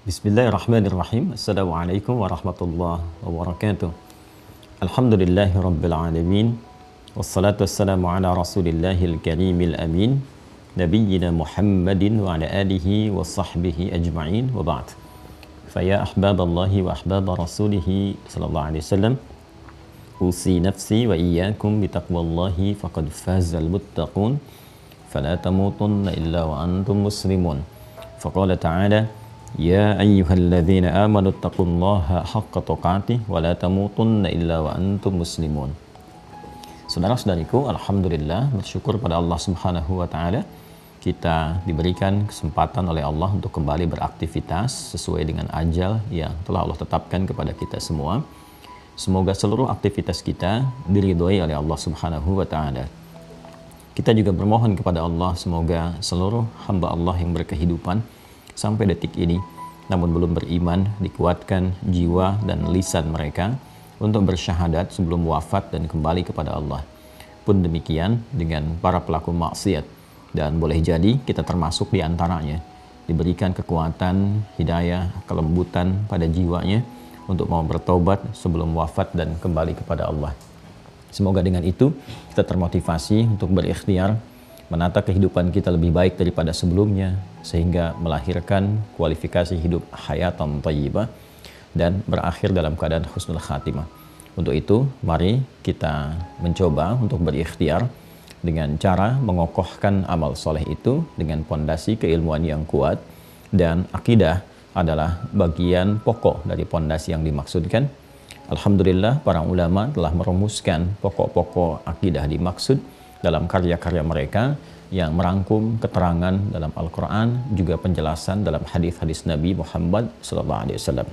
Bismillahirrahmanirrahim. Assalamualaikum warahmatullahi wabarakatuh. Alhamdulillahi rabbil alamin. Wassalatu wassalamu ala rasulillahil karimil amin. Nabiyyina Muhammadin wa ala alihi wa sahbihi ajma'in wa ba'd. Faya ahbaballahi wa ahbab rasulihi sallallahu alaihi wasallam. Usi nafsi wa iyyakum bitaqwallahi faqad fazal muttaqun. Fala tamutunna illa wa antum muslimun. Faqala ta'ala Ya ayyuhalladzina amanu taqullaha haqqa tuqatih wa la tamutunna illa wa antum muslimun. Saudara-saudariku, alhamdulillah bersyukur pada Allah Subhanahu wa taala kita diberikan kesempatan oleh Allah untuk kembali beraktivitas sesuai dengan ajal yang telah Allah tetapkan kepada kita semua. Semoga seluruh aktivitas kita diridhoi oleh Allah Subhanahu wa taala. Kita juga bermohon kepada Allah semoga seluruh hamba Allah yang berkehidupan sampai detik ini namun belum beriman dikuatkan jiwa dan lisan mereka untuk bersyahadat sebelum wafat dan kembali kepada Allah. Pun demikian dengan para pelaku maksiat, dan boleh jadi kita termasuk di antaranya, diberikan kekuatan, hidayah, kelembutan pada jiwanya untuk mau bertobat sebelum wafat dan kembali kepada Allah. Semoga dengan itu kita termotivasi untuk berikhtiar menata kehidupan kita lebih baik daripada sebelumnya sehingga melahirkan kualifikasi hidup hayatan thayyibah dan berakhir dalam keadaan husnul khatimah. Untuk itu, mari kita mencoba untuk berikhtiar dengan cara mengokohkan amal soleh itu dengan pondasi keilmuan yang kuat, dan akidah adalah bagian pokok dari pondasi yang dimaksudkan. Alhamdulillah, para ulama telah merumuskan pokok-pokok akidah dimaksud dalam karya-karya mereka yang merangkum keterangan dalam Al-Quran, juga penjelasan dalam hadis-hadis Nabi Muhammad SAW.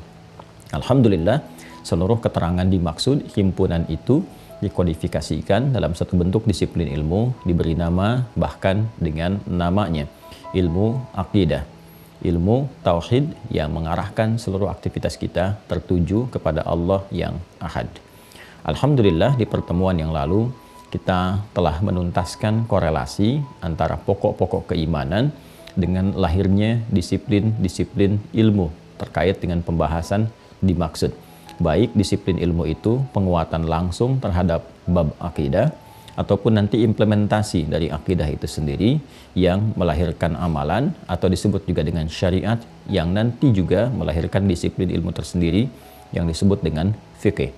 Alhamdulillah, seluruh keterangan dimaksud himpunan itu dikodifikasikan dalam satu bentuk disiplin ilmu, diberi nama bahkan dengan namanya ilmu akidah, ilmu tauhid yang mengarahkan seluruh aktivitas kita tertuju kepada Allah yang ahad. Alhamdulillah, di pertemuan yang lalu kita telah menuntaskan korelasi antara pokok-pokok keimanan dengan lahirnya disiplin-disiplin ilmu terkait dengan pembahasan dimaksud. Baik disiplin ilmu itu penguatan langsung terhadap bab akidah, ataupun nanti implementasi dari akidah itu sendiri yang melahirkan amalan, atau disebut juga dengan syariat yang nanti juga melahirkan disiplin ilmu tersendiri yang disebut dengan fikih.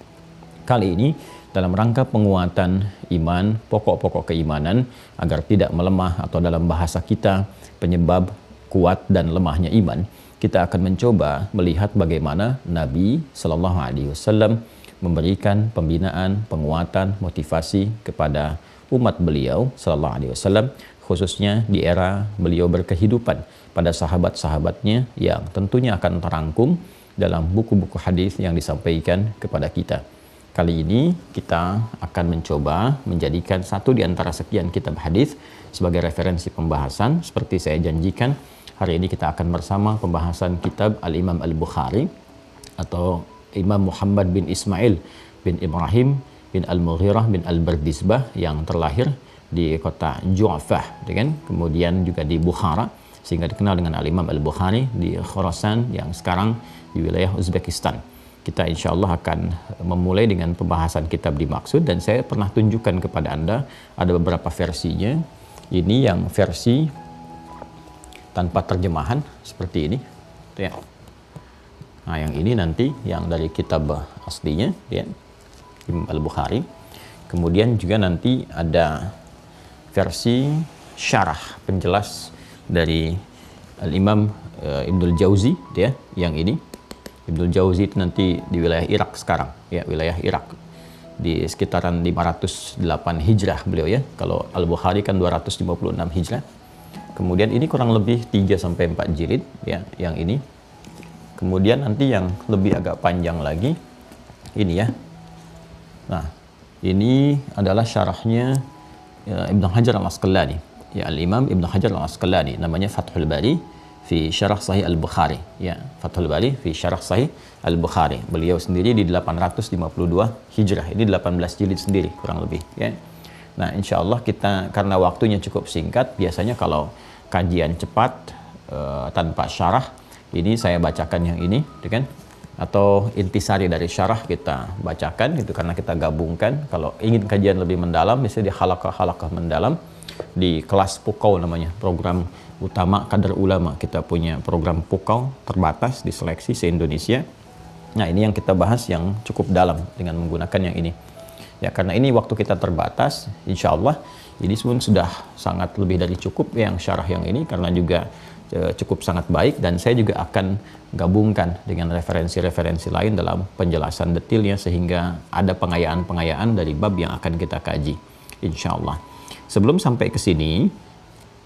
Kali ini dalam rangka penguatan iman, pokok-pokok keimanan agar tidak melemah, atau dalam bahasa kita penyebab kuat dan lemahnya iman, kita akan mencoba melihat bagaimana Nabi Shallallahu Alaihi Wasallam memberikan pembinaan, penguatan, motivasi kepada umat beliau Shallallahu Alaihi Wasallam, khususnya di era beliau berkehidupan, pada sahabat-sahabatnya yang tentunya akan terangkum dalam buku-buku hadis yang disampaikan kepada kita. Kali ini kita akan mencoba menjadikan satu di antara sekian kitab hadis sebagai referensi pembahasan. Seperti saya janjikan, hari ini kita akan bersama pembahasan kitab Al-Imam Al-Bukhari atau Imam Muhammad bin Ismail bin Ibrahim bin Al-Mughirah bin Al-Bardizbah yang terlahir di kota Ju'fah, kemudian juga di Bukhara, sehingga dikenal dengan Al-Imam Al-Bukhari di Khurasan yang sekarang di wilayah Uzbekistan. Kita insya Allah akan memulai dengan pembahasan kitab dimaksud, dan saya pernah tunjukkan kepada Anda ada beberapa versinya. Ini yang versi tanpa terjemahan seperti ini, ya. Nah, yang ini nanti yang dari kitab aslinya, ya, Imam Al-Bukhari. Kemudian juga nanti ada versi syarah penjelas dari Al-Imam Ibnul Jauzi, ya, yang ini. Ibnul Jauzi itu nanti di wilayah Irak sekarang, ya, wilayah Irak di sekitaran 508 Hijrah beliau, ya. Kalau Al-Bukhari kan 256 Hijrah. Kemudian ini kurang lebih 3 sampai 4 jilid, ya, yang ini. Kemudian nanti yang lebih agak panjang lagi ini, ya. Nah, ini adalah syarahnya Ibnu Hajar Al-Asqalani, ya, Al-Imam Ibnu Hajar Al-Asqalani, namanya Fathul Bari fi Syarah Sahih Al-Bukhari, ya, Fathul Bari fi Syarah Sahih Al-Bukhari. Beliau sendiri di 852 Hijrah. Ini 18 jilid sendiri kurang lebih, ya. Nah, insya Allah kita, karena waktunya cukup singkat, biasanya kalau kajian cepat tanpa syarah Ini saya bacakan yang ini, gitu kan? Atau intisari dari syarah kita bacakan gitu, karena kita gabungkan. Kalau ingin kajian lebih mendalam misalnya di halaqah-halaqah mendalam di kelas Pukau namanya, program utama kader ulama. Kita punya program Pukau terbatas di seleksi se-Indonesia. Nah, ini yang kita bahas yang cukup dalam dengan menggunakan yang ini. Ya, karena ini waktu kita terbatas, insya Allah ini pun sudah sangat lebih dari cukup yang syarah yang ini, karena juga cukup sangat baik, dan saya juga akan gabungkan dengan referensi-referensi lain dalam penjelasan detailnya sehingga ada pengayaan-pengayaan dari bab yang akan kita kaji, insya Allah. Sebelum sampai ke sini,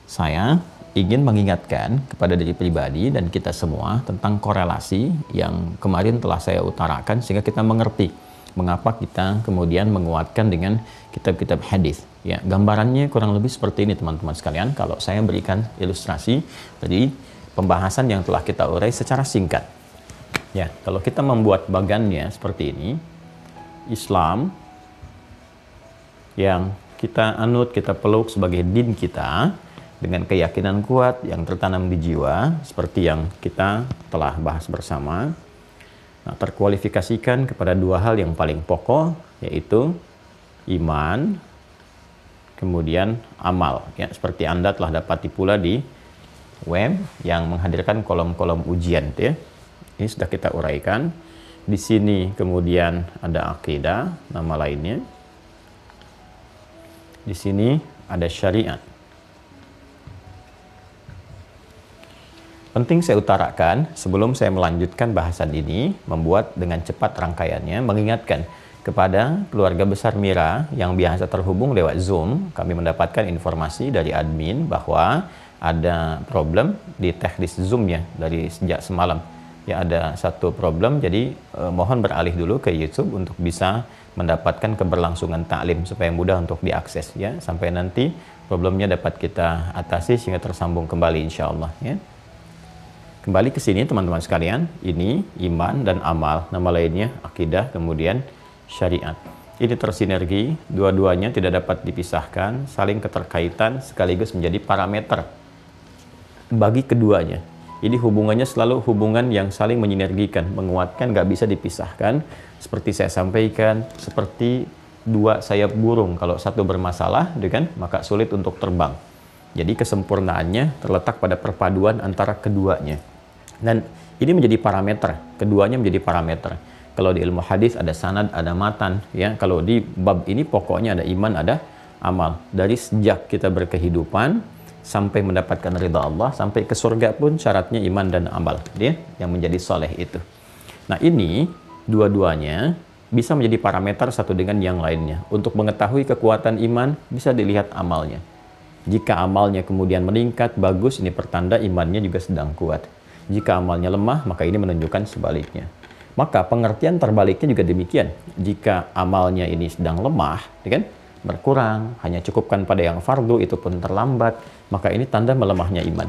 saya ingin mengingatkan kepada diri pribadi dan kita semua tentang korelasi yang kemarin telah saya utarakan, sehingga kita mengerti mengapa kita kemudian menguatkan dengan kitab-kitab hadis. Ya, gambarannya kurang lebih seperti ini teman-teman sekalian, kalau saya berikan ilustrasi dari pembahasan yang telah kita urai secara singkat. Ya, kalau kita membuat bagannya seperti ini, Islam yang kita anut, kita peluk sebagai din kita, dengan keyakinan kuat yang tertanam di jiwa, seperti yang kita telah bahas bersama, nah, terkualifikasikan kepada dua hal yang paling pokok, yaitu iman, kemudian amal. Ya, seperti Anda telah dapati pula di web yang menghadirkan kolom-kolom ujian, ya. Ini sudah kita uraikan. Di sini kemudian ada akidah, nama lainnya. Di sini ada syariat. Penting saya utarakan sebelum saya melanjutkan bahasan ini, membuat dengan cepat rangkaiannya, mengingatkan kepada keluarga besar Mira yang biasa terhubung lewat Zoom. Kami mendapatkan informasi dari admin bahwa ada problem di teknis Zoom-nya dari sejak semalam. Ya, ada satu problem, jadi mohon beralih dulu ke YouTube untuk bisa mendapatkan keberlangsungan taklim supaya mudah untuk diakses, ya, sampai nanti problemnya dapat kita atasi sehingga tersambung kembali insya Allah, ya. Kembali ke sini teman-teman sekalian, ini iman dan amal, nama lainnya akidah, kemudian syariat. Ini tersinergi, dua-duanya tidak dapat dipisahkan, saling keterkaitan sekaligus menjadi parameter bagi keduanya. Ini hubungannya selalu hubungan yang saling menyinergikan, menguatkan, gak bisa dipisahkan. Seperti saya sampaikan, seperti dua sayap burung, kalau satu bermasalah, kan, maka sulit untuk terbang. Jadi kesempurnaannya terletak pada perpaduan antara keduanya. Dan ini menjadi parameter, keduanya menjadi parameter. Kalau di ilmu hadis ada sanad, ada matan, ya. Kalau di bab ini pokoknya ada iman, ada amal. Dari sejak kita berkehidupan sampai mendapatkan ridha Allah, sampai ke surga pun syaratnya iman dan amal, dia yang menjadi soleh itu. Nah, ini dua-duanya bisa menjadi parameter satu dengan yang lainnya. Untuk mengetahui kekuatan iman bisa dilihat amalnya. Jika amalnya kemudian meningkat, bagus, ini pertanda imannya juga sedang kuat. Jika amalnya lemah, maka ini menunjukkan sebaliknya. Maka pengertian terbaliknya juga demikian. Jika amalnya ini sedang lemah, ya kan, berkurang, hanya cukupkan pada yang fardu, itu pun terlambat, maka ini tanda melemahnya iman.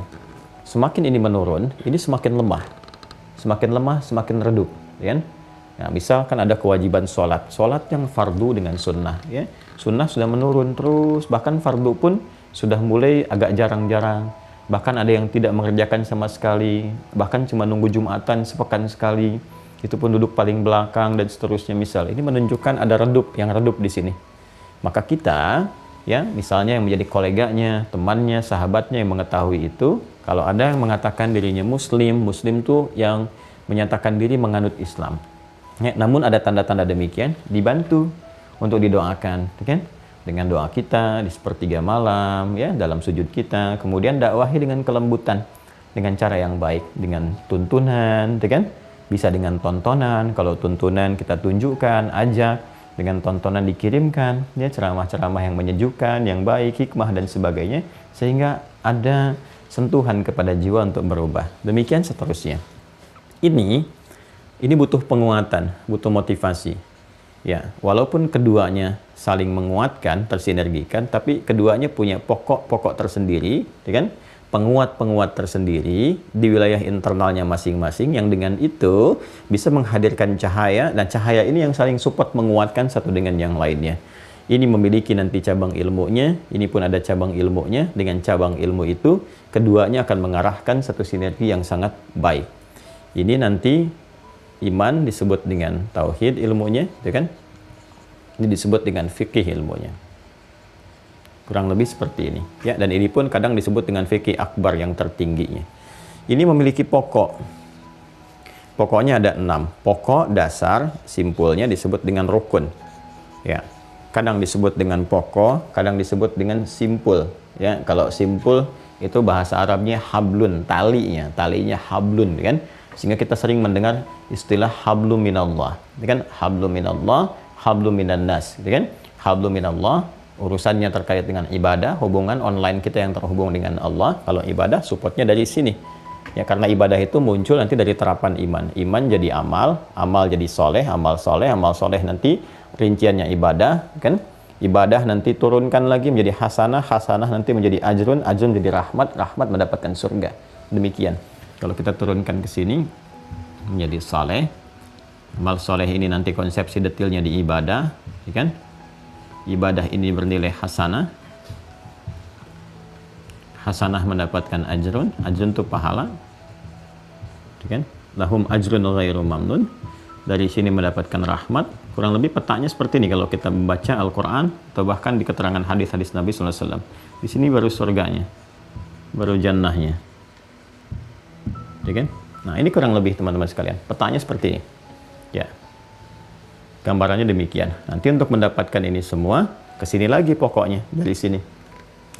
Semakin ini menurun, ini semakin lemah. Semakin lemah, semakin redup, ya kan? Nah, misalkan ada kewajiban sholat yang fardu dengan sunnah, ya. Sunnah sudah menurun terus, bahkan fardu pun sudah mulai agak jarang-jarang. Bahkan ada yang tidak mengerjakan sama sekali, bahkan cuma nunggu Jumatan sepekan sekali, itu pun duduk paling belakang dan seterusnya. Misal, ini menunjukkan ada redup, yang redup di sini. Maka kita, ya, misalnya yang menjadi koleganya, temannya, sahabatnya yang mengetahui itu, kalau ada yang mengatakan dirinya muslim tuh yang menyatakan diri menganut Islam. Ya, namun ada tanda-tanda demikian, dibantu untuk didoakan, kan? Dengan doa kita di sepertiga malam, ya, dalam sujud kita, kemudian dakwahi dengan kelembutan, dengan cara yang baik, dengan tuntunan, kan? Bisa dengan tontonan, kalau tuntunan kita tunjukkan, ajak, dengan tontonan dikirimkan, ya, ceramah-ceramah yang menyejukkan, yang baik, hikmah dan sebagainya, sehingga ada sentuhan kepada jiwa untuk berubah. Demikian seterusnya. Ini butuh penguatan, butuh motivasi. Ya, walaupun keduanya saling menguatkan, tersinergikan, tapi keduanya punya pokok-pokok tersendiri, ya kan? Penguat-penguat tersendiri di wilayah internalnya masing-masing, yang dengan itu bisa menghadirkan cahaya, dan cahaya ini yang saling support menguatkan satu dengan yang lainnya. Ini memiliki nanti cabang ilmunya, ini pun ada cabang ilmunya. Dengan cabang ilmu itu, keduanya akan mengarahkan satu sinergi yang sangat baik. Ini nanti iman disebut dengan tauhid ilmunya, gitu kan? Ini disebut dengan fikih ilmunya. Kurang lebih seperti ini. Ya, dan ini pun kadang disebut dengan fikih akbar yang tertingginya. Ini memiliki pokok. Pokoknya ada 6. Pokok dasar, simpulnya disebut dengan rukun. Ya, kadang disebut dengan pokok, kadang disebut dengan simpul. Ya, kalau simpul itu bahasa Arabnya hablun, talinya hablun, kan? Sehingga kita sering mendengar istilah hablum minallah, kan? Hablum minallah, hablum minan nas, kan? Hablum minallah urusannya terkait dengan ibadah, hubungan online kita yang terhubung dengan Allah. Kalau ibadah supportnya dari sini. Ya, karena ibadah itu muncul nanti dari terapan iman. Iman jadi amal, amal jadi soleh, amal soleh nanti rinciannya ibadah, kan? Ibadah nanti turunkan lagi menjadi hasanah, hasanah nanti menjadi ajrun, ajrun jadi rahmat, rahmat mendapatkan surga. Demikian. Kalau kita turunkan ke sini menjadi soleh, amal soleh ini nanti konsepsi detailnya di ibadah, ya kan? Ibadah ini bernilai hasanah. Hasanah mendapatkan ajrun, ajrun itu pahala, kan? Lahum ajrun ghairu mamnun. Dari sini mendapatkan rahmat. Kurang lebih petanya seperti ini kalau kita membaca Al-Quran atau bahkan di keterangan hadis-hadis Nabi SAW. Di sini baru surganya, baru jannahnya, kan? Nah, ini kurang lebih teman-teman sekalian. Petanya seperti ini. Ya, gambarannya demikian. Nanti untuk mendapatkan ini semua, kesini lagi pokoknya dari sini.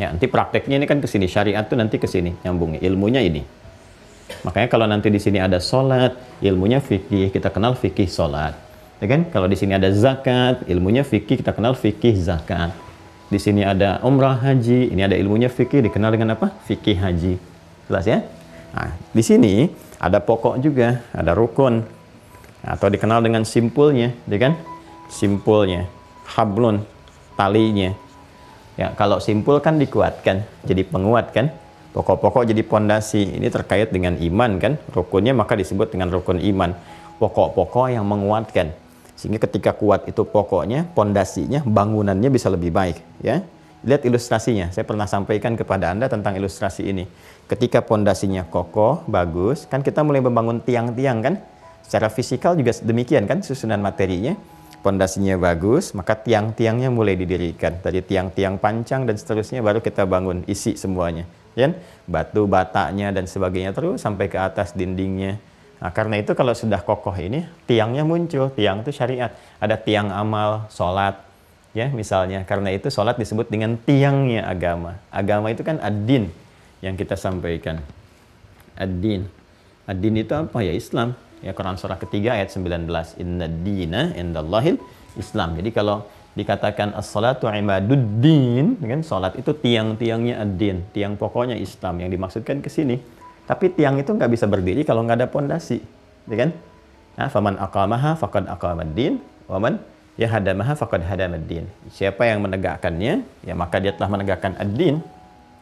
Ya, nanti prakteknya ini kan ke sini, syariat tuh nanti ke sini nyambungnya, ilmunya ini. Makanya kalau nanti di sini ada sholat, ilmunya fikih, kita kenal fikih sholat, ya kan? Kalau di sini ada zakat, ilmunya fikih, kita kenal fikih zakat. Di sini ada umrah haji, ini ada ilmunya fikih, dikenal dengan apa? Fikih haji. Jelas ya? Nah, di sini ada pokok juga, ada rukun, atau dikenal dengan simpulnya, ya kan? Simpulnya, hablun, talinya. Ya, kalau simpul kan dikuatkan, jadi penguat kan. Pokok-pokok jadi pondasi. Ini terkait dengan iman kan. Rukunnya maka disebut dengan rukun iman. Pokok-pokok yang menguatkan. Sehingga ketika kuat itu pokoknya, pondasinya, bangunannya bisa lebih baik. Ya, lihat ilustrasinya. Saya pernah sampaikan kepada Anda tentang ilustrasi ini. Ketika pondasinya kokoh, bagus, kan kita mulai membangun tiang-tiang kan. Secara fisikal juga demikian kan susunan materinya. Pondasinya bagus, maka tiang-tiangnya mulai didirikan. Dari tiang-tiang pancang dan seterusnya baru kita bangun, isi semuanya. Ya? Batu batanya dan sebagainya terus sampai ke atas dindingnya. Nah, karena itu kalau sudah kokoh ini, tiangnya muncul. Tiang itu syariat. Ada tiang amal, sholat. Ya, misalnya. Karena itu sholat disebut dengan tiangnya agama. Agama itu kan ad-din yang kita sampaikan. Ad-din. Ad-din itu apa? Ya Islam. Ya, Quran surah ketiga ayat 19. Inna dina indallahil Islam. Jadi kalau dikatakan as-salatu imaduddin, kan salat itu tiang-tiangnya ad-din, tiang pokoknya Islam yang dimaksudkan ke sini. Tapi tiang itu nggak bisa berdiri kalau nggak ada pondasi, ya kan? Nah, faman aqamaha faqad aqamad-din, wa man yahadamaha faqad hadamad-din. Siapa yang menegakkannya, ya maka dia telah menegakkan ad-din,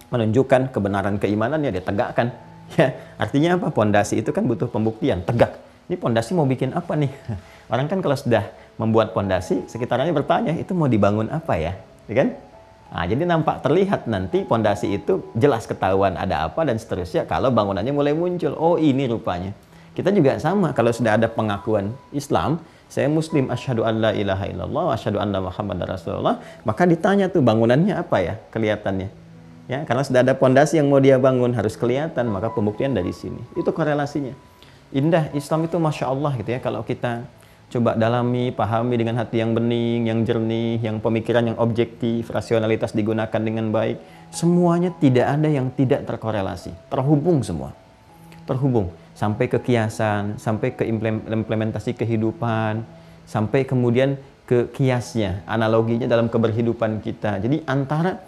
menunjukkan kebenaran keimanannya, dia tegakkan. Ya, artinya apa? Pondasi itu kan butuh pembuktian, tegak. Ini pondasi mau bikin apa nih? Orang kan kalau sudah membuat pondasi, sekitarnya bertanya, itu mau dibangun apa ya? Ya kan? Nah, jadi nampak terlihat nanti pondasi itu jelas ketahuan ada apa dan seterusnya kalau bangunannya mulai muncul. Oh, ini rupanya. Kita juga sama, kalau sudah ada pengakuan Islam, saya muslim, asyhadu an la ilaha illallah, asyhadu anna muhammadar rasulullah, maka ditanya tuh bangunannya apa ya kelihatannya. Ya, karena sudah ada pondasi yang mau dia bangun harus kelihatan, maka pembuktian dari sini. Itu korelasinya. Indah, Islam itu Masya Allah gitu ya. Kalau kita coba dalami, pahami dengan hati yang bening, yang jernih, yang pemikiran yang objektif, rasionalitas digunakan dengan baik, semuanya tidak ada yang tidak terkorelasi. Terhubung semua. Terhubung. Sampai ke kiasan, sampai ke implementasi kehidupan, sampai kemudian ke kiasnya, analoginya dalam keberhidupan kita. Jadi antara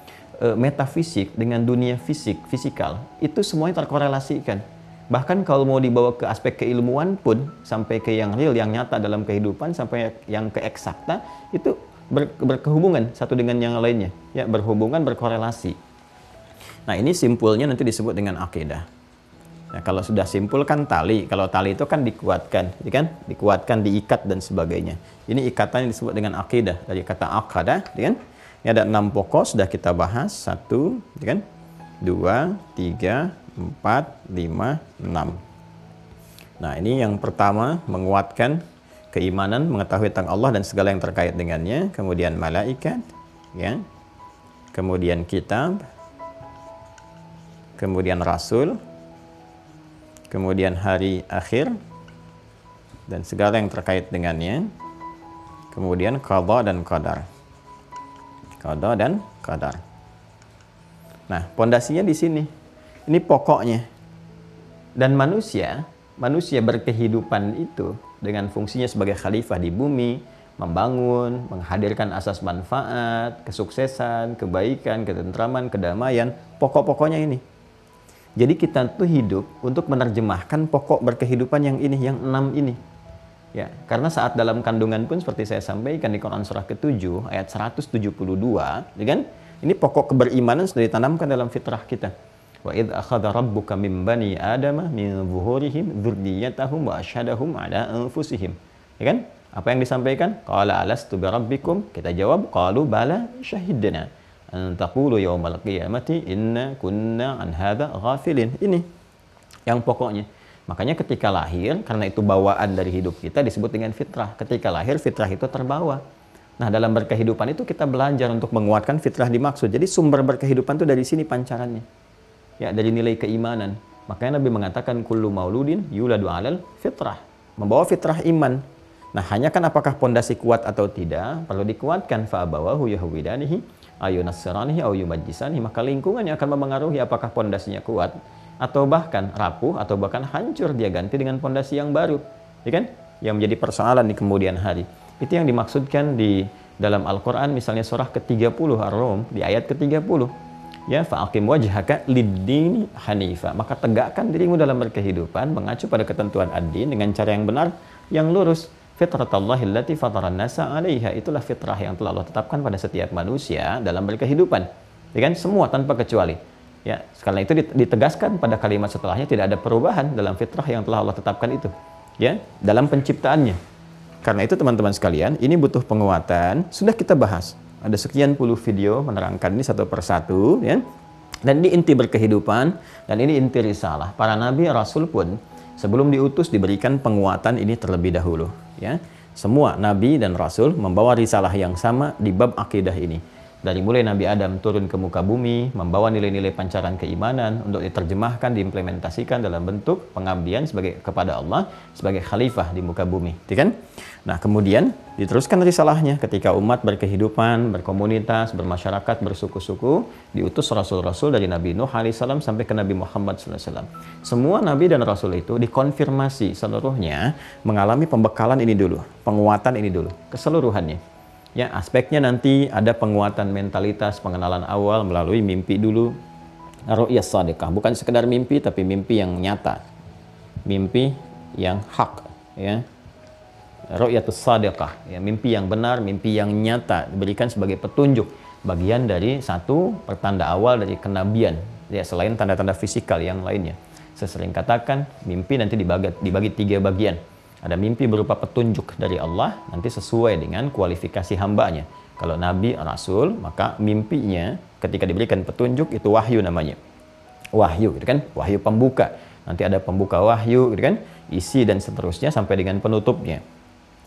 metafisik dengan dunia fisikal, itu semuanya terkorelasikan. Bahkan kalau mau dibawa ke aspek keilmuan pun, sampai ke yang real, yang nyata dalam kehidupan, sampai yang ke eksakta, itu berkehubungan satu dengan yang lainnya. Ya, berhubungan, berkorelasi. Nah, ini simpulnya nanti disebut dengan akidah. Nah, kalau sudah simpul kan tali. Kalau tali itu kan dikuatkan, ya kan? Dikuatkan, diikat dan sebagainya. Ini ikatan yang disebut dengan akidah. Dari kata akadah, ya kan? Ini ada 6 pokok, sudah kita bahas. 1, ya kan? 2, 3, 4, 5, 6. Nah, ini yang pertama, menguatkan keimanan, mengetahui tentang Allah dan segala yang terkait dengannya, kemudian malaikat, ya. Kemudian kitab, kemudian rasul, kemudian hari akhir dan segala yang terkait dengannya. Kemudian qada dan qadar. Qada dan qadar. Nah, pondasinya di sini. Ini pokoknya. Dan manusia berkehidupan itu dengan fungsinya sebagai khalifah di bumi, membangun, menghadirkan asas manfaat, kesuksesan, kebaikan, ketentraman, kedamaian, pokok-pokoknya ini. Jadi kita tuh hidup untuk menerjemahkan pokok berkehidupan yang ini, yang 6 ini. Ya, karena saat dalam kandungan pun seperti saya sampaikan di Quran surah ke-7 ayat 172, ya kan? Ini pokok keberimanan sudah ditanamkan dalam fitrah kita. Wa idz akhadha rabbuka min bani adama min zuhurihim dzurriyyatahum wa asyhadahum ala anfusihim. Ya kan? Apa yang disampaikan? Qala alastu bi rabbikum? Kita jawab, qalu bala syahidna an taqulu yaumal qiyamati inna kunna an hadza ghafilin. Ini yang pokoknya. Makanya ketika lahir, karena itu bawaan dari hidup kita disebut dengan fitrah. Ketika lahir, fitrah itu terbawa. Nah, dalam berkehidupan itu kita belajar untuk menguatkan fitrah dimaksud. Jadi sumber berkehidupan itu dari sini pancarannya. Ya, dari nilai keimanan. Makanya Nabi mengatakan kullu mauludin yuladu 'alal fitrah. Membawa fitrah iman. Nah, hanya kan apakah pondasi kuat atau tidak, perlu dikuatkan fa abawahu yahwidanihi ayu nasranihi aw yumajjisanihi, maka lingkungannya akan mempengaruhi apakah pondasinya kuat atau bahkan rapuh atau bahkan hancur, dia ganti dengan pondasi yang baru. Ya kan? Yang menjadi persoalan di kemudian hari. Itu yang dimaksudkan di dalam Al-Qur'an, misalnya surah ke-30 Ar-Rum di ayat ke-30. Ya, fa'aqim wajhaka lid-dini hanifa. Maka tegakkan dirimu dalam berkehidupan mengacu pada ketentuan ad-din dengan cara yang benar, yang lurus. Fitratallahi allati fataran nasa 'alaiha. Itulah fitrah yang telah Allah tetapkan pada setiap manusia dalam berkehidupan. Ya kan? Semua tanpa kecuali. Ya, karena itu ditegaskan pada kalimat setelahnya tidak ada perubahan dalam fitrah yang telah Allah tetapkan itu. Ya, dalam penciptaannya. Karena itu teman-teman sekalian, ini butuh penguatan. Sudah kita bahas. Ada sekian puluh video menerangkan ini satu persatu, ya. Dan ini inti berkehidupan, dan ini inti risalah. Para nabi, rasul pun sebelum diutus diberikan penguatan ini terlebih dahulu, ya. Semua nabi dan rasul membawa risalah yang sama di bab akidah ini. Dari mulai Nabi Adam turun ke muka bumi, membawa nilai-nilai pancaran keimanan untuk diterjemahkan, diimplementasikan dalam bentuk pengabdian kepada Allah sebagai khalifah di muka bumi, ya kan? Nah, kemudian diteruskan risalahnya ketika umat berkehidupan, berkomunitas, bermasyarakat, bersuku-suku, diutus rasul-rasul dari Nabi Nuh alaihissalam sampai ke Nabi Muhammad SAW. Semua nabi dan rasul itu dikonfirmasi seluruhnya mengalami pembekalan ini dulu, penguatan ini dulu, keseluruhannya. Ya, aspeknya nanti ada penguatan mentalitas, pengenalan awal melalui mimpi dulu. Ru'yah shadiqah, bukan sekedar mimpi tapi mimpi yang nyata. Mimpi yang hak, ya. Ru'yatus shadiqah, ya, mimpi yang benar, mimpi yang nyata diberikan sebagai petunjuk, bagian dari satu pertanda awal dari kenabian. Ya, selain tanda-tanda fisikal yang lainnya. Saya sering katakan, mimpi nanti dibagi 3 bagian. Ada mimpi berupa petunjuk dari Allah, nanti sesuai dengan kualifikasi hambanya. Kalau Nabi, Rasul, maka mimpinya ketika diberikan petunjuk itu wahyu namanya. Wahyu, gitu kan? Wahyu pembuka. Nanti ada pembuka wahyu, gitu kan? Isi dan seterusnya sampai dengan penutupnya.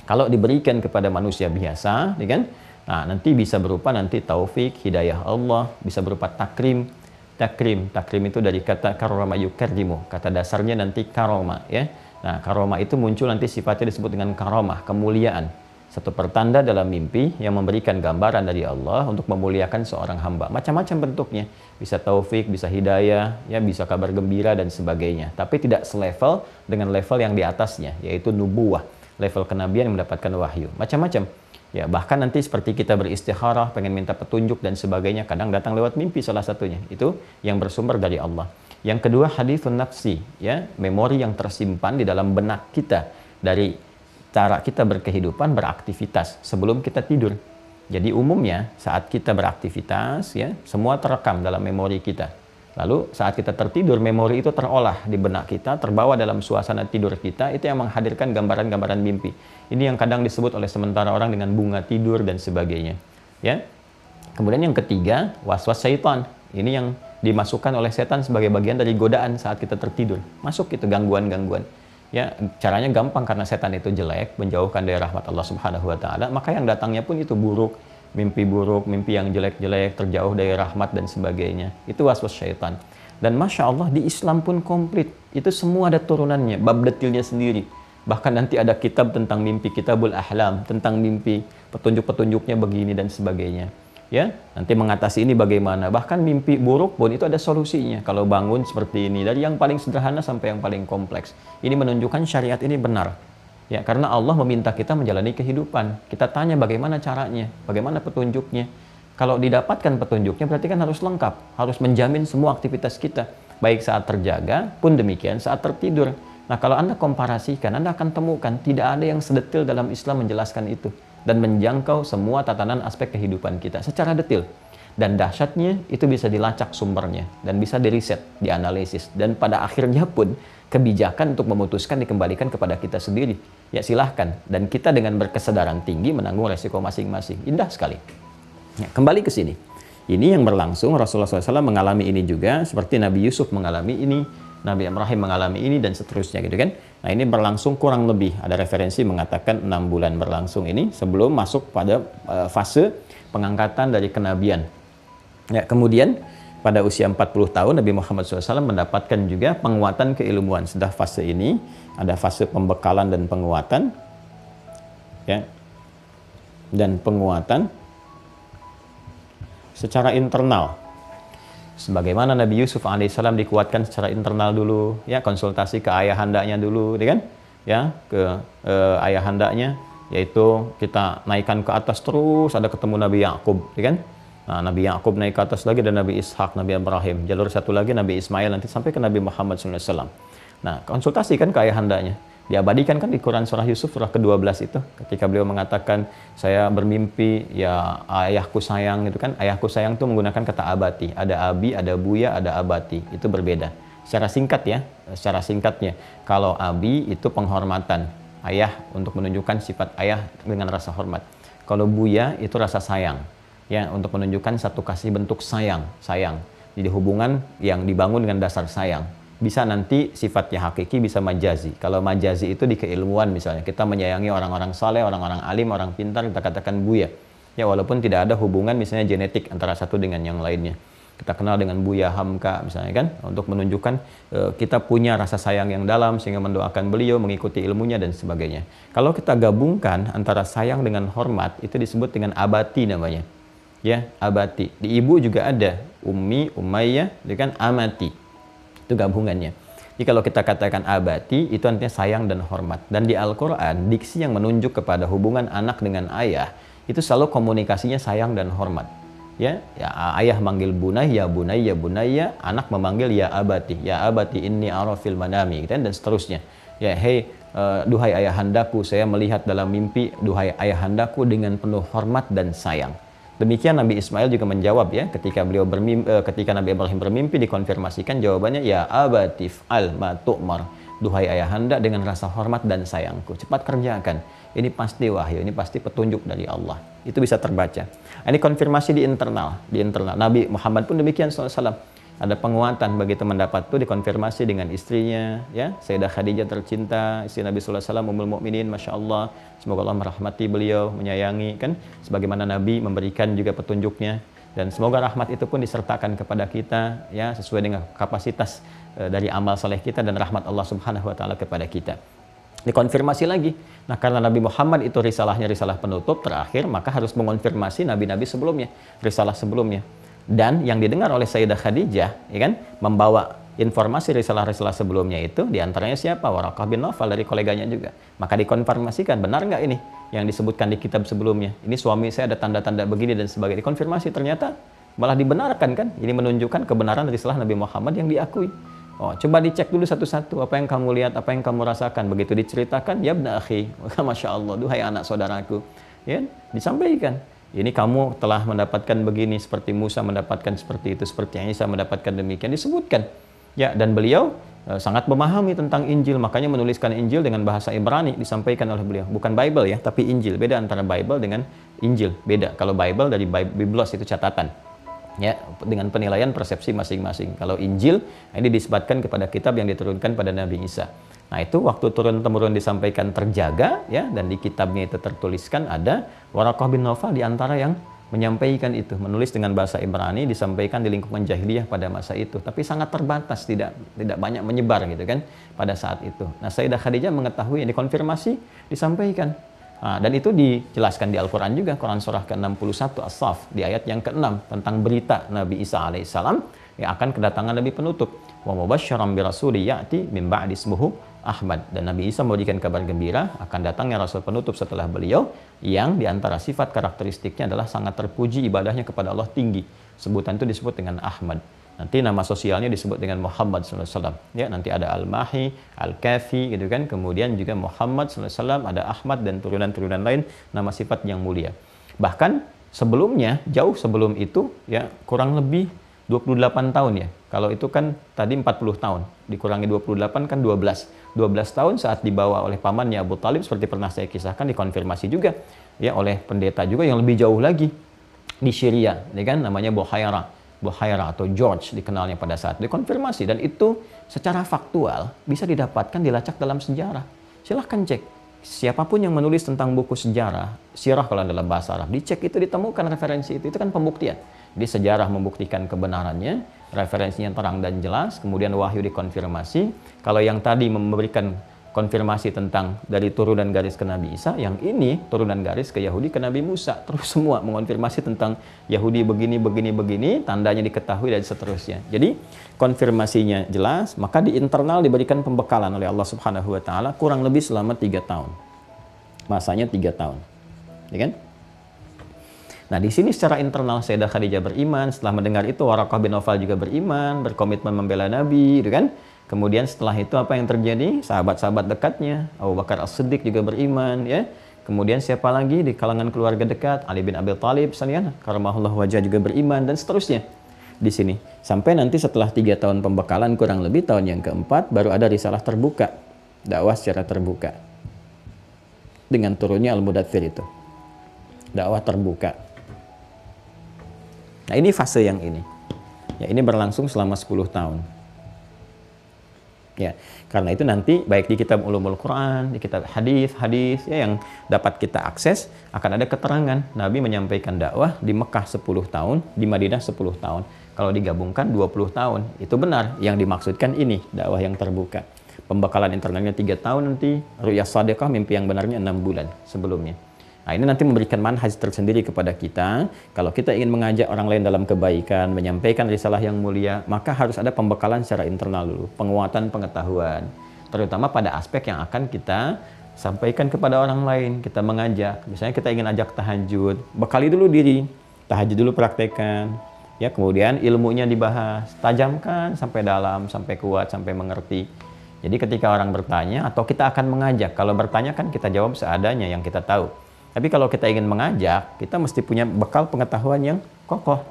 Kalau diberikan kepada manusia biasa, gitu kan? Nah, nanti bisa berupa nanti taufik, hidayah Allah, bisa berupa takrim. Takrim itu dari kata karoma yukarrimu. Kata dasarnya nanti karoma, ya. Nah, karomah itu muncul nanti sifatnya disebut dengan karomah, kemuliaan. Satu pertanda dalam mimpi yang memberikan gambaran dari Allah untuk memuliakan seorang hamba. Macam-macam bentuknya. Bisa taufik, bisa hidayah, ya, bisa kabar gembira dan sebagainya. Tapi tidak selevel dengan level yang di atasnya, yaitu nubuwah. Level kenabian yang mendapatkan wahyu. Macam-macam. Ya, bahkan nanti seperti kita beristikharah, pengen minta petunjuk dan sebagainya, kadang datang lewat mimpi salah satunya. Itu yang bersumber dari Allah. Yang kedua, hadithun nafsi, ya, memori yang tersimpan di dalam benak kita dari cara kita berkehidupan, beraktivitas sebelum kita tidur. Jadi umumnya saat kita beraktivitas, ya, semua terekam dalam memori kita. Lalu saat kita tertidur, memori itu terolah di benak kita, terbawa dalam suasana tidur kita, itu yang menghadirkan gambaran-gambaran mimpi. Ini yang kadang disebut oleh sementara orang dengan bunga tidur dan sebagainya, ya. Kemudian yang ketiga, waswas syaitan. Ini yang dimasukkan oleh setan sebagai bagian dari godaan saat kita tertidur. Masuk itu gangguan-gangguan. Ya, caranya gampang karena setan itu jelek, menjauhkan dari rahmat Allah Subhanahu wa taala, maka yang datangnya pun itu buruk, buruk, mimpi yang jelek-jelek, terjauh dari rahmat dan sebagainya. Itu waswas syaitan. Dan Masya Allah di Islam pun komplit. Itu semua ada turunannya, bab detilnya sendiri. Bahkan nanti ada kitab tentang mimpi, Kitabul Ahlam, tentang mimpi, petunjuk-petunjuknya begini dan sebagainya. Ya, nanti mengatasi ini bagaimana. Bahkan mimpi buruk pun itu ada solusinya. Kalau bangun seperti ini, dari yang paling sederhana sampai yang paling kompleks. Ini menunjukkan syariat ini benar. Ya, karena Allah meminta kita menjalani kehidupan. Kita tanya bagaimana caranya, bagaimana petunjuknya. Kalau didapatkan petunjuknya berarti kan harus lengkap, harus menjamin semua aktivitas kita, baik saat terjaga pun demikian saat tertidur. Nah, kalau Anda komparasikan, Anda akan temukan tidak ada yang sedetil dalam Islam menjelaskan itu dan menjangkau semua tatanan aspek kehidupan kita secara detil. Dan dahsyatnya itu bisa dilacak sumbernya dan bisa diriset, dianalisis, dan pada akhirnya pun kebijakan untuk memutuskan dikembalikan kepada kita sendiri. Ya silahkan, dan kita dengan berkesadaran tinggi menanggung resiko masing-masing. Indah sekali. Ya, kembali ke sini. Ini yang berlangsung, Rasulullah SAW mengalami ini juga, seperti Nabi Yusuf mengalami ini, Nabi Ibrahim mengalami ini, dan seterusnya gitu kan. Nah, ini berlangsung kurang lebih, ada referensi mengatakan 6 bulan berlangsung ini sebelum masuk pada fase pengangkatan dari kenabian. Ya, kemudian pada usia 40 tahun Nabi Muhammad SAW mendapatkan juga penguatan keilmuan. Sudah fase ini, ada fase pembekalan dan penguatan. Ya. Dan penguatan secara internal. Sebagaimana Nabi Yusuf alaihissalam dikuatkan secara internal dulu, ya konsultasi ke ayahandanya dulu, kan? Ya ke ayahandanya, yaitu kita naikkan ke atas terus, ada ketemu Nabi Yakub, kan? Nah, Nabi Yakub naik ke atas lagi dan Nabi Ishak, Nabi Ibrahim, jalur satu lagi Nabi Ismail, nanti sampai ke Nabi Muhammad SAW. Nah, konsultasikan ke ayahandanya. Diabadikan kan di Quran surah Yusuf surah ke-12 itu ketika beliau mengatakan saya bermimpi ya ayahku sayang itu kan, ayahku sayang itu menggunakan kata abati, ada abi, ada buya, ada abati, itu berbeda secara singkat ya, secara singkatnya kalau abi itu penghormatan ayah untuk menunjukkan sifat ayah dengan rasa hormat, kalau buya itu rasa sayang ya untuk menunjukkan satu kasih bentuk sayang, jadi hubungan yang dibangun dengan dasar sayang. Bisa nanti sifatnya hakiki, bisa majazi. Kalau majazi itu di keilmuan misalnya, kita menyayangi orang-orang saleh, orang-orang alim, orang pintar, kita katakan buya. Ya walaupun tidak ada hubungan misalnya genetik antara satu dengan yang lainnya. Kita kenal dengan Buya Hamka misalnya kan, untuk menunjukkan kita punya rasa sayang yang dalam sehingga mendoakan beliau, mengikuti ilmunya dan sebagainya. Kalau kita gabungkan antara sayang dengan hormat, itu disebut dengan abati namanya. Ya, abati. Di ibu juga ada ummi, umayyah, kan amati. Itu gabungannya. Jadi kalau kita katakan abati, itu artinya sayang dan hormat. Dan di Al-Quran, diksi yang menunjuk kepada hubungan anak dengan ayah, itu selalu komunikasinya sayang dan hormat. Ya, ayah manggil bunayya, bunayya, bunayya, anak memanggil ya abati inni ara fil manami, dan seterusnya. Ya, hei, duhai ayahandaku, saya melihat dalam mimpi, duhai ayahandaku dengan penuh hormat dan sayang. Demikian Nabi Ismail juga menjawab ya, ketika beliau ketika Nabi Ibrahim bermimpi dikonfirmasikan jawabannya ya abatif al ma tu'mar, duhai ayahanda dengan rasa hormat dan sayangku, cepat kerjakan. Ini pasti wahyu, ini pasti petunjuk dari Allah. Itu bisa terbaca. Ini konfirmasi di internal, Nabi Muhammad pun demikian SAW. Ada penguatan begitu mendapat itu, dikonfirmasi dengan istrinya ya, Sayyidah Khadijah tercinta, istri Nabi sallallahu alaihi wasallam, ummul mukminin, Masya Allah, semoga Allah merahmati beliau, menyayangi kan, sebagaimana Nabi memberikan juga petunjuknya, dan semoga rahmat itu pun disertakan kepada kita ya, sesuai dengan kapasitas dari amal saleh kita dan rahmat Allah Subhanahu wa taala kepada kita. Dikonfirmasi lagi. Nah, karena Nabi Muhammad itu risalahnya risalah penutup terakhir, maka harus mengonfirmasi nabi-nabi sebelumnya, risalah sebelumnya. Dan yang didengar oleh Sayyidah Khadijah, ya kan, membawa informasi risalah-risalah sebelumnya itu, diantaranya siapa? Waraqah bin Nawfal, dari koleganya juga. Maka dikonfirmasikan, benar nggak ini yang disebutkan di kitab sebelumnya? Ini suami saya ada tanda-tanda begini dan sebagainya. Dikonfirmasi, ternyata malah dibenarkan kan? Ini menunjukkan kebenaran risalah Nabi Muhammad yang diakui. Oh, coba dicek dulu satu-satu, apa yang kamu lihat, apa yang kamu rasakan. Begitu diceritakan, ya ibna akhi, Masya Allah, duhai anak saudaraku, ya, disampaikan. Ini kamu telah mendapatkan begini, seperti Musa mendapatkan seperti itu, seperti Isa mendapatkan demikian, disebutkan. Ya, dan beliau sangat memahami tentang Injil, makanya menuliskan Injil dengan bahasa Ibrani, disampaikan oleh beliau. Bukan Bible ya, tapi Injil. Beda antara Bible dengan Injil, beda. Kalau Bible dari Biblos itu catatan. Ya, dengan penilaian persepsi masing-masing. Kalau Injil, ini disebutkan kepada kitab yang diturunkan pada Nabi Isa. Nah itu waktu turun-temurun disampaikan terjaga ya, dan di kitabnya itu tertuliskan ada Waraqah bin Nawfal di antara yang menyampaikan itu, menulis dengan bahasa Ibrani, disampaikan di lingkungan jahiliyah pada masa itu, tapi sangat terbatas, tidak banyak menyebar gitu kan pada saat itu. Nah Sayyidah Khadijah mengetahui, dikonfirmasi, disampaikan. Nah, dan itu dijelaskan di Al-Quran juga, Quran surah ke-61 As-Saff di ayat yang ke-6 tentang berita Nabi Isa alaihissalam yang akan kedatangan Nabi penutup. Wa mubasysyiran bi rasuli ya'ti min ba'di ismuhu Ahmad. Dan Nabi Isa memberikan kabar gembira akan datangnya Rasul penutup setelah beliau, yang diantara sifat karakteristiknya adalah sangat terpuji, ibadahnya kepada Allah tinggi. Sebutan itu disebut dengan Ahmad. Nanti nama sosialnya disebut dengan Muhammad SAW. Ya, nanti ada Al-Mahi, Al-Kafi, gitu kan. Kemudian juga Muhammad SAW, ada Ahmad dan turunan-turunan lain, nama sifat yang mulia. Bahkan sebelumnya, jauh sebelum itu, ya kurang lebih 28 tahun ya. Kalau itu kan tadi 40 tahun, dikurangi 28 kan 12. 12 tahun saat dibawa oleh pamannya Abu Talib, seperti pernah saya kisahkan, dikonfirmasi juga ya oleh pendeta juga yang lebih jauh lagi di Syria, ya kan, namanya Buhaira atau George dikenalnya pada saat dikonfirmasi, dan itu secara faktual bisa didapatkan, dilacak dalam sejarah. Silahkan cek, siapapun yang menulis tentang buku sejarah, sirah kalau dalam bahasa Arab, dicek itu, ditemukan referensi itu kan pembuktian. Di sejarah membuktikan kebenarannya, referensinya terang dan jelas, kemudian wahyu dikonfirmasi. Kalau yang tadi memberikan konfirmasi tentang dari turunan garis ke Nabi Isa, yang ini turunan garis ke Yahudi ke Nabi Musa, terus semua mengonfirmasi tentang Yahudi begini, tandanya diketahui dan seterusnya. Jadi konfirmasinya jelas, maka di internal diberikan pembekalan oleh Allah Subhanahu wa taala kurang lebih selama 3 tahun. Masanya 3 tahun. Ya kan? Nah, di sini secara internal Sayyidah Khadijah beriman, setelah mendengar itu Waraqah bin Nawfal juga beriman, berkomitmen membela Nabi, gitu kan? Kemudian setelah itu apa yang terjadi? Sahabat-sahabat dekatnya, Abu Bakar As-Siddiq juga beriman, ya. Kemudian siapa lagi di kalangan keluarga dekat? Ali bin Abi Thalib, sekalian, karamahullah wajah juga beriman, dan seterusnya. Di sini. Sampai nanti setelah 3 tahun pembekalan, kurang lebih tahun yang keempat, baru ada risalah terbuka. Dakwah secara terbuka. Dengan turunnya Al-Mudaththir itu. Dakwah terbuka. Nah ini fase yang ini. Ya, ini berlangsung selama 10 tahun. Ya, karena itu nanti baik di kitab Ulumul Quran, di kitab hadis ya, yang dapat kita akses, akan ada keterangan Nabi menyampaikan dakwah di Mekah 10 tahun, di Madinah 10 tahun. Kalau digabungkan 20 tahun. Itu benar, yang dimaksudkan ini dakwah yang terbuka. Pembekalan internalnya 3 tahun nanti, ru'yah shadiqah, mimpi yang benarnya 6 bulan sebelumnya. Nah, ini nanti memberikan manhaj tersendiri kepada kita. Kalau kita ingin mengajak orang lain dalam kebaikan, menyampaikan risalah yang mulia, maka harus ada pembekalan secara internal dulu, penguatan pengetahuan, terutama pada aspek yang akan kita sampaikan kepada orang lain. Kita mengajak, misalnya kita ingin ajak tahajud, bekali dulu diri, tahajud dulu praktekkan, ya, kemudian ilmunya dibahas, tajamkan sampai dalam, sampai kuat, sampai mengerti. Jadi ketika orang bertanya, atau kita akan mengajak, kalau bertanya kan kita jawab seadanya yang kita tahu. Tapi kalau kita ingin mengajak, kita mesti punya bekal pengetahuan yang kokoh.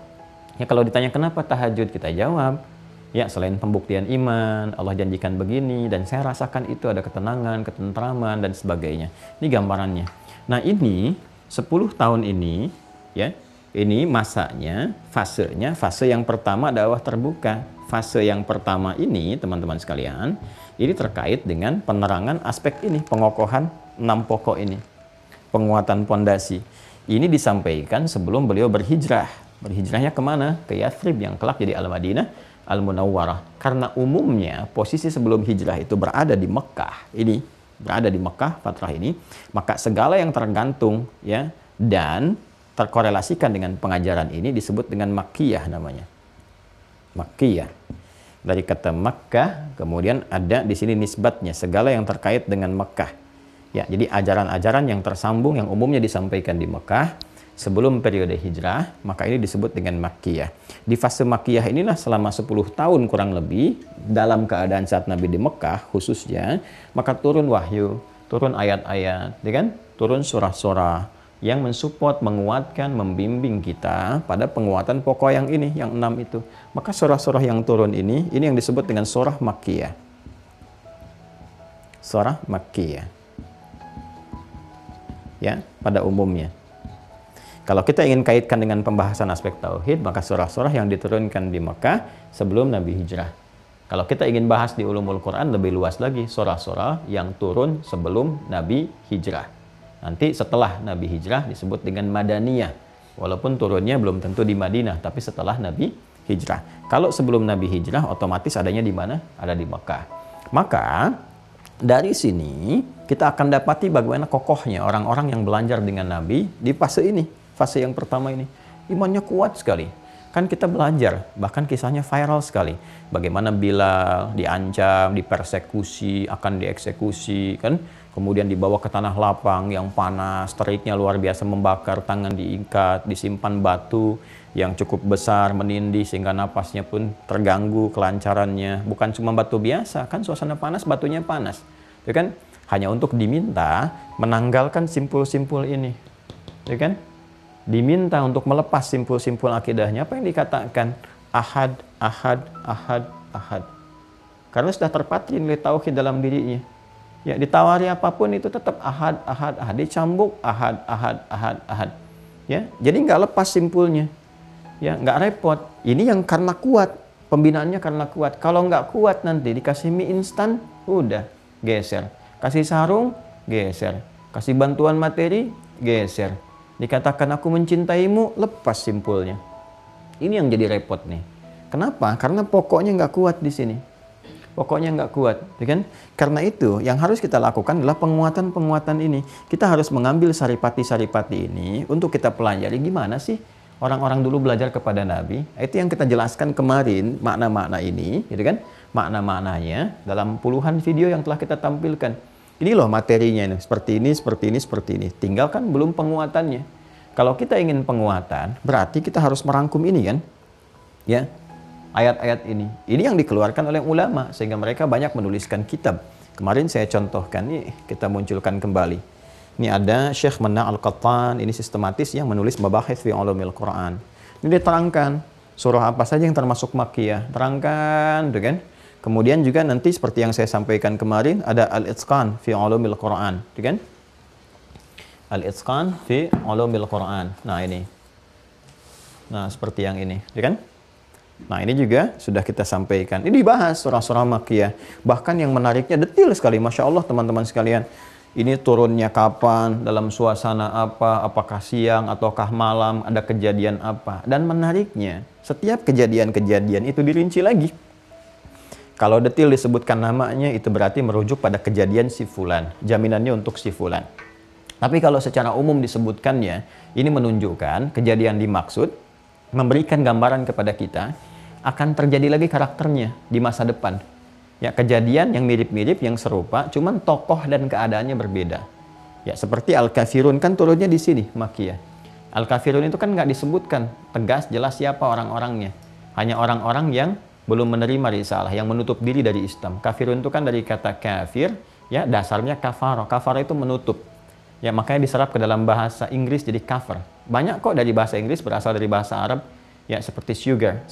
Ya, kalau ditanya kenapa tahajud, kita jawab, ya selain pembuktian iman, Allah janjikan begini, dan saya rasakan itu ada ketenangan, ketentraman, dan sebagainya. Ini gambarannya. Nah ini, 10 tahun ini, ya, ini masanya, fasenya, fase yang pertama dakwah terbuka. Fase yang pertama ini, teman-teman sekalian, ini terkait dengan penerangan aspek ini, pengokohan 6 pokok ini. Penguatan pondasi. Ini disampaikan sebelum beliau berhijrah. Berhijrahnya kemana? Ke Yathrib yang kelak jadi Al-Madinah Al-Munawwarah. Karena umumnya posisi sebelum hijrah itu berada di Mekah. Ini berada di Mekah fatrah ini. Maka segala yang tergantung ya dan terkorelasikan dengan pengajaran ini disebut dengan Makkiyah namanya. Makkiyah. Dari kata Makkah, kemudian ada di sini nisbatnya, segala yang terkait dengan Mekah. Ya, jadi ajaran-ajaran yang tersambung yang umumnya disampaikan di Mekah sebelum periode hijrah, maka ini disebut dengan Makkiyah. Di fase Makkiyah inilah selama 10 tahun kurang lebih dalam keadaan saat Nabi di Mekah khususnya, maka turun wahyu, turun ayat-ayat, ya kan? Turun surah-surah yang mensupport, menguatkan, membimbing kita pada penguatan pokok yang ini, yang 6 itu. Maka surah-surah yang turun ini yang disebut dengan surah Makkiyah. Surah Makkiyah. Ya, pada umumnya. Kalau kita ingin kaitkan dengan pembahasan aspek tauhid, maka surah-surah yang diturunkan di Mekah sebelum Nabi hijrah. Kalau kita ingin bahas di ulumul Quran lebih luas lagi, surah-surah yang turun sebelum Nabi hijrah. Nanti setelah Nabi hijrah disebut dengan Madaniyah. Walaupun turunnya belum tentu di Madinah, tapi setelah Nabi hijrah. Kalau sebelum Nabi hijrah, otomatis adanya di mana? Ada di Mekah. Maka dari sini kita akan dapati bagaimana kokohnya orang-orang yang belajar dengan Nabi di fase ini, fase yang pertama ini. Imannya kuat sekali. Kan kita belajar, bahkan kisahnya viral sekali. Bagaimana Bilal diancam, dipersekusi, akan dieksekusi, kan? Kemudian dibawa ke tanah lapang yang panas, teriknya luar biasa membakar, tangan diikat, disimpan batu yang cukup besar, menindih sehingga napasnya pun terganggu kelancarannya. Bukan cuma batu biasa, kan suasana panas, batunya panas. Ya kan? Hanya untuk diminta menanggalkan simpul-simpul ini. Ya kan? Diminta untuk melepas simpul-simpul akidahnya. Apa yang dikatakan? Ahad, ahad, ahad, ahad. Karena sudah terpatri nilai tauhid dalam dirinya. Ya, ditawari apapun itu tetap ahad, ahad, ahad. Dicambuk ahad, ahad, ahad, ahad. Ya, jadi nggak lepas simpulnya. Ya, nggak repot. Ini yang karena kuat. Pembinaannya karena kuat. Kalau nggak kuat nanti dikasih mie instan, udah geser. Kasih sarung, geser. Kasih bantuan materi, geser. Dikatakan aku mencintaimu, lepas simpulnya. Ini yang jadi repot nih. Kenapa? Karena pokoknya nggak kuat di sini. Pokoknya nggak kuat, ya kan? Karena itu yang harus kita lakukan adalah penguatan-penguatan ini. Kita harus mengambil saripati-saripati ini untuk kita pelajari gimana sih orang-orang dulu belajar kepada Nabi. Itu yang kita jelaskan kemarin, makna-makna ini, gitu kan? Makna-maknanya dalam puluhan video yang telah kita tampilkan. Ini loh materinya ini, seperti ini, seperti ini, seperti ini. Tinggal kan belum penguatannya. Kalau kita ingin penguatan, berarti kita harus merangkum ini kan? Ya, ayat-ayat ini. Ini yang dikeluarkan oleh ulama, sehingga mereka banyak menuliskan kitab. Kemarin saya contohkan, nih kita munculkan kembali. Ini ada Syekh Mana Al-Qattan, ini sistematis yang menulis Mabahith fi Ulumil Quran. Ini diterangkan, surah apa saja yang termasuk Makkiyah. Terangkan, tuh kan? Kemudian juga nanti seperti yang saya sampaikan kemarin ada Al-Itqan fi Ulumil Quran, kan? Al-Itqan fi Ulumil Quran. Nah, ini. Nah, seperti yang ini, kan? Nah, ini juga sudah kita sampaikan. Ini dibahas surah-surah Makkiyah. Bahkan yang menariknya detil sekali, Masya Allah teman-teman sekalian. Ini turunnya kapan, dalam suasana apa, apakah siang ataukah malam, ada kejadian apa. Dan menariknya, setiap kejadian-kejadian itu dirinci lagi. Kalau detil disebutkan namanya, itu berarti merujuk pada kejadian si fulan. Jaminannya untuk si fulan. Tapi kalau secara umum disebutkannya, ini menunjukkan kejadian dimaksud, memberikan gambaran kepada kita, akan terjadi lagi karakternya di masa depan. Ya, kejadian yang mirip-mirip, yang serupa, cuman tokoh dan keadaannya berbeda. Ya, seperti Al-Kafirun kan turunnya di sini, Makkiyah. Al-Kafirun itu kan nggak disebutkan tegas, jelas siapa orang-orangnya. Hanya orang-orang yang belum menerima risalah, yang menutup diri dari Islam. Kafirun itu kan dari kata kafir, ya dasarnya kafaro. Kafaro itu menutup. Ya, makanya diserap ke dalam bahasa Inggris jadi cover. Banyak kok dari bahasa Inggris berasal dari bahasa Arab. Ya, seperti sugar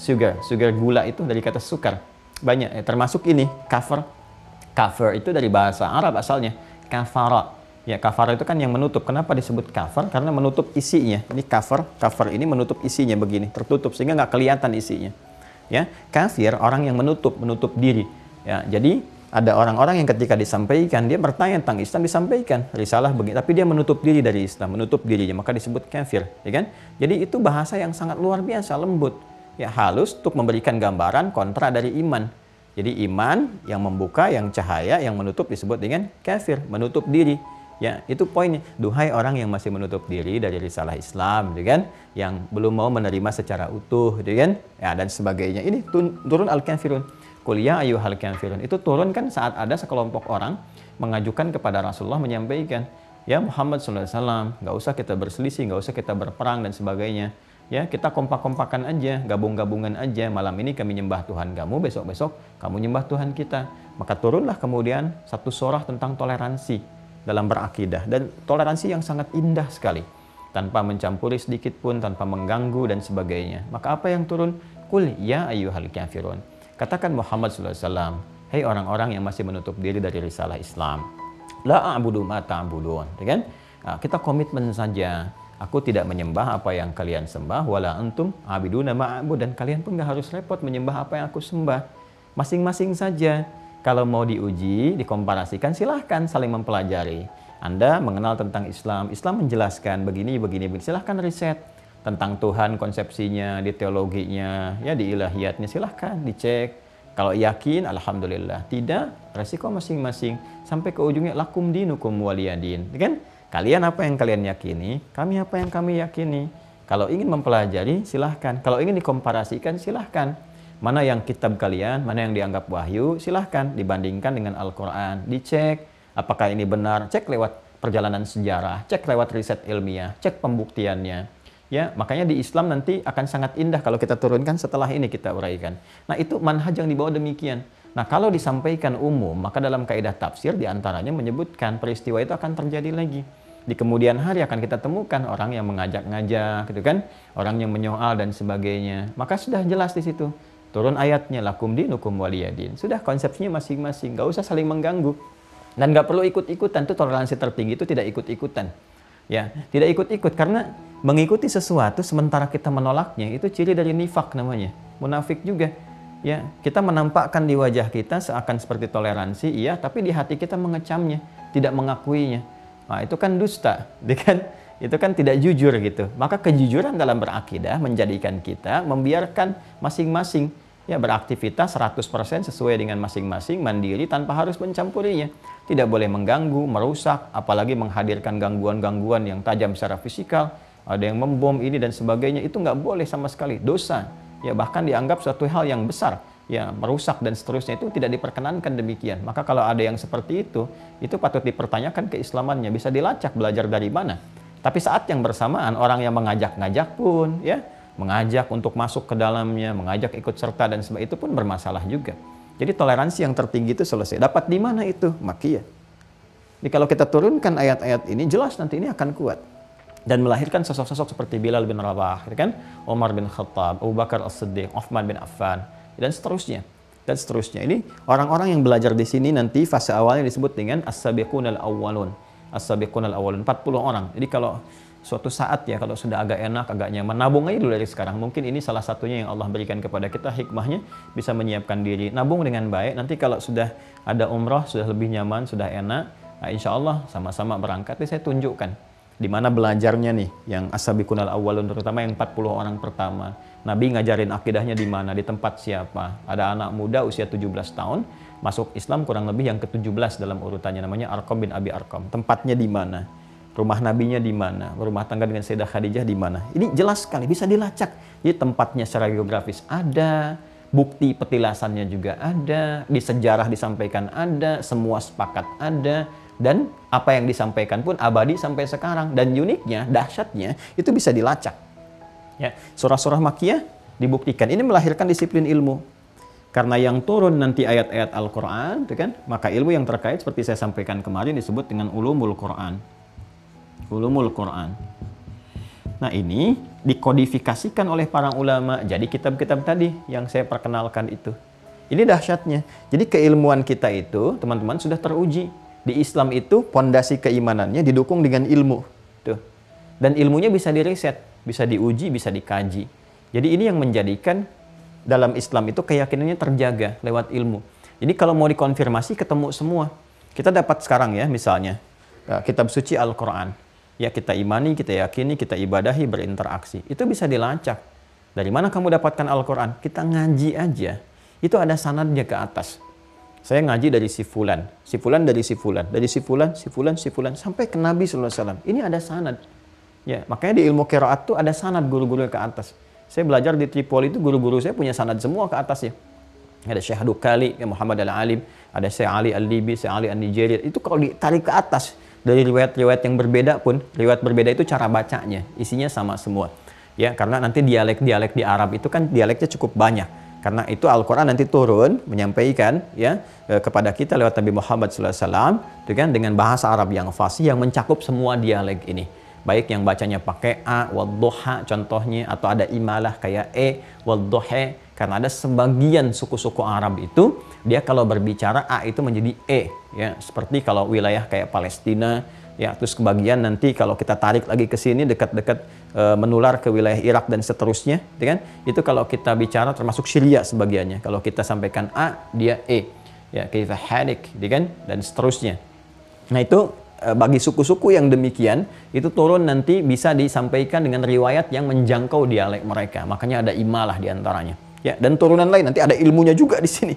gula itu dari kata sukar. Banyak, ya, termasuk ini, cover. Cover itu dari bahasa Arab asalnya. Kafara. Ya, kafara itu kan yang menutup. Kenapa disebut cover? Karena menutup isinya. Ini cover ini menutup isinya begini, tertutup sehingga nggak kelihatan isinya. Ya, kafir orang yang menutup diri. Ya, jadi ada orang-orang yang ketika disampaikan dia bertanya tentang Islam, disampaikan risalah begini, tapi dia menutup diri dari Islam, menutup dirinya, maka disebut kafir, ya kan? Jadi itu bahasa yang sangat luar biasa, lembut, ya, halus untuk memberikan gambaran kontra dari iman. Jadi iman yang membuka, yang cahaya, yang menutup disebut dengan kafir, menutup diri. Ya, itu poinnya. Duhai orang yang masih menutup diri dari risalah Islam, gitu kan? Yang belum mau menerima secara utuh, gitu kan? Ya, dan sebagainya. Ini turun Al-Kafirun. Qul ya ayyuhal kafirun. Itu turun kan saat ada sekelompok orang mengajukan kepada Rasulullah menyampaikan, ya Muhammad SAW, nggak usah kita berselisih, nggak usah kita berperang dan sebagainya. Ya, kita kompak-kompakan aja, gabung-gabungan aja. Malam ini kami nyembah Tuhan kamu, besok-besok kamu nyembah Tuhan kita. Maka turunlah kemudian satu surah tentang toleransi dalam berakidah, dan toleransi yang sangat indah sekali, tanpa mencampuri sedikit pun, tanpa mengganggu dan sebagainya. Maka apa yang turun? Qul ya ayyuhal kafirun. Katakan Muhammad SAW, hei orang-orang yang masih menutup diri dari risalah Islam, la a'budu ma ta'budun, ya kan? Nah, kita komitmen saja. Aku tidak menyembah apa yang kalian sembah, wala antum abiduna ma'abud, dan kalian pun nggak harus repot menyembah apa yang aku sembah. masing-masing saja. Kalau mau diuji, dikomparasikan, silahkan saling mempelajari. Anda mengenal tentang Islam, Islam menjelaskan begini, silahkan riset tentang Tuhan, konsepsinya, di teologinya, ya di ilahiyatnya, silahkan dicek. Kalau yakin, alhamdulillah. Tidak, resiko masing-masing. Sampai ke ujungnya, lakum dinukum waliyadin. Kan? Kalian apa yang kalian yakini, kami apa yang kami yakini. Kalau ingin mempelajari, silahkan. Kalau ingin dikomparasikan, silahkan. Mana yang kitab kalian, mana yang dianggap wahyu, silahkan dibandingkan dengan Al-Quran. Dicek, apakah ini benar, cek lewat perjalanan sejarah, cek lewat riset ilmiah, cek pembuktiannya. Ya, makanya di Islam nanti akan sangat indah kalau kita turunkan setelah ini kita uraikan. Nah, itu manhaj yang dibawa demikian. Nah, kalau disampaikan umum, maka dalam kaidah tafsir diantaranya menyebutkan peristiwa itu akan terjadi lagi. Di kemudian hari akan kita temukan orang yang mengajak-ngajak, gitu kan? Orang yang menyoal dan sebagainya. Maka sudah jelas di situ. Turun ayatnya, lakum dinukum waliyadin. Sudah konsepsinya masing-masing, nggak usah saling mengganggu. Dan nggak perlu ikut-ikutan, itu toleransi tertinggi itu tidak ikut-ikutan. Ya, tidak ikut-ikut karena mengikuti sesuatu sementara kita menolaknya itu ciri dari nifak namanya, munafik juga. Ya, kita menampakkan di wajah kita seakan seperti toleransi, iya, tapi di hati kita mengecamnya, tidak mengakuinya. Nah, itu kan dusta, itu kan tidak jujur gitu. Maka kejujuran dalam berakidah menjadikan kita membiarkan masing-masing ya beraktivitas 100% sesuai dengan masing-masing, mandiri tanpa harus mencampurinya. Tidak boleh mengganggu, merusak, apalagi menghadirkan gangguan-gangguan yang tajam secara fisikal. Ada yang membom ini dan sebagainya, itu nggak boleh sama sekali, dosa. Ya, bahkan dianggap suatu hal yang besar, ya merusak dan seterusnya, itu tidak diperkenankan demikian. Maka kalau ada yang seperti itu patut dipertanyakan keislamannya, bisa dilacak belajar dari mana. Tapi saat yang bersamaan orang yang mengajak-ngajak pun, ya mengajak untuk masuk ke dalamnya, mengajak ikut serta dan sebagainya, itu pun bermasalah juga. Jadi toleransi yang tertinggi itu selesai. Dapat di mana itu? Makiyah. Jadi kalau kita turunkan ayat-ayat ini, jelas nanti ini akan kuat. Dan melahirkan sosok-sosok seperti Bilal bin Rabah, kan? Umar bin Khattab, Abu Bakar As-Siddiq, Uthman bin Affan, dan seterusnya. Dan seterusnya. Ini orang-orang yang belajar di sini nanti fase awalnya disebut dengan As-Sabiqunal Awwalun. As-Sabiqunal Awwalun, 40 orang. Jadi kalau suatu saat ya, kalau sudah agak enak, agak nyaman, nabung aja dulu dari sekarang. Mungkin ini salah satunya yang Allah berikan kepada kita, hikmahnya bisa menyiapkan diri. Nabung dengan baik, nanti kalau sudah ada umrah, sudah lebih nyaman, sudah enak, nah insya Allah sama-sama berangkat. Jadi saya tunjukkan di mana belajarnya nih, yang As-Sabiqunal Awwalun, terutama yang 40 orang pertama. Nabi ngajarin akidahnya di mana, di tempat siapa. Ada anak muda usia 17 tahun, masuk Islam kurang lebih yang ke-17 dalam urutannya, namanya Arqam bin Abi Arqam. Tempatnya di mana? Rumah nabinya di mana, rumah tangga dengan Sayyidah Khadijah di mana. Ini jelas sekali, bisa dilacak. Jadi tempatnya secara geografis ada, bukti petilasannya juga ada, di sejarah disampaikan ada, semua sepakat ada, dan apa yang disampaikan pun abadi sampai sekarang. Dan uniknya, dahsyatnya, itu bisa dilacak. Ya, surah-surah Makkiyah dibuktikan. Ini melahirkan disiplin ilmu. Karena yang turun nanti ayat-ayat Al-Quran, kan? Maka ilmu yang terkait seperti saya sampaikan kemarin disebut dengan ulumul Quran. Ulumul Quran. Nah, ini dikodifikasikan oleh para ulama jadi kitab-kitab tadi yang saya perkenalkan itu. Ini dahsyatnya. Jadi keilmuan kita itu, teman-teman, sudah teruji. Di Islam itu pondasi keimanannya didukung dengan ilmu. Tuh. Dan ilmunya bisa diriset, bisa diuji, bisa dikaji. Jadi ini yang menjadikan dalam Islam itu keyakinannya terjaga lewat ilmu. Jadi kalau mau dikonfirmasi ketemu semua. Kita dapat sekarang ya, misalnya kitab suci Al-Quran. Ya kita imani, kita yakini, kita ibadahi, berinteraksi. Itu bisa dilacak. Dari mana kamu dapatkan Al-Quran? Kita ngaji aja. Itu ada sanadnya ke atas. Saya ngaji dari si fulan dari si fulan, dari si fulan, sampai ke Nabi SAW. Ini ada sanad. Ya, makanya di ilmu qiraat itu ada sanad guru-guru ke atas. Saya belajar di Tripoli itu guru-guru saya punya sanad semua ke atas ya. Ada Syekh Dukali, Muhammad Al-Alim, ada Syekh Ali Al-Libi, Syekh Ali Al-Nijeri. Itu kalau ditarik ke atas, dari riwayat-riwayat yang berbeda pun, riwayat berbeda itu cara bacanya, isinya sama semua. Ya, karena nanti dialek-dialek di Arab itu kan dialeknya cukup banyak. Karena itu Al-Quran nanti turun menyampaikan ya kepada kita lewat Nabi Muhammad SAW, itu kan dengan bahasa Arab yang fasih yang mencakup semua dialek ini. Baik yang bacanya pakai a, wadduha contohnya, atau ada imalah kayak wadduha, karena ada sebagian suku-suku Arab itu dia kalau berbicara a itu menjadi e, ya seperti kalau wilayah kayak Palestina, Ya, terus kebagian nanti kalau kita tarik lagi ke sini dekat-dekat menular ke wilayah Irak dan seterusnya, gitu kan? Itu kalau kita bicara termasuk Syria sebagiannya. Kalau kita sampaikan A, dia E. Ya, kaifa halik, gitu kan? Dan seterusnya. Nah, itu bagi suku-suku yang demikian, itu turun nanti bisa disampaikan dengan riwayat yang menjangkau dialek mereka. Makanya ada imalah diantaranya. Ya, dan turunan lain nanti ada ilmunya juga di sini.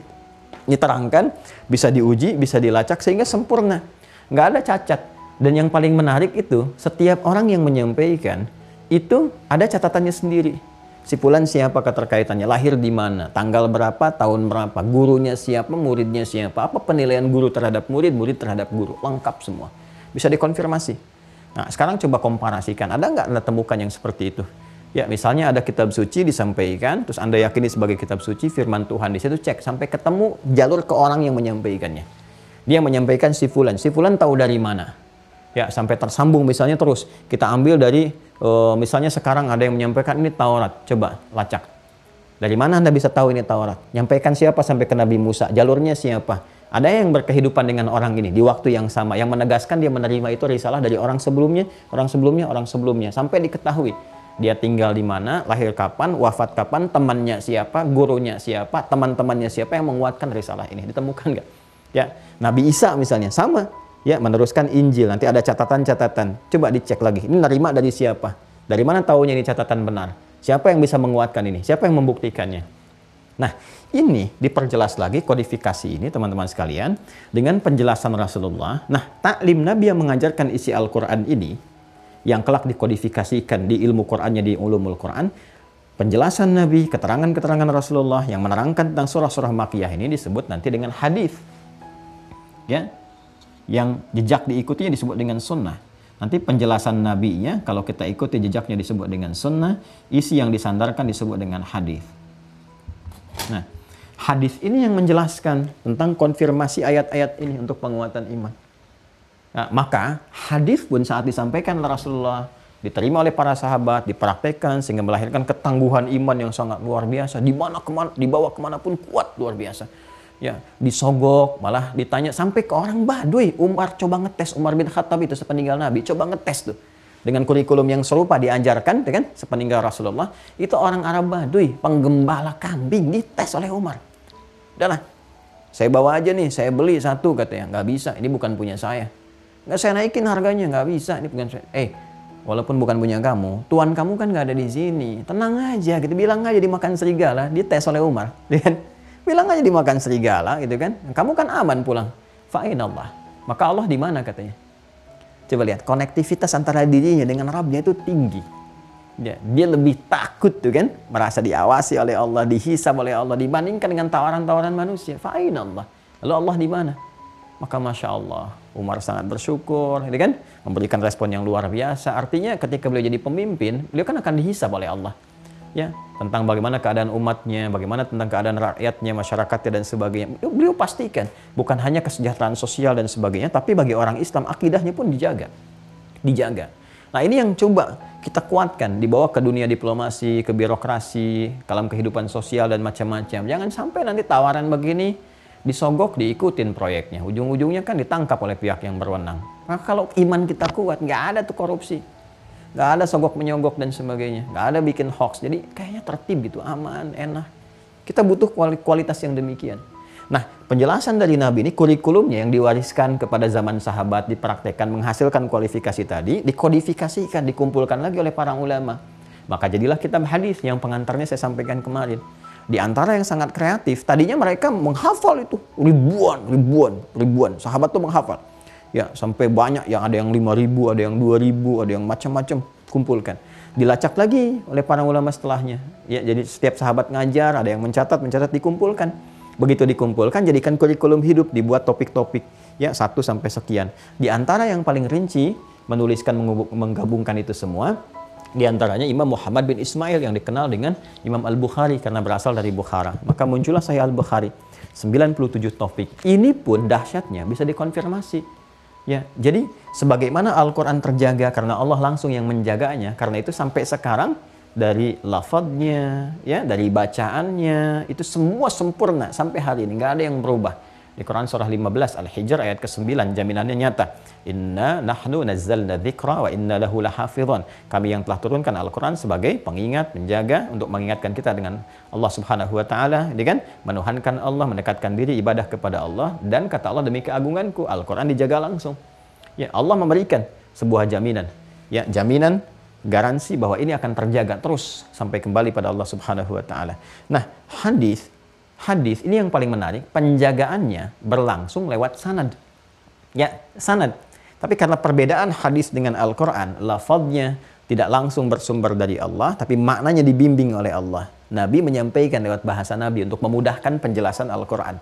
Diterangkan, bisa diuji, bisa dilacak sehingga sempurna. Nggak ada cacat. Dan yang paling menarik itu, setiap orang yang menyampaikan, itu ada catatannya sendiri. Si fulan siapa keterkaitannya, lahir di mana, tanggal berapa, tahun berapa, gurunya siapa, muridnya siapa, apa penilaian guru terhadap murid, murid terhadap guru, lengkap semua. Bisa dikonfirmasi. Nah, sekarang coba komparasikan, ada nggak Anda temukan yang seperti itu? Ya, misalnya ada kitab suci disampaikan, terus Anda yakini sebagai kitab suci, firman Tuhan, di situ cek, sampai ketemu jalur ke orang yang menyampaikannya. Dia menyampaikan si fulan tahu dari mana? Ya, sampai tersambung misalnya terus. Kita ambil dari, misalnya sekarang ada yang menyampaikan ini Taurat. Coba lacak. Dari mana Anda bisa tahu ini Taurat? Nyampaikan siapa sampai ke Nabi Musa? Jalurnya siapa? Ada yang berkehidupan dengan orang ini di waktu yang sama. Yang menegaskan dia menerima itu risalah dari orang sebelumnya, orang sebelumnya, orang sebelumnya. Sampai diketahui. Dia tinggal di mana, lahir kapan, wafat kapan, temannya siapa, gurunya siapa, teman-temannya siapa yang menguatkan risalah ini. Ditemukan nggak? Ya, Nabi Isa misalnya, sama. Ya, meneruskan Injil, nanti ada catatan-catatan. Coba dicek lagi, ini nerima dari siapa? Dari mana tahunya ini catatan benar? Siapa yang bisa menguatkan ini? Siapa yang membuktikannya? Nah, ini diperjelas lagi kodifikasi ini, teman-teman sekalian, dengan penjelasan Rasulullah. Nah, taklim Nabi yang mengajarkan isi Al-Quran ini, yang kelak dikodifikasikan di ilmu Qurannya, di ulumul Quran, penjelasan Nabi, keterangan-keterangan Rasulullah yang menerangkan tentang surah-surah Makkiyah ini disebut nanti dengan hadis. Ya, yang jejak diikutinya disebut dengan sunnah. Nanti penjelasan nabinya, kalau kita ikuti jejaknya disebut dengan sunnah, isi yang disandarkan disebut dengan hadis. Nah, hadis ini yang menjelaskan tentang konfirmasi ayat-ayat ini untuk penguatan iman. Nah, maka hadis pun saat disampaikan oleh Rasulullah, diterima oleh para sahabat, dipraktekkan sehingga melahirkan ketangguhan iman yang sangat luar biasa. Di mana kemana, dibawa kemanapun kuat luar biasa. Ya, disogok, malah ditanya sampai ke orang Baduy. Umar coba ngetes, Umar bin Khattab itu sepeninggal Nabi, coba ngetes tuh. Dengan kurikulum yang serupa diajarkan, kan, sepeninggal Rasulullah, itu orang Arab Baduy, penggembala kambing, dites oleh Umar. Udahlah, saya bawa aja nih, saya beli satu, katanya. Nggak bisa, ini bukan punya saya. Nggak, saya naikin harganya, nggak bisa, ini bukan saya. Walaupun bukan punya kamu, tuan kamu kan nggak ada di sini. Tenang aja, gitu, bilang aja dimakan serigala, dites oleh Umar. Bilang aja dimakan serigala, gitu kan. Kamu kan aman pulang. Fa'inallah. Maka Allah di mana katanya? Coba lihat, konektivitas antara dirinya dengan Rabbnya itu tinggi. Ya, dia lebih takut tuh kan, merasa diawasi oleh Allah, dihisab oleh Allah dibandingkan dengan tawaran-tawaran manusia. Fa'inallah. Lalu Allah di mana? Maka Masya Allah, Umar sangat bersyukur, gitu kan? Memberikan respon yang luar biasa. Artinya ketika beliau jadi pemimpin, beliau kan akan dihisab oleh Allah. Ya, tentang bagaimana keadaan umatnya, bagaimana tentang keadaan rakyatnya, masyarakatnya dan sebagainya. Beliau pastikan bukan hanya kesejahteraan sosial dan sebagainya, tapi bagi orang Islam akidahnya pun dijaga. Nah, ini yang coba kita kuatkan dibawa ke dunia diplomasi, ke birokrasi, dalam kehidupan sosial dan macam-macam. Jangan sampai nanti tawaran begini disogok, diikutin proyeknya. Ujung-ujungnya kan ditangkap oleh pihak yang berwenang. Nah, kalau iman kita kuat, nggak ada tuh korupsi. Nggak ada sogok menyogok dan sebagainya. Nggak ada bikin hoax. Jadi kayaknya tertib gitu, aman, enak. Kita butuh kualitas yang demikian. Nah, penjelasan dari Nabi ini, kurikulumnya yang diwariskan kepada zaman sahabat, dipraktekkan, menghasilkan kualifikasi tadi, dikodifikasikan, dikumpulkan lagi oleh para ulama. Maka jadilah kitab hadis yang pengantarnya saya sampaikan kemarin. Di antara yang sangat kreatif, tadinya mereka menghafal itu ribuan. Sahabat tuh menghafal. Ya, sampai banyak, yang ada yang 5.000, ada yang 2.000, ada yang macam-macam kumpulkan. Dilacak lagi oleh para ulama setelahnya. Ya, jadi setiap sahabat ngajar, ada yang mencatat, dikumpulkan. Begitu dikumpulkan, jadikan kurikulum hidup, dibuat topik-topik. Ya, 1 sampai sekian. Di antara yang paling rinci, menuliskan, menggabungkan itu semua, di antaranya Imam Muhammad bin Ismail yang dikenal dengan Imam Al-Bukhari karena berasal dari Bukhara. Maka muncullah Sahih Al-Bukhari. 97 topik. Ini pun dahsyatnya bisa dikonfirmasi. Ya, jadi sebagaimana Al-Quran terjaga karena Allah langsung yang menjaganya, karena itu sampai sekarang dari lafadznya, ya, dari bacaannya, itu semua sempurna sampai hari ini, nggak ada yang berubah. Di Quran surah 15 Al-Hijr ayat ke-9 jaminannya nyata. Inna nahnu nazzalna dzikra wa inna lahu lahafizun. Kami yang telah turunkan Al-Quran sebagai pengingat, menjaga untuk mengingatkan kita dengan Allah Subhanahu wa taala, dengan menuhankan Allah, mendekatkan diri ibadah kepada Allah, dan kata Allah demi keagunganku Al-Quran dijaga langsung. Ya, Allah memberikan sebuah jaminan. Ya, jaminan garansi bahwa ini akan terjaga terus sampai kembali pada Allah Subhanahu wa taala. Nah, hadis ini yang paling menarik, penjagaannya berlangsung lewat sanad. Ya, sanad. Tapi karena perbedaan hadis dengan Al-Quran, lafadznya tidak langsung bersumber dari Allah, tapi maknanya dibimbing oleh Allah. Nabi menyampaikan lewat bahasa Nabi untuk memudahkan penjelasan Al-Quran.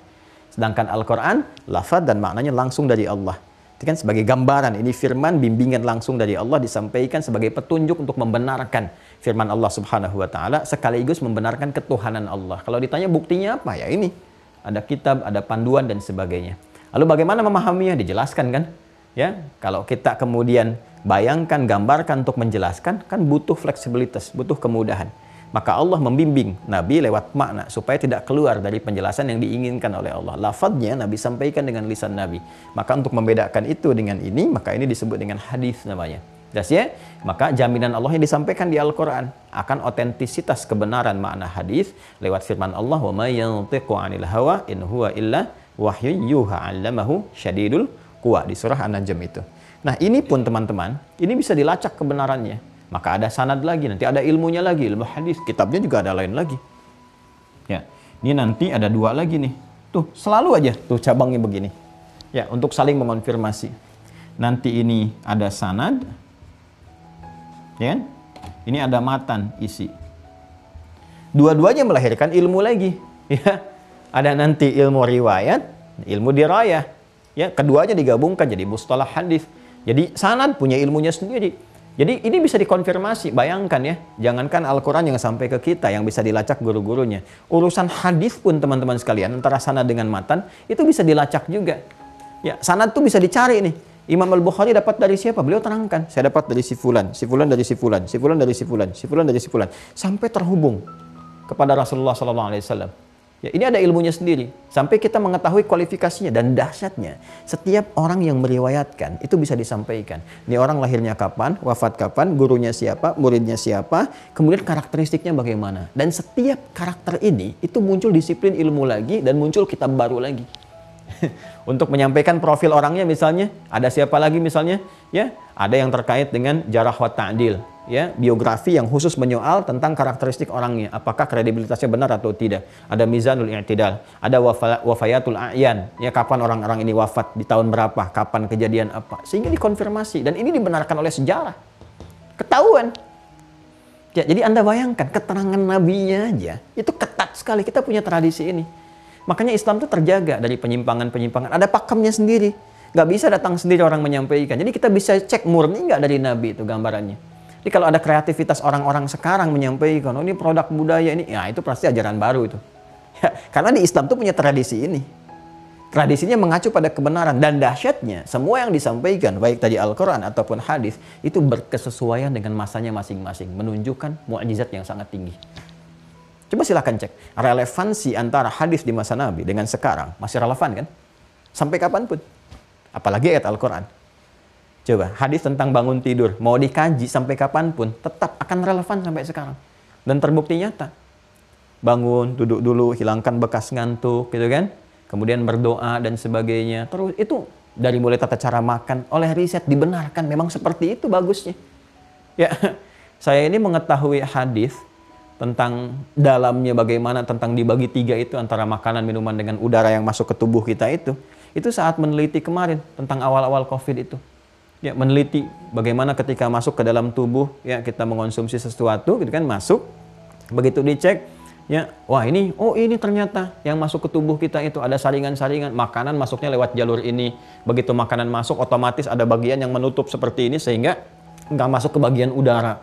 Sedangkan Al-Quran, lafadz dan maknanya langsung dari Allah. Itu kan sebagai gambaran, ini firman bimbingan langsung dari Allah disampaikan sebagai petunjuk untuk membenarkan firman Allah Subhanahu wa taala sekaligus membenarkan ketuhanan Allah. Kalau ditanya buktinya apa? Ya ini. Ada kitab, ada panduan dan sebagainya. Lalu bagaimana memahaminya? Dijelaskan kan? Ya, kalau kita kemudian bayangkan, gambarkan untuk menjelaskan, kan butuh fleksibilitas, butuh kemudahan. Maka Allah membimbing Nabi lewat makna supaya tidak keluar dari penjelasan yang diinginkan oleh Allah. Lafadznya Nabi sampaikan dengan lisan Nabi. Maka untuk membedakan itu dengan ini, maka ini disebut dengan hadis namanya. Jelas ya? Maka jaminan Allah yang disampaikan di Al-Quran akan otentisitas kebenaran makna hadis lewat firman Allah, "Wa may yantiqu 'anil hawa in huwa illa wahyun yuha 'allamahu syadidul quwa" di surah An-Najm itu. Nah, ini pun teman-teman, ini bisa dilacak kebenarannya. Maka ada sanad lagi, nanti ada ilmunya lagi, ilmu hadis, kitabnya juga ada lain lagi. Ya, ini nanti ada dua lagi nih. Tuh, selalu aja tuh cabangnya begini. Ya, untuk saling mengonfirmasi. Nanti ini ada sanad, ya kan? Ini ada matan isi. Dua-duanya melahirkan ilmu lagi. Ya, ada nanti ilmu riwayat, ilmu dirayah. Ya, keduanya digabungkan jadi mustalah hadis. Jadi sanad punya ilmunya sendiri. Jadi ini bisa dikonfirmasi, bayangkan ya, jangankan Al-Quran yang sampai ke kita, yang bisa dilacak guru-gurunya. Urusan hadis pun teman-teman sekalian, antara sanad dengan matan, itu bisa dilacak juga. Ya, sanad tuh bisa dicari nih. Imam Al-Bukhari dapat dari siapa? Beliau terangkan, saya dapat dari si fulan, si fulan dari si fulan, si fulan dari si fulan, si fulan dari si fulan, sampai terhubung kepada Rasulullah SAW. Ya, ini ada ilmunya sendiri. Sampai kita mengetahui kualifikasinya dan dahsyatnya. Setiap orang yang meriwayatkan itu bisa disampaikan. Ini orang lahirnya kapan, wafat kapan, gurunya siapa, muridnya siapa, kemudian karakteristiknya bagaimana. Dan setiap karakter ini itu muncul disiplin ilmu lagi dan muncul kitab baru lagi. Untuk menyampaikan profil orangnya misalnya, ada siapa lagi misalnya? Ya, ada yang terkait dengan jarah wa ta'dil. Ya, biografi yang khusus menyoal tentang karakteristik orangnya, apakah kredibilitasnya benar atau tidak. Ada mizanul i'tidal, ada wafayatul a'yan, ya kapan orang-orang ini wafat, di tahun berapa, kapan kejadian apa, sehingga dikonfirmasi dan ini dibenarkan oleh sejarah, ketahuan. Ya, jadi Anda bayangkan keterangan nabinya aja itu ketat sekali. Kita punya tradisi ini, makanya Islam itu terjaga dari penyimpangan-penyimpangan. Ada pakemnya sendiri, nggak bisa datang sendiri orang menyampaikan. Jadi kita bisa cek murni nggak dari nabi itu gambarannya. Jadi kalau ada kreativitas orang-orang sekarang menyampaikan, oh ini produk budaya ini, ya itu pasti ajaran baru itu. Ya, karena di Islam tuh punya tradisi ini. Tradisinya mengacu pada kebenaran dan dahsyatnya semua yang disampaikan baik tadi Al-Quran ataupun hadis itu berkesesuaian dengan masanya masing-masing, menunjukkan mukjizat yang sangat tinggi. Coba silakan cek relevansi antara hadis di masa Nabi dengan sekarang, masih relevan kan? Sampai kapanpun. Apalagi ayat Al-Quran. Coba, hadis tentang bangun tidur, mau dikaji sampai kapanpun, tetap akan relevan sampai sekarang. Dan terbukti nyata. Bangun, duduk dulu, hilangkan bekas ngantuk, gitu kan. Kemudian berdoa dan sebagainya. Terus itu dari mulai tata cara makan, oleh riset dibenarkan, memang seperti itu bagusnya. Ya, saya ini mengetahui hadis tentang dalamnya bagaimana, tentang dibagi tiga itu antara makanan, minuman dengan udara yang masuk ke tubuh kita itu saat meneliti kemarin tentang awal-awal COVID itu. Ya, meneliti bagaimana ketika masuk ke dalam tubuh, ya kita mengonsumsi sesuatu, gitu kan, masuk, begitu dicek, ya, wah ini, oh ini ternyata yang masuk ke tubuh kita itu ada saringan-saringan, makanan masuknya lewat jalur ini, begitu makanan masuk otomatis ada bagian yang menutup seperti ini sehingga nggak masuk ke bagian udara.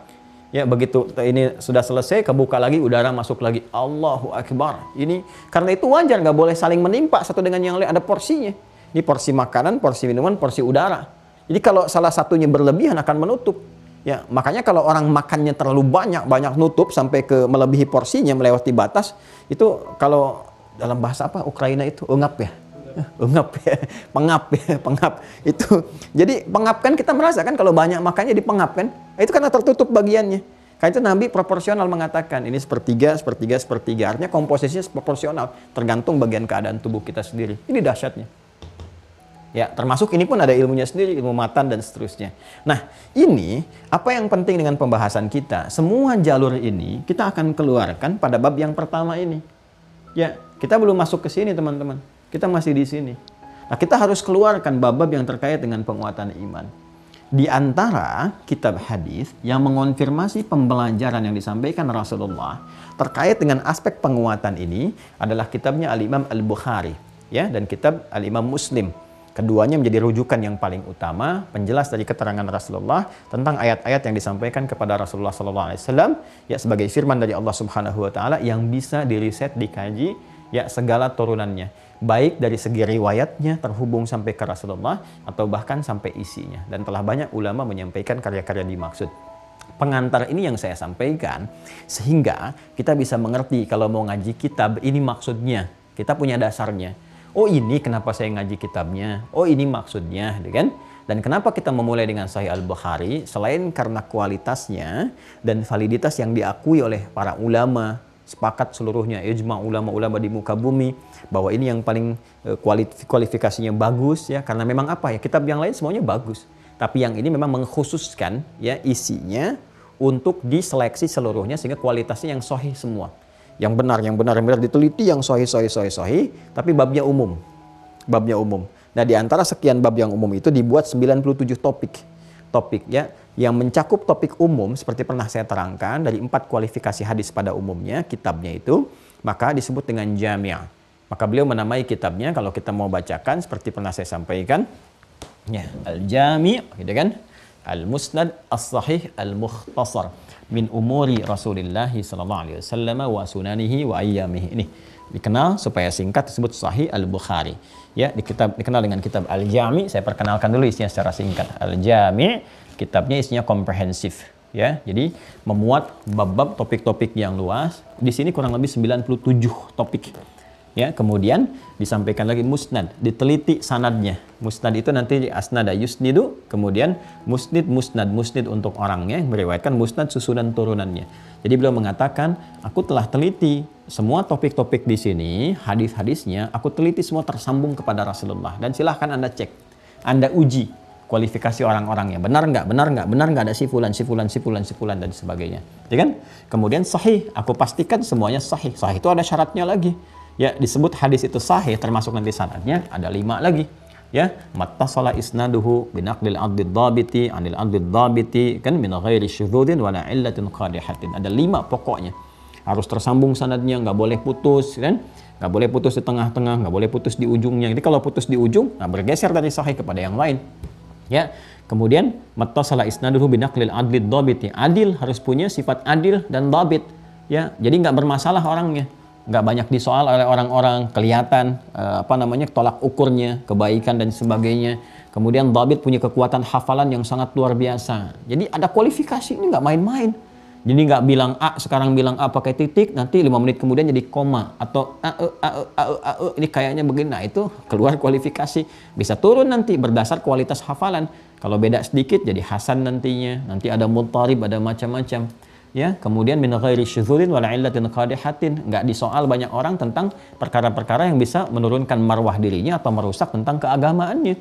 Ya, begitu ini sudah selesai, kebuka lagi, udara masuk lagi. Allahu Akbar. Ini karena itu wajar, nggak boleh saling menimpa satu dengan yang lain, ada porsinya. Ini porsi makanan, porsi minuman, porsi udara. Jadi kalau salah satunya berlebihan akan menutup. Ya, makanya kalau orang makannya terlalu banyak nutup sampai ke melebihi porsinya, melewati batas, itu kalau dalam bahasa apa Ukraina itu ungap ya. ungap ya, pengap itu. Jadi pengap kan kita merasa kan kalau banyak makannya dipengap kan, nah, itu karena tertutup bagiannya. Karena itu Nabi proporsional mengatakan ini sepertiga, artinya komposisinya proporsional, tergantung bagian keadaan tubuh kita sendiri. Ini dahsyatnya. Ya, termasuk ini pun ada ilmunya sendiri, ilmu matan dan seterusnya. Nah, ini apa yang penting dengan pembahasan kita? Semua jalur ini kita akan keluarkan pada bab yang pertama ini. Ya, kita belum masuk ke sini teman-teman. Kita masih di sini. Nah, kita harus keluarkan bab-bab yang terkait dengan penguatan iman. Di antara kitab hadis yang mengonfirmasi pembelajaran yang disampaikan Rasulullah terkait dengan aspek penguatan ini adalah kitabnya Al-Imam Al-Bukhari, ya, dan kitab Al-Imam Muslim. Keduanya menjadi rujukan yang paling utama, penjelas dari keterangan Rasulullah tentang ayat-ayat yang disampaikan kepada Rasulullah SAW, ya, sebagai firman dari Allah Subhanahu Wa Taala yang bisa diriset, dikaji, ya, segala turunannya, baik dari segi riwayatnya terhubung sampai ke Rasulullah atau bahkan sampai isinya. Dan telah banyak ulama menyampaikan karya-karya dimaksud. Pengantar ini yang saya sampaikan sehingga kita bisa mengerti kalau mau ngaji kitab ini maksudnya, kita punya dasarnya. Oh, ini kenapa saya ngaji kitabnya. Oh, ini maksudnya, kan? Dan kenapa kita memulai dengan Sahih Al-Bukhari? Selain karena kualitasnya dan validitas yang diakui oleh para ulama, sepakat seluruhnya, ijma ulama-ulama di muka bumi, bahwa ini yang paling kualifikasinya bagus, ya. Karena memang apa ya, kitab yang lain semuanya bagus. Tapi yang ini memang mengkhususkan, ya, isinya untuk diseleksi seluruhnya sehingga kualitasnya yang sahih semua. Yang benar diteliti, yang sahih, tapi babnya umum. Nah, di antara sekian bab yang umum itu dibuat 97 topik, ya, yang mencakup topik umum seperti pernah saya terangkan dari 4 kualifikasi hadis pada umumnya kitabnya itu, maka disebut dengan jami'. Maka beliau menamai kitabnya, kalau kita mau bacakan seperti pernah saya sampaikan, ya, Al-Jami', gitu kan? Al-Musnad As-Sahih Al-Mukhtasar min umuri Rasulillah sallallahu alaihi wasallam wa sunanihi wa ayyamihi. Ini dikenal supaya singkat disebut Sahih Al-Bukhari. Ya, dikenal dengan kitab Al-Jami'. Saya perkenalkan dulu isinya secara singkat. Al-Jami', kitabnya isinya komprehensif, ya. Jadi memuat bab-bab topik-topik yang luas. Di sini kurang lebih 97 topik. Ya, kemudian disampaikan lagi musnad, diteliti sanadnya. Musnad itu nanti asnada yusnidu, kemudian musnid untuk orangnya, meriwayatkan musnad susunan turunannya. Jadi beliau mengatakan, aku telah teliti semua topik-topik di sini, hadis-hadisnya, aku teliti semua tersambung kepada Rasulullah. Dan silahkan Anda cek, Anda uji kualifikasi orang-orangnya. Benar nggak ada si fulan dan sebagainya. Ya kan? Kemudian sahih, aku pastikan semuanya sahih. Sahih itu ada syaratnya lagi. Ya, disebut hadis itu sahih, termasuk nanti sanadnya ada 5 lagi. Ya, mattasala isnaduhu binaqlil adlid dhabiti anil adlid dhabiti, kan, min ghairi syudzudin wala illatin qadihatin. Ada 5 pokoknya. Harus tersambung sanadnya, nggak boleh putus, kan? Nggak boleh putus di tengah-tengah, nggak boleh putus di ujungnya. Jadi kalau putus di ujung, bergeser dari sahih kepada yang lain. Ya, kemudian mattasala isnaduhu binaqlil adlid dhabiti. Adil harus punya sifat adil dan dhabit. Ya, jadi nggak bermasalah orangnya. Nggak banyak disoal oleh orang-orang, kelihatan tolak ukurnya, kebaikan dan sebagainya. Kemudian dhabit punya kekuatan hafalan yang sangat luar biasa. Jadi ada kualifikasi, ini nggak main-main. Jadi nggak bilang A, sekarang bilang A pakai titik, nanti 5 menit kemudian jadi koma. Atau ini kayaknya begini. Nah, itu keluar kualifikasi. Bisa turun nanti berdasar kualitas hafalan. Kalau beda sedikit jadi hasan nantinya. Nanti ada mudtarib, ada macam-macam. Ya, kemudian min ghairi syudzulin wala illatin qadihatin, enggak disoal banyak orang tentang perkara-perkara yang bisa menurunkan marwah dirinya atau merusak tentang keagamaannya.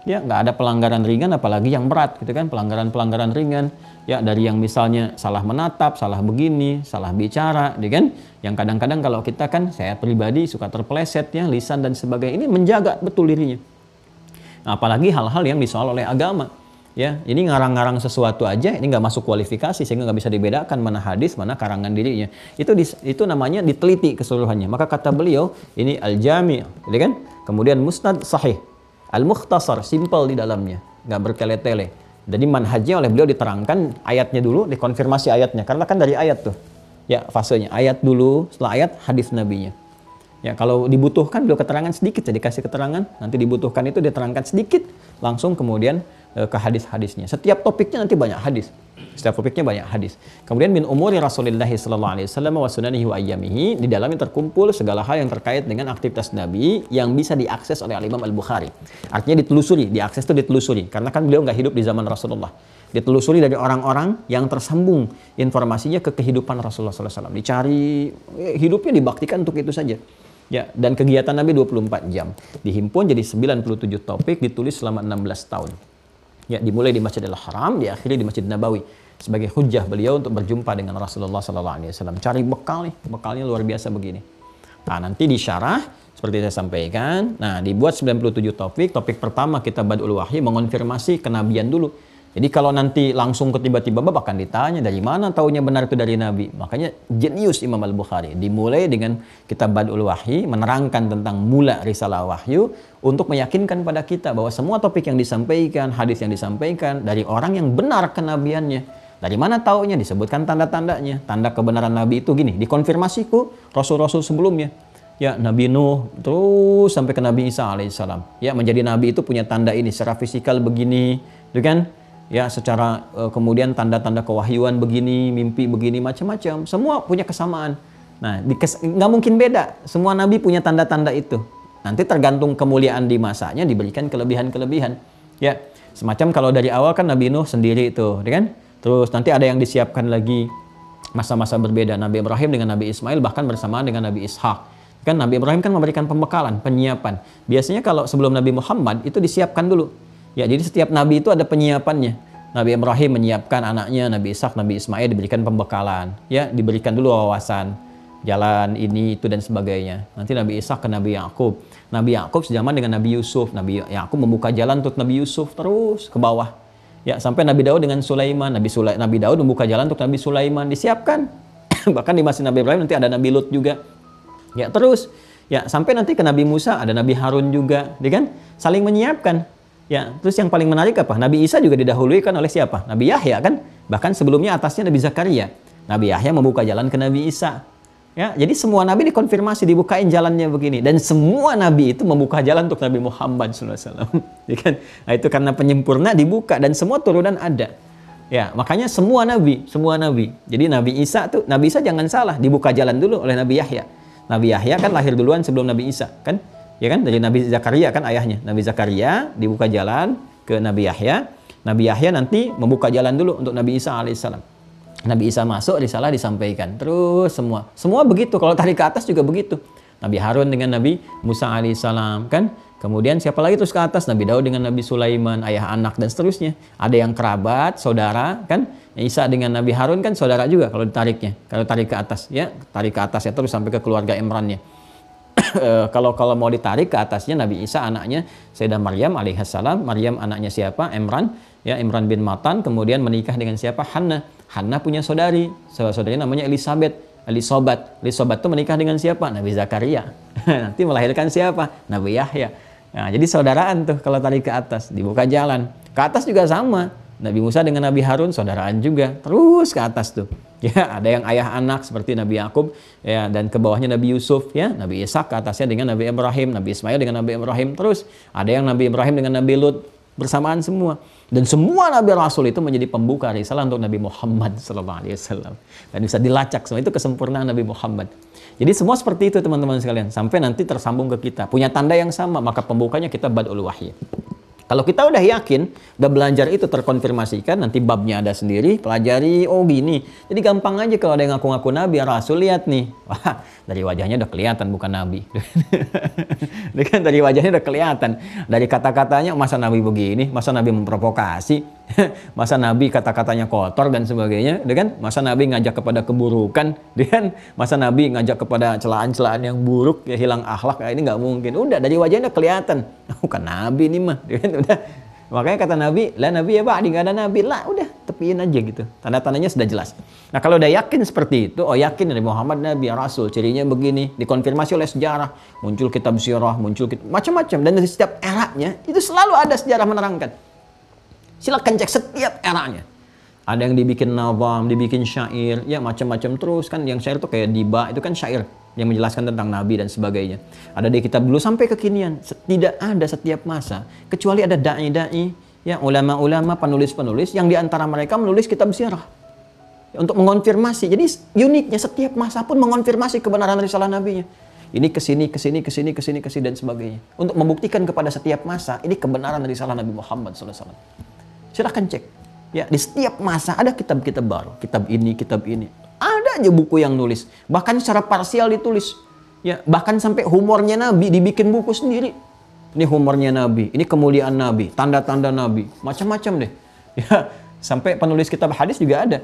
Ya, enggak ada pelanggaran ringan apalagi yang berat, gitu kan, pelanggaran ringan. Ya, dari yang misalnya salah menatap, salah begini, salah bicara, gitu kan. Yang kadang-kadang kalau kita kan, saya pribadi suka terpeleset ya, lisan dan sebagainya, ini menjaga betul dirinya. Nah, apalagi hal-hal yang disoal oleh agama. Ya, ini ngarang-ngarang sesuatu aja, ini nggak masuk kualifikasi sehingga nggak bisa dibedakan mana hadis, mana karangan dirinya. Itu namanya diteliti keseluruhannya. Maka kata beliau, ini al-jami', gitu kan? Kemudian musnad sahih, al-mukhtasar, simple di dalamnya, nggak bertele-tele. Jadi manhajnya oleh beliau diterangkan ayatnya dulu, dikonfirmasi ayatnya, karena kan dari ayat tuh. Ya, fasenya ayat dulu, setelah ayat hadis nabinya. Ya, kalau dibutuhkan beliau keterangan sedikit, jadi kasih keterangan, nanti dibutuhkan itu diterangkan sedikit, langsung kemudian ke hadis-hadisnya. Setiap topiknya nanti banyak hadis. Setiap topiknya banyak hadis. Kemudian min umuri Rasulullah sallallahu alaihi wasallam wa sunanihi wa ayyamihi, di dalamnya terkumpul segala hal yang terkait dengan aktivitas Nabi yang bisa diakses oleh Imam Al-Bukhari. Artinya ditelusuri, diakses itu ditelusuri. Karena kan beliau nggak hidup di zaman Rasulullah. Ditelusuri dari orang-orang yang tersambung informasinya ke kehidupan Rasulullah SAW. Dicari, hidupnya dibaktikan untuk itu saja. Ya, dan kegiatan Nabi 24 jam. Dihimpun jadi 97 topik, ditulis selama 16 tahun. Ya, dimulai di Masjidil Haram, diakhiri di Masjid Nabawi. Sebagai hujjah beliau untuk berjumpa dengan Rasulullah SAW. Cari bekal nih, bekalnya luar biasa begini. Nah, nanti disyarah, seperti saya sampaikan. Nah, dibuat 97 topik. Topik pertama kita Badul Wahyi, mengonfirmasi kenabian dulu. Jadi kalau nanti langsung ke tiba-tiba bab akan ditanya dari mana taunya benar itu dari Nabi. Makanya jenius Imam Al-Bukhari. Dimulai dengan kitab Badul Wahyi, menerangkan tentang mula risalah wahyu untuk meyakinkan pada kita bahwa semua topik yang disampaikan, hadis yang disampaikan dari orang yang benar kenabiannya. Dari mana taunya? Disebutkan tanda-tandanya. Tanda kebenaran Nabi itu gini, dikonfirmasiku rasul-rasul sebelumnya. Ya, Nabi Nuh terus sampai ke Nabi Isa alaihissalam. Ya, menjadi Nabi itu punya tanda ini secara fisikal begini, gitu kan? Ya, secara kemudian tanda-tanda kewahyuan begini, mimpi begini, macam-macam. Semua punya kesamaan. Nah, nggak mungkin beda. Semua nabi punya tanda-tanda itu. Nanti tergantung kemuliaan di masanya diberikan kelebihan-kelebihan. Ya, semacam kalau dari awal kan Nabi Nuh sendiri itu, kan? Terus nanti ada yang disiapkan lagi masa-masa berbeda. Nabi Ibrahim dengan Nabi Ismail bahkan bersamaan dengan Nabi Ishak. Kan Nabi Ibrahim kan memberikan pembekalan, penyiapan. Biasanya kalau sebelum Nabi Muhammad itu disiapkan dulu. Ya, jadi setiap nabi itu ada penyiapannya. Nabi Ibrahim menyiapkan anaknya, Nabi Ishak, Nabi Ismail diberikan pembekalan. Ya, diberikan dulu wawasan, jalan ini, itu, dan sebagainya. Nanti Nabi Ishak ke Nabi Yakub. Nabi Yakub sejaman dengan Nabi Yusuf. Nabi Yakub membuka jalan untuk Nabi Yusuf terus ke bawah. Ya, sampai Nabi Daud dengan Sulaiman. Nabi Daud membuka jalan untuk Nabi Sulaiman. Disiapkan. Bahkan di masa Nabi Ibrahim nanti ada Nabi Lut juga. Ya, terus. Ya, sampai nanti ke Nabi Musa, ada Nabi Harun juga. Dia kan saling menyiapkan. Ya, terus yang paling menarik apa? Nabi Isa juga didahului kan oleh siapa? Nabi Yahya kan? Bahkan sebelumnya atasnya Nabi Zakaria. Nabi Yahya membuka jalan ke Nabi Isa. Ya, jadi semua nabi dikonfirmasi, dibukain jalannya begini. Dan semua nabi itu membuka jalan untuk Nabi Muhammad SAW. Ya kan? Nah, itu karena penyempurna dibuka dan semua turunan ada. Ya, makanya semua nabi. Jadi Nabi Isa jangan salah, dibuka jalan dulu oleh Nabi Yahya. Nabi Yahya kan lahir duluan sebelum Nabi Isa, kan? Ya kan, dari Nabi Zakaria kan ayahnya. Nabi Zakaria dibuka jalan ke Nabi Yahya. Nabi Yahya nanti membuka jalan dulu untuk Nabi Isa alaihissalam. Nabi Isa masuk, risalah disampaikan. Terus semua begitu. Kalau tarik ke atas juga begitu. Nabi Harun dengan Nabi Musa alaihissalam, kan? Kemudian siapa lagi terus ke atas? Nabi Daud dengan Nabi Sulaiman, ayah anak dan seterusnya. Ada yang kerabat, saudara, kan? Isa dengan Nabi Harun kan saudara juga kalau ditariknya. Kalau tarik ke atas, ya, tarik ke atas ya terus sampai ke keluarga Imrannya. Kalau mau ditarik ke atasnya Nabi Isa anaknya Sayyidah Maryam alaihissalam. Maryam anaknya siapa? Imran, ya, Imran bin Matan. Kemudian menikah dengan siapa? Hannah punya saudarinya namanya Elisabat itu menikah dengan siapa? Nabi Zakaria. Nanti melahirkan siapa? Nabi Yahya. Nah, jadi saudaraan tuh kalau tarik ke atas, dibuka jalan. Ke atas juga sama. Nabi Musa dengan Nabi Harun saudaraan juga. Terus ke atas tuh. Ya, ada yang ayah anak seperti Nabi Yakub, ya, dan ke bawahnya Nabi Yusuf, ya, Nabi Ishak ke atasnya dengan Nabi Ibrahim, Nabi Ismail dengan Nabi Ibrahim. Terus ada yang Nabi Ibrahim dengan Nabi Lut, bersamaan semua. Dan semua Nabi Rasul itu menjadi pembuka risalah untuk Nabi Muhammad SAW. Dan bisa dilacak semua, itu kesempurnaan Nabi Muhammad. Jadi semua seperti itu teman-teman sekalian. Sampai nanti tersambung ke kita. Punya tanda yang sama, maka pembukanya kita Badul Wahyi. Kalau kita udah yakin, udah belajar itu terkonfirmasikan, nanti babnya ada sendiri, pelajari, oh gini. Jadi gampang aja kalau ada yang ngaku-ngaku Nabi, Rasul, lihat nih. Wah, dari wajahnya udah kelihatan bukan Nabi. Kan dari wajahnya udah kelihatan. Dari kata-katanya, masa Nabi begini, masa Nabi memprovokasi, masa Nabi kata-katanya kotor dan sebagainya, kan? Masa Nabi ngajak kepada keburukan, kan? Masa Nabi ngajak kepada celaan-celaan yang buruk, ya hilang akhlak, ya, ini nggak mungkin. Udah dari wajahnya kelihatan, bukan Nabi nih mah, kan? Udah. Makanya kata Nabi, lah Nabi ya Pak, nggak ada Nabi lah, udah tepiin aja gitu. Tanda-tandanya sudah jelas. Nah kalau udah yakin seperti itu, oh yakin dari Muhammad Nabi Rasul, cirinya begini, dikonfirmasi oleh sejarah, muncul kitab sirah, muncul macam-macam, dan dari setiap eranya itu selalu ada sejarah menerangkan. Silakan cek setiap eranya. Ada yang dibikin nazam, dibikin syair, ya macam-macam terus kan. Yang syair itu kayak diba, itu kan syair yang menjelaskan tentang Nabi dan sebagainya. Ada di kitab dulu sampai kekinian. Tidak ada setiap masa kecuali ada dai-dai ya ulama-ulama, penulis-penulis yang diantara mereka menulis kitab sirah untuk mengonfirmasi. Jadi uniknya setiap masa pun mengonfirmasi kebenaran risalah nabinya. Ini kesini dan sebagainya. Untuk membuktikan kepada setiap masa ini kebenaran risalah Nabi Muhammad SAW. Silahkan cek. Ya, di setiap masa ada kitab-kitab baru. Kitab ini. Ada aja buku yang nulis. Bahkan secara parsial ditulis. Ya, bahkan sampai humornya Nabi dibikin buku sendiri. Ini humornya Nabi, ini kemuliaan Nabi, tanda-tanda Nabi, macam-macam deh. Ya, sampai penulis kitab hadis juga ada.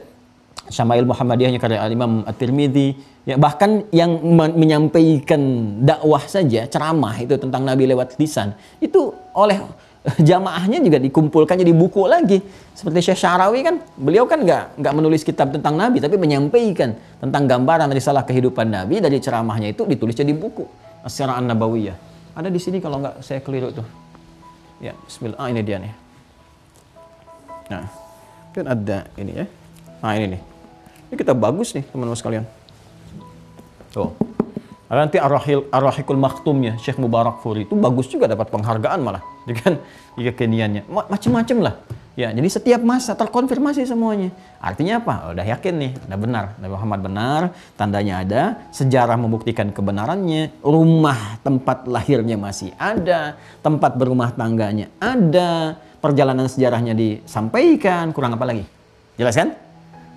Syama'il Muhammadiyahnya karya Imam At-Tirmidzi, ya bahkan yang menyampaikan dakwah saja, ceramah itu tentang Nabi lewat lisan, itu oleh jamaahnya juga dikumpulkan jadi buku lagi. Seperti Syekh Syarawi kan, beliau kan nggak menulis kitab tentang Nabi, tapi menyampaikan tentang gambaran risalah kehidupan Nabi dari ceramahnya itu ditulis jadi buku. As-Sirah An-Nabawiyah. Ada di sini kalau nggak saya keliru tuh. Ya, bismillah. Ini dia nih. Nah, kan ada ini ya. Nah, ini nih. Ini kitab bagus nih, teman-teman sekalian. Tuh. Ada nanti Ar-Rahiqul Maktumnya Syekh Mubarakfuri itu bagus juga, dapat penghargaan malah. Jadi kan kekiniannya macam-macam lah. Ya, jadi setiap masa terkonfirmasi semuanya. Artinya apa? Udah yakin nih, udah benar. Nabi Muhammad benar, tandanya ada, sejarah membuktikan kebenarannya, rumah tempat lahirnya masih ada, tempat berumah tangganya ada, perjalanan sejarahnya disampaikan, kurang apa lagi? Jelas kan?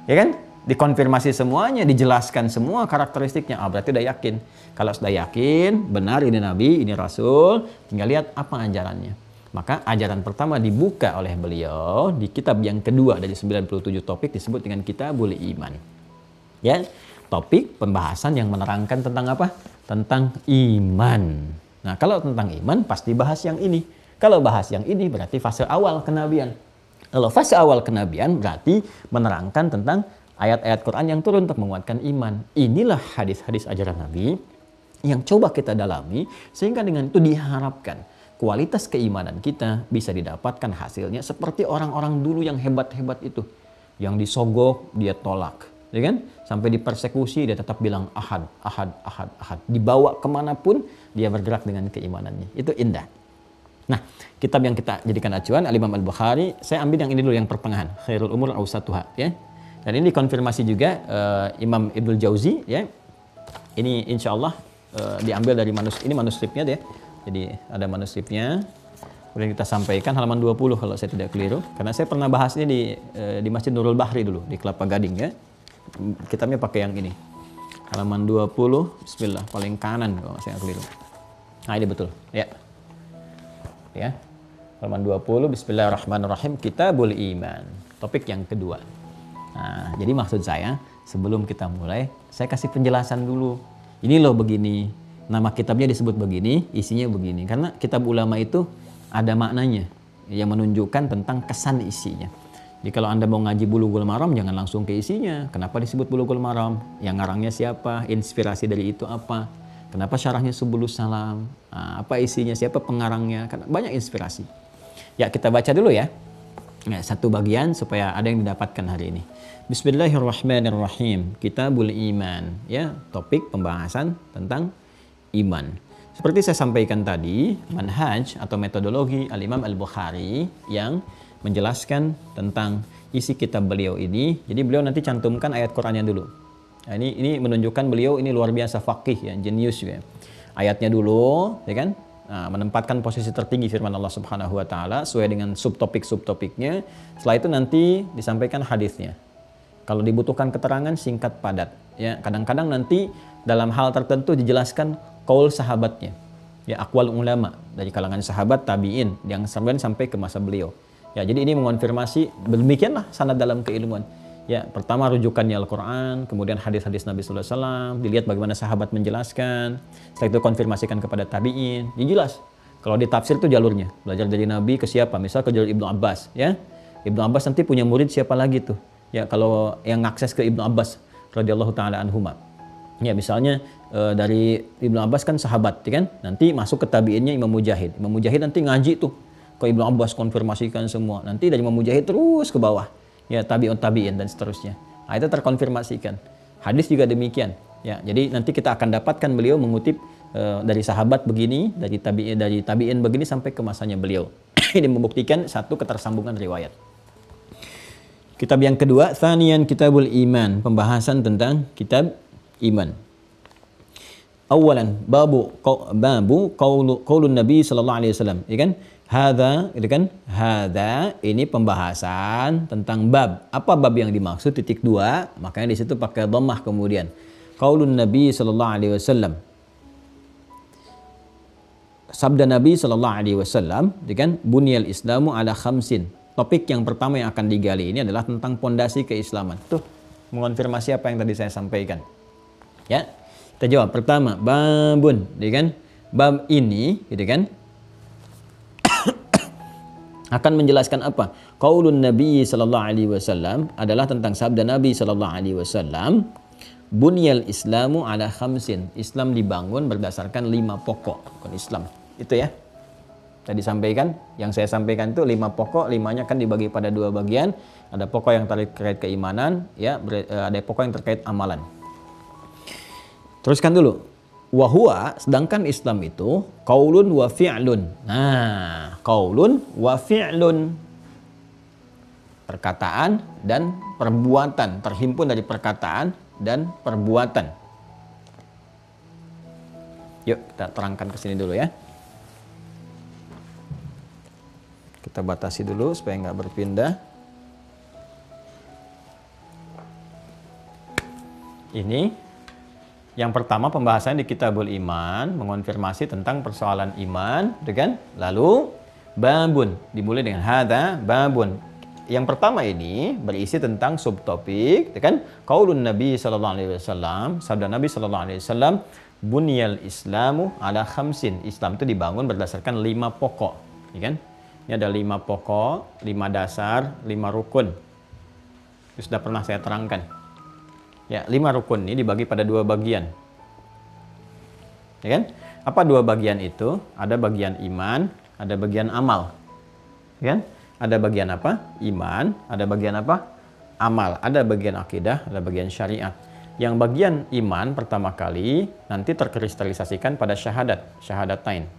Ya kan? Dikonfirmasi semuanya, dijelaskan semua karakteristiknya. Berarti udah yakin. Kalau sudah yakin, benar ini Nabi, ini Rasul, tinggal lihat apa ajarannya. Maka ajaran pertama dibuka oleh beliau di kitab yang kedua dari 97 topik disebut dengan Kitabul Iman. Ya, topik pembahasan yang menerangkan tentang apa? Tentang iman. Nah, kalau tentang iman pasti bahas yang ini. Kalau bahas yang ini berarti fase awal kenabian. Kalau fase awal kenabian berarti menerangkan tentang ayat-ayat Quran yang turun untuk menguatkan iman. Inilah hadis-hadis ajaran Nabi yang coba kita dalami sehingga dengan itu diharapkan kualitas keimanan kita bisa didapatkan hasilnya seperti orang-orang dulu yang hebat-hebat itu. Yang disogok, dia tolak. Ya kan? Sampai dipersekusi, dia tetap bilang ahad, ahad, ahad, ahad. Dibawa kemanapun, dia bergerak dengan keimanannya. Itu indah. Nah, kitab yang kita jadikan acuan, Al-Imam Al-Bukhari, saya ambil yang ini dulu, yang pertengahan. Khairul Umur Awsatuha. Ya. Dan ini dikonfirmasi juga Imam Ibnul Jauzi. Ya. Ini insya Allah diambil dari manuskripnya deh. Jadi ada manuskripnya, kemudian kita sampaikan halaman 20 kalau saya tidak keliru. Karena saya pernah bahas ini di Masjid Nurul Bahri dulu, di Kelapa Gading ya. Kitabnya pakai yang ini. Halaman 20, bismillah, paling kanan kalau saya keliru. Nah ini betul, ya. Ya, halaman 20, bismillahirrahmanirrahim, Kitabul Iman. Topik yang kedua. Nah, jadi maksud saya, sebelum kita mulai, saya kasih penjelasan dulu. Ini loh begini. Nama kitabnya disebut begini, isinya begini. Karena kitab ulama itu ada maknanya yang menunjukkan tentang kesan isinya. Jadi kalau Anda mau ngaji Bulughul Maram, jangan langsung ke isinya. Kenapa disebut Bulughul Maram? Yang ngarangnya siapa? Inspirasi dari itu apa? Kenapa syarahnya Subulus Salam? Apa isinya? Siapa pengarangnya? Karena banyak inspirasi. Ya, kita baca dulu ya. Ya, satu bagian supaya ada yang didapatkan hari ini. Bismillahirrahmanirrahim. Kitabul Iman. Ya, topik pembahasan tentang iman. Seperti saya sampaikan tadi, manhaj atau metodologi Al-Imam Al-Bukhari yang menjelaskan tentang isi kitab beliau ini. Jadi beliau nanti cantumkan ayat Qur'annya dulu. Nah, ini menunjukkan beliau ini luar biasa faqih ya, jenius juga. Ayatnya dulu, ya kan? Nah, menempatkan posisi tertinggi firman Allah Subhanahu wa taala sesuai dengan subtopik-subtopiknya. Setelah itu nanti disampaikan hadisnya. Kalau dibutuhkan keterangan singkat padat, ya. Kadang-kadang nanti dalam hal tertentu dijelaskan qaul sahabatnya. Ya, aqwal ulama dari kalangan sahabat tabi'in yang sampai ke masa beliau. Ya, jadi ini mengonfirmasi demikianlah sanad dalam keilmuan. Ya, pertama rujukannya Al-Qur'an, kemudian hadis-hadis Nabi sallallahu alaihi wasallam, dilihat bagaimana sahabat menjelaskan. Setelah itu konfirmasikan kepada tabi'in. Ya, jelas. Kalau di tafsir itu jalurnya, belajar dari Nabi ke siapa? Misal ke jalur Ibnu Abbas, ya. Ibnu Abbas nanti punya murid siapa lagi tuh? Ya, kalau yang ngakses ke Ibnu Abbas radhiyallahu taala anhuma. Ya, misalnya dari Ibnu Abbas kan sahabat, ya kan? Nanti masuk ke tabi'innya Imam Mujahid. Imam Mujahid nanti ngaji tuh ke Ibnu Abbas, konfirmasikan semua. Nanti dari Imam Mujahid terus ke bawah. Ya, tabi'in dan seterusnya. Nah, itu terkonfirmasikan. Hadis juga demikian. Ya, jadi nanti kita akan dapatkan beliau mengutip dari sahabat begini, dari tabi'in begini sampai ke masanya beliau. Ini membuktikan satu ketersambungan riwayat. Kitab yang kedua, Thaniyan Kitabul Iman, pembahasan tentang kitab iman. Awalan babu qaulun Nabi sallallahu alaihi wasallam, ya kan? Hadza, itu kan? Hadza ini pembahasan tentang bab. Apa bab yang dimaksud? Titik 2, makanya di situ pakai dhammah kemudian. Qaulun Nabi sallallahu alaihi wasallam. Sabda Nabi sallallahu alaihi wasallam, ya kan? Bunyal Islamu ala khamsin. Topik yang pertama yang akan digali ini adalah tentang pondasi keislaman. Tuh, mengonfirmasi apa yang tadi saya sampaikan. Ya. Kita jawab pertama, babun, ya kan? Bab ini, gitu kan? Akan menjelaskan apa? Qaulun Nabi sallallahu alaihi wasallam adalah tentang sabda Nabi sallallahu alaihi wasallam, bunyal Islamu ala khamsin. Islam dibangun berdasarkan 5 pokok bukan Islam. Itu ya. Tadi sampaikan, yang saya sampaikan itu 5 pokok, 5-nya kan dibagi pada 2 bagian. Ada pokok yang terkait keimanan, ya, ada pokok yang terkait amalan. Teruskan dulu. Wahua, sedangkan Islam itu qaulun wa fi'lun. Nah, qaulun wa fi'lun. Perkataan dan perbuatan, terhimpun dari perkataan dan perbuatan. Yuk, kita terangkan ke sini dulu ya. Kita batasi dulu supaya nggak berpindah. Ini yang pertama pembahasan di Kitabul Iman, mengonfirmasi tentang persoalan iman, kan? Lalu babun, dimulai dengan hadza babun. Yang pertama ini berisi tentang subtopik, kan? Qaulun Nabi sallallahu alaihi wasallam, sabda Nabi sallallahu alaihi wasallam, bunyal Islamu ala khamsin. Islam itu dibangun berdasarkan 5 pokok, ya kan? Ini ada 5 pokok, 5 dasar, 5 rukun. Itu sudah pernah saya terangkan. Ya, 5 rukun ini dibagi pada 2 bagian. Ya kan? Apa 2 bagian itu? Ada bagian iman, ada bagian amal. Ya kan? Ada bagian apa? Iman, ada bagian apa? Amal. Ada bagian akidah, ada bagian syariat. Yang bagian iman pertama kali nanti terkristalisasikan pada syahadatain.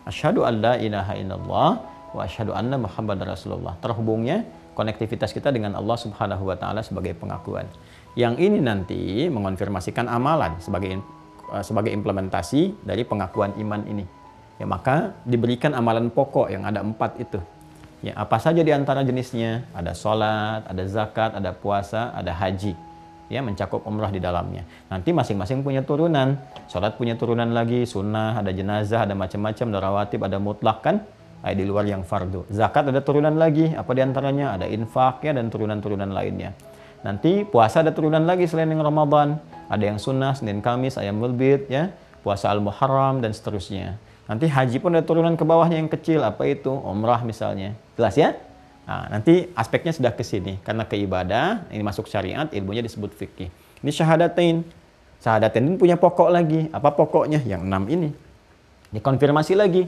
Asyhadu an la ilaha illallah wa asyhadu anna Muhammadar Rasulullah. Terhubungnya konektivitas kita dengan Allah Subhanahu wa taala sebagai pengakuan. Yang ini nanti mengonfirmasikan amalan sebagai implementasi dari pengakuan iman ini. Ya, maka diberikan amalan pokok yang ada 4 itu. Ya, apa saja di antara jenisnya? Ada sholat, ada zakat, ada puasa, ada haji. Ya, mencakup umrah di dalamnya. Nanti masing-masing punya turunan. Sholat punya turunan lagi, sunnah, ada jenazah, ada macam-macam, ada rawatib, ada mutlak kan? Di luar yang fardu. Zakat ada turunan lagi, apa di antaranya? Ada infak ya, dan turunan-turunan lainnya. Nanti puasa ada turunan lagi selain yang Ramadan. Ada yang sunnah, Senin Kamis, Ayyamul Bid, ya, puasa Al-Muharram dan seterusnya. Nanti haji pun ada turunan ke bawahnya yang kecil, apa itu? Umrah misalnya. Jelas ya? Nah, nanti aspeknya sudah ke sini. Karena keibadah, ini masuk syariat, ilmunya disebut fikih. Ini syahadatain. Syahadatain ini punya pokok lagi. Apa pokoknya? Yang 6 ini. Dikonfirmasi lagi.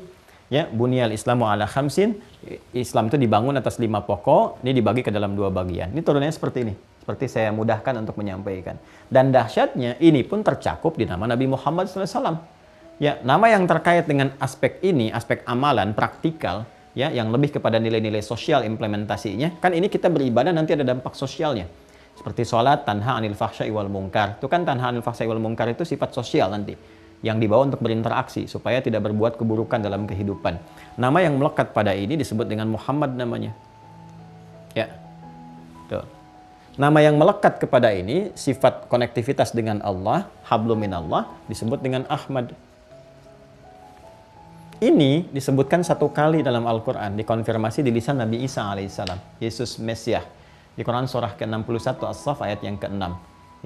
Ya, bunyal Islamu ala khamsin. Islam itu dibangun atas 5 pokok. Ini dibagi ke dalam 2 bagian. Ini turunannya seperti ini. Seperti saya mudahkan untuk menyampaikan. Dan dahsyatnya, ini pun tercakup di nama Nabi Muhammad SAW. Ya, nama yang terkait dengan aspek ini, aspek amalan, praktikal, ya, yang lebih kepada nilai-nilai sosial implementasinya, kan ini kita beribadah nanti ada dampak sosialnya. Seperti sholat, tanha anil fahsya'i wal munkar. Itu kan tanha anil fahsya'i wal munkar itu sifat sosial nanti. Yang dibawa untuk berinteraksi, supaya tidak berbuat keburukan dalam kehidupan. Nama yang melekat pada ini disebut dengan Muhammad namanya. Ya, tuh. Nama yang melekat kepada ini, sifat konektivitas dengan Allah, hablum minallah, disebut dengan Ahmad. Ini disebutkan 1 kali dalam Al-Quran, dikonfirmasi di lisan Nabi Isa alaihissalam, Yesus Mesias. Di Quran surah ke-61 As-Saff ayat yang ke-6.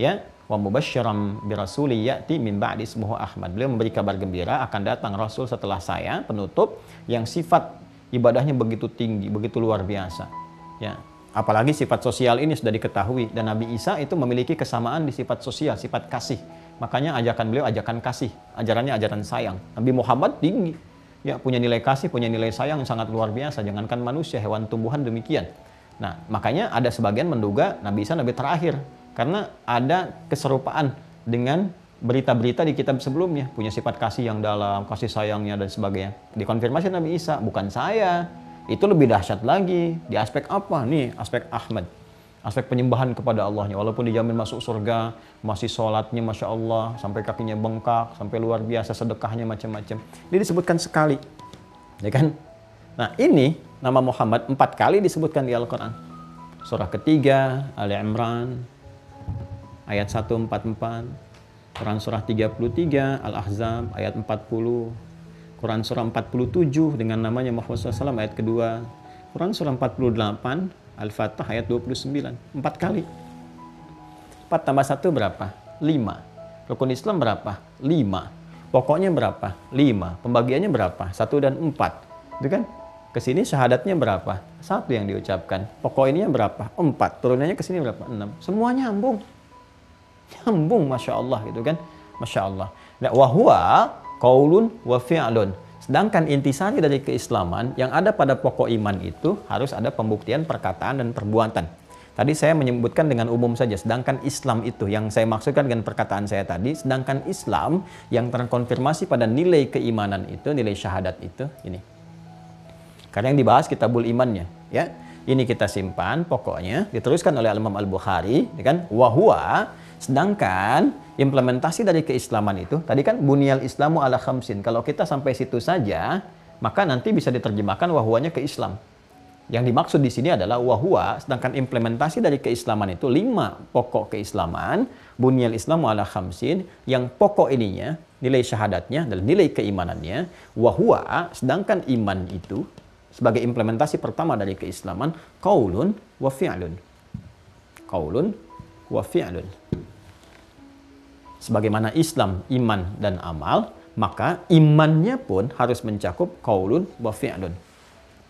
Ya, wa mubasysyiran bi rasulin ya'ti min ba'di ismuhu Ahmad. Beliau memberi kabar gembira akan datang rasul setelah saya, penutup yang sifat ibadahnya begitu tinggi, begitu luar biasa. Ya, apalagi sifat sosial ini sudah diketahui dan Nabi Isa itu memiliki kesamaan di sifat sosial, sifat kasih. Makanya ajakan beliau ajakan kasih, ajarannya ajaran sayang. Nabi Muhammad tinggi. Ya, punya nilai kasih, punya nilai sayang yang sangat luar biasa. Jangankan manusia, hewan tumbuhan demikian. Nah, makanya ada sebagian menduga Nabi Isa Nabi terakhir. Karena ada keserupaan dengan berita-berita di kitab sebelumnya, punya sifat kasih yang dalam, kasih sayangnya dan sebagainya. Dikonfirmasi Nabi Isa, bukan saya. Itu lebih dahsyat lagi. Di aspek apa? Nih, aspek Ahmad. Aspek penyembahan kepada Allahnya. Walaupun dijamin masuk surga, masih sholatnya Masya Allah, sampai kakinya bengkak, sampai luar biasa sedekahnya macam-macam. Ini disebutkan sekali. Ya kan? Nah, ini nama Muhammad 4 kali disebutkan di Al-Quran. Surah ketiga, Ali Imran, ayat 144. Quran surah 33, Al-Ahzab ayat 40, Quran surah 47 dengan namanya Muhammad SAW ayat kedua, Quran surah 48, Al-Fatah ayat 29, 4 kali. 4 tambah 1 berapa? 5. Rukun Islam berapa? 5. Pokoknya berapa? 5. Pembagiannya berapa? 1 dan 4. Itu kan? Kesini syahadatnya berapa? 1 yang diucapkan. Pokok ininya berapa? 4. Turunannya ke sini berapa? 6. Semua nyambung. Nyambung, Masya Allah gitu kan. Masya Allah. Nah, wahwa qaulun wa fi'lun. Sedangkan intisari dari keislaman yang ada pada pokok iman itu harus ada pembuktian perkataan dan perbuatan. Tadi saya menyebutkan dengan umum saja. Sedangkan Islam itu yang saya maksudkan dengan perkataan saya tadi. Sedangkan Islam yang terkonfirmasi pada nilai keimanan itu, nilai syahadat itu, ini. Karena yang dibahas kitabul imannya, ya. Ini kita simpan pokoknya diteruskan oleh Imam Al-Bukhari, ya kan? Wahwa. Sedangkan implementasi dari keislaman itu, tadi kan bunyal Islamu ala khamsin. Kalau kita sampai situ saja, maka nanti bisa diterjemahkan wahwanya ke Islam. Yang dimaksud di sini adalah wahwa, sedangkan implementasi dari keislaman itu 5 pokok keislaman, bunyal Islamu ala khamsin, yang pokok ininya, nilai syahadatnya dan nilai keimanannya, wahwa, sedangkan iman itu sebagai implementasi pertama dari keislaman, qaulun wa fi'lun. Qaulun wa fi'lun. Sebagaimana Islam, iman, dan amal, maka imannya pun harus mencakup qaulun wa fi'lun.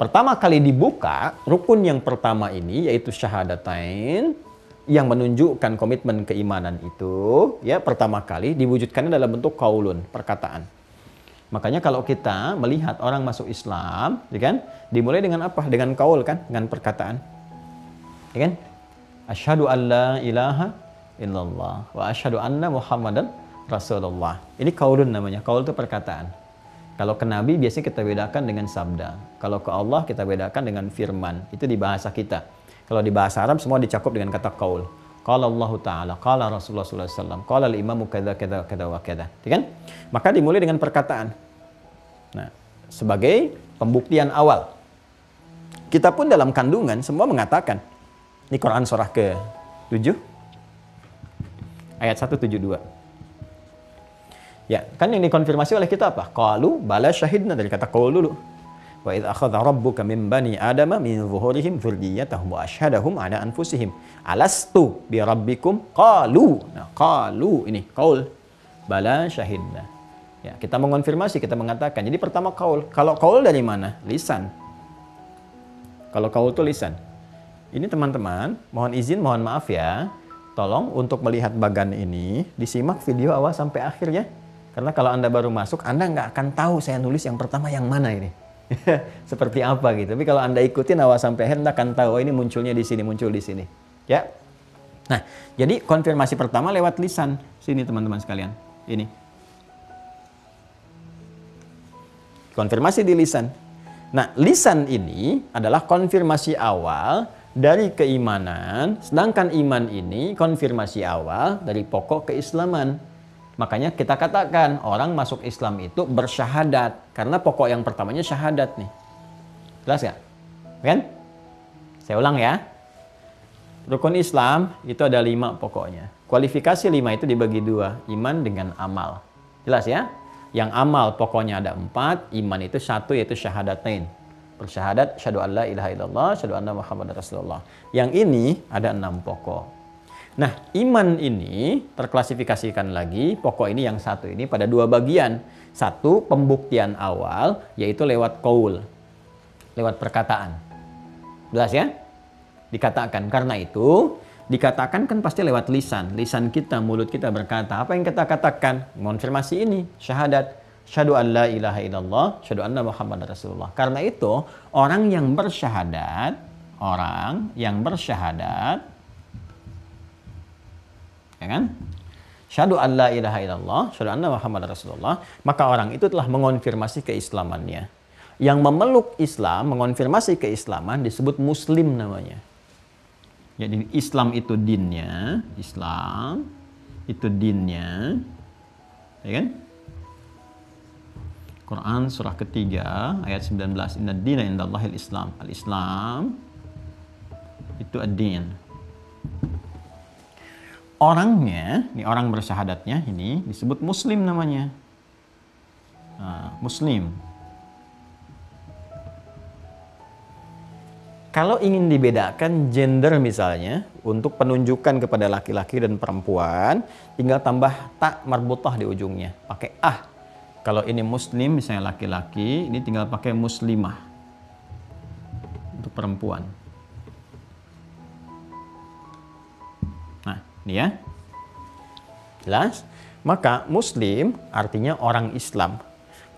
Pertama kali dibuka, rukun yang pertama ini, yaitu syahadatain, yang menunjukkan komitmen keimanan itu, ya pertama kali diwujudkannya dalam bentuk qaulun, perkataan. Makanya kalau kita melihat orang masuk Islam, ya kan, dimulai dengan apa? Dengan qaul kan, dengan perkataan. Ya kan? Asyhadu an la ilaha illallah wa asyhadu anna Muhammadan Rasulullah. Ini qaulun namanya. Qaul itu perkataan. Kalau ke Nabi biasanya kita bedakan dengan sabda. Kalau ke Allah kita bedakan dengan firman. Itu di bahasa kita. Kalau di bahasa Arab semua dicakup dengan kata qaul. Qala Allah Ta'ala, qala Rasulullah sallallahu alaihi wasallam, qala al-imamu kadza kadza kadza wa kadza. Kan? Maka dimulai dengan perkataan. Nah, sebagai pembuktian awal. Kita pun dalam kandungan semua mengatakan. Ini Quran surah ke-7 ayat 172. Ya, kan yang dikonfirmasi oleh kita apa? Qalu bala syahidna, dari kata qaul dulu. Wa idz akhadha rabbuka min bani adama min zuhurihim dzurriyyatahum wa asyhadahum ala anfusihim alastu bi rabbikum qalu. Nah, qalu ini qaul. Bala syahidna. Ya, kita mengonfirmasi, kita mengatakan. Jadi pertama qaul. Kalau qaul dari mana? Lisan. Kalau qaul itu lisan. Ini teman-teman, mohon izin, mohon maaf ya. Tolong untuk melihat bagan ini, disimak video awal sampai akhir ya. Karena kalau Anda baru masuk, Anda nggak akan tahu saya nulis yang pertama yang mana ini. Seperti apa gitu. Tapi kalau Anda ikutin awal sampai akhir, Anda akan tahu, oh ini munculnya di sini, muncul di sini. Ya. Nah, jadi konfirmasi pertama lewat lisan. Sini teman-teman sekalian. Ini. Konfirmasi di lisan. Nah, lisan ini adalah konfirmasi awal dari keimanan, sedangkan iman ini konfirmasi awal dari pokok keislaman. Makanya kita katakan orang masuk Islam itu bersyahadat, karena pokok yang pertamanya syahadat nih. Jelas gak? Kan? Saya ulang ya. Rukun Islam itu ada 5 pokoknya. Kualifikasi 5 itu dibagi 2, iman dengan amal. Jelas ya? Yang amal pokoknya ada 4, iman itu 1 yaitu syahadatain. Bersyahadat, syahadu an la ilaha illallah, syahadu anna Muhammadar Rasulullah. Yang ini ada 6 pokok. Nah, iman ini terklasifikasikan lagi, pokok ini yang 1 ini pada 2 bagian. 1, pembuktian awal, yaitu lewat qaul, lewat perkataan. Jelas ya? Dikatakan. Karena itu, dikatakan kan pasti lewat lisan. Lisan kita, mulut kita berkata. Apa yang kita katakan? Konfirmasi ini, syahadat. Syahadu an la ilaha illallah, syahadu anna Muhammadar Rasulullah. Karena itu, orang yang bersyahadat, ya kan? syahadu an la ilaha illallah, syahadu anna Muhammad Rasulullah, maka orang itu telah mengonfirmasi keislamannya. Yang memeluk Islam, mengonfirmasi keislaman disebut muslim namanya. Jadi Islam itu dinnya, Islam itu dinnya, ya kan? Quran surah ketiga ayat 19, inna dina indallahil Islam. Al-Islam itu ad-din. Orangnya, ini orang bersyahadatnya ini disebut muslim namanya. Muslim. Kalau ingin dibedakan gender misalnya, untuk penunjukan kepada laki-laki dan perempuan, tinggal tambah tak marbutah di ujungnya. Pakai ah. Kalau ini muslim, misalnya laki-laki, ini tinggal pakai muslimah. Untuk perempuan. Nah, ini ya. Jelas? Maka muslim artinya orang Islam.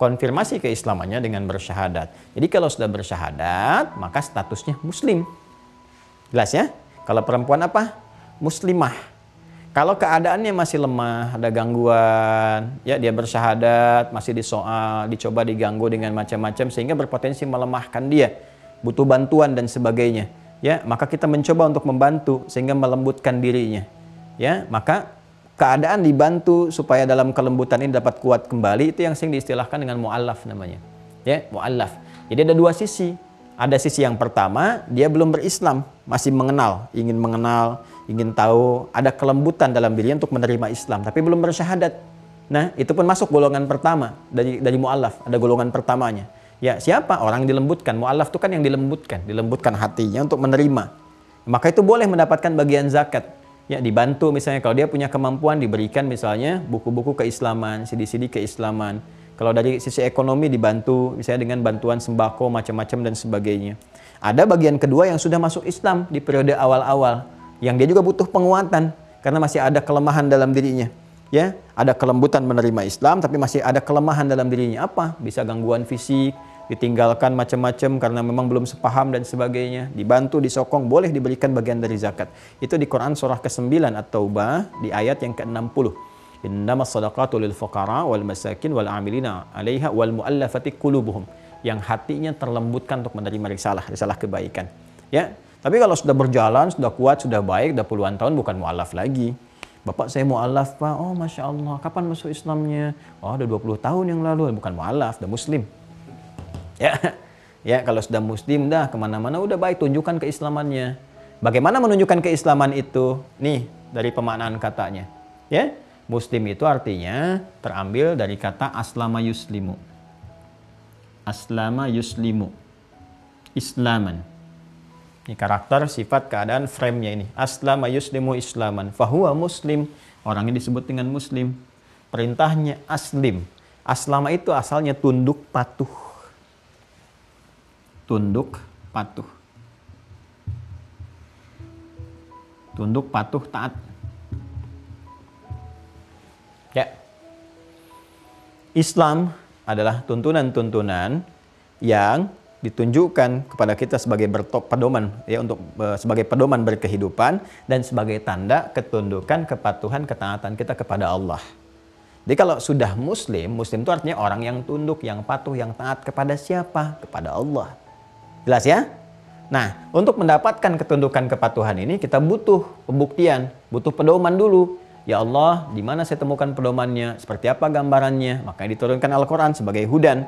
Konfirmasi keislamannya dengan bersyahadat. Jadi kalau sudah bersyahadat, maka statusnya muslim. Jelas ya? Kalau perempuan apa? Muslimah. Kalau keadaannya masih lemah, ada gangguan, ya dia bersyahadat, masih disoal, dicoba diganggu dengan macam-macam sehingga berpotensi melemahkan dia, butuh bantuan dan sebagainya. Ya, maka kita mencoba untuk membantu sehingga melembutkan dirinya. Ya, maka keadaan dibantu supaya dalam kelembutan ini dapat kuat kembali, itu yang sering diistilahkan dengan mu'allaf namanya. Ya, mu'allaf. Jadi ada dua sisi. Ada sisi yang pertama, dia belum berislam, masih mengenal, ingin tahu, ada kelembutan dalam dirinya untuk menerima Islam, tapi belum bersyahadat. Nah, itu pun masuk golongan pertama dari mu'allaf, ada golongan pertamanya. Ya, siapa? Orang yang dilembutkan. Mu'allaf itu kan yang dilembutkan hatinya untuk menerima. Maka itu boleh mendapatkan bagian zakat. Ya, dibantu misalnya kalau dia punya kemampuan diberikan misalnya buku-buku keislaman, CD-CD keislaman. Kalau dari sisi ekonomi dibantu misalnya dengan bantuan sembako macam-macam dan sebagainya. Ada bagian kedua yang sudah masuk Islam di periode awal-awal, yang dia juga butuh penguatan karena masih ada kelemahan dalam dirinya. Ya, ada kelembutan menerima Islam tapi masih ada kelemahan dalam dirinya. Apa? Bisa gangguan fisik, ditinggalkan macam-macam karena memang belum sepaham dan sebagainya. Dibantu, disokong, boleh diberikan bagian dari zakat. Itu di Quran surah ke-9 At-Taubah di ayat yang ke-60. Innamas shadaqatu lil fuqara wal masakin wal 'amilina 'alaiha wal mu'allafati qulubuhum. Yang hatinya terlembutkan untuk menerima risalah kebaikan. Ya. Tapi kalau sudah berjalan, sudah kuat, sudah baik, sudah puluhan tahun bukan mu'allaf lagi. Bapak saya mu'allaf Pak, oh Masya Allah, kapan masuk Islamnya? Oh udah 20 tahun yang lalu, bukan mu'allaf, udah muslim. Ya, kalau sudah muslim dah kemana-mana udah baik, tunjukkan keislamannya. Bagaimana menunjukkan keislaman itu? Nih, dari pemaknaan katanya. Ya, muslim itu artinya terambil dari kata aslama yuslimu. Aslama yuslimu. Islaman. Ini karakter, sifat, keadaan, frame-nya ini. Aslama yuslimu islaman. Fahuwa muslim. Orangnya disebut dengan muslim. Perintahnya aslim. Aslama itu asalnya tunduk patuh. Tunduk patuh. Tunduk patuh taat. Ya. Islam adalah tuntunan-tuntunan yang ditunjukkan kepada kita sebagai pedoman ya, untuk sebagai pedoman berkehidupan dan sebagai tanda ketundukan, kepatuhan, ketaatan kita kepada Allah. Jadi kalau sudah muslim itu artinya orang yang tunduk, yang patuh, yang taat kepada siapa? Kepada Allah. Jelas ya? Nah, untuk mendapatkan ketundukan, kepatuhan ini kita butuh pembuktian, butuh pedoman dulu. Ya Allah, di mana saya temukan pedomannya? Seperti apa gambarannya? Maka diturunkan Al-Quran sebagai hudan.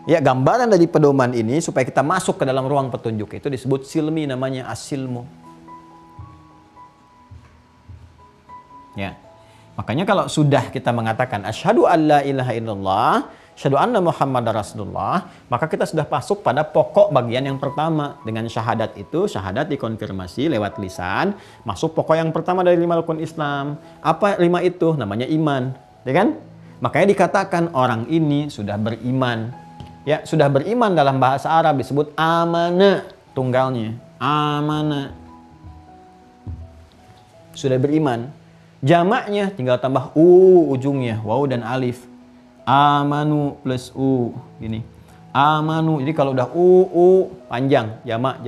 Ya, gambaran dari pedoman ini supaya kita masuk ke dalam ruang petunjuk itu disebut silmi, namanya as-silmu. Ya. Makanya kalau sudah kita mengatakan asyhadu alla ilaha illallah, asyhadu anna Muhammadar Rasulullah, maka kita sudah masuk pada pokok bagian yang pertama. Dengan syahadat itu, syahadat dikonfirmasi lewat lisan, masuk pokok yang pertama dari 5 rukun Islam. Apa 5 itu? Namanya iman, ya kan? Makanya dikatakan orang ini sudah beriman. Ya, sudah beriman dalam bahasa Arab disebut amana, tunggalnya. Amana. Sudah beriman. Jamaknya tinggal tambah ujungnya, waw dan alif. Amanu plus gini. Amanu. Jadi kalau udah panjang, jamak.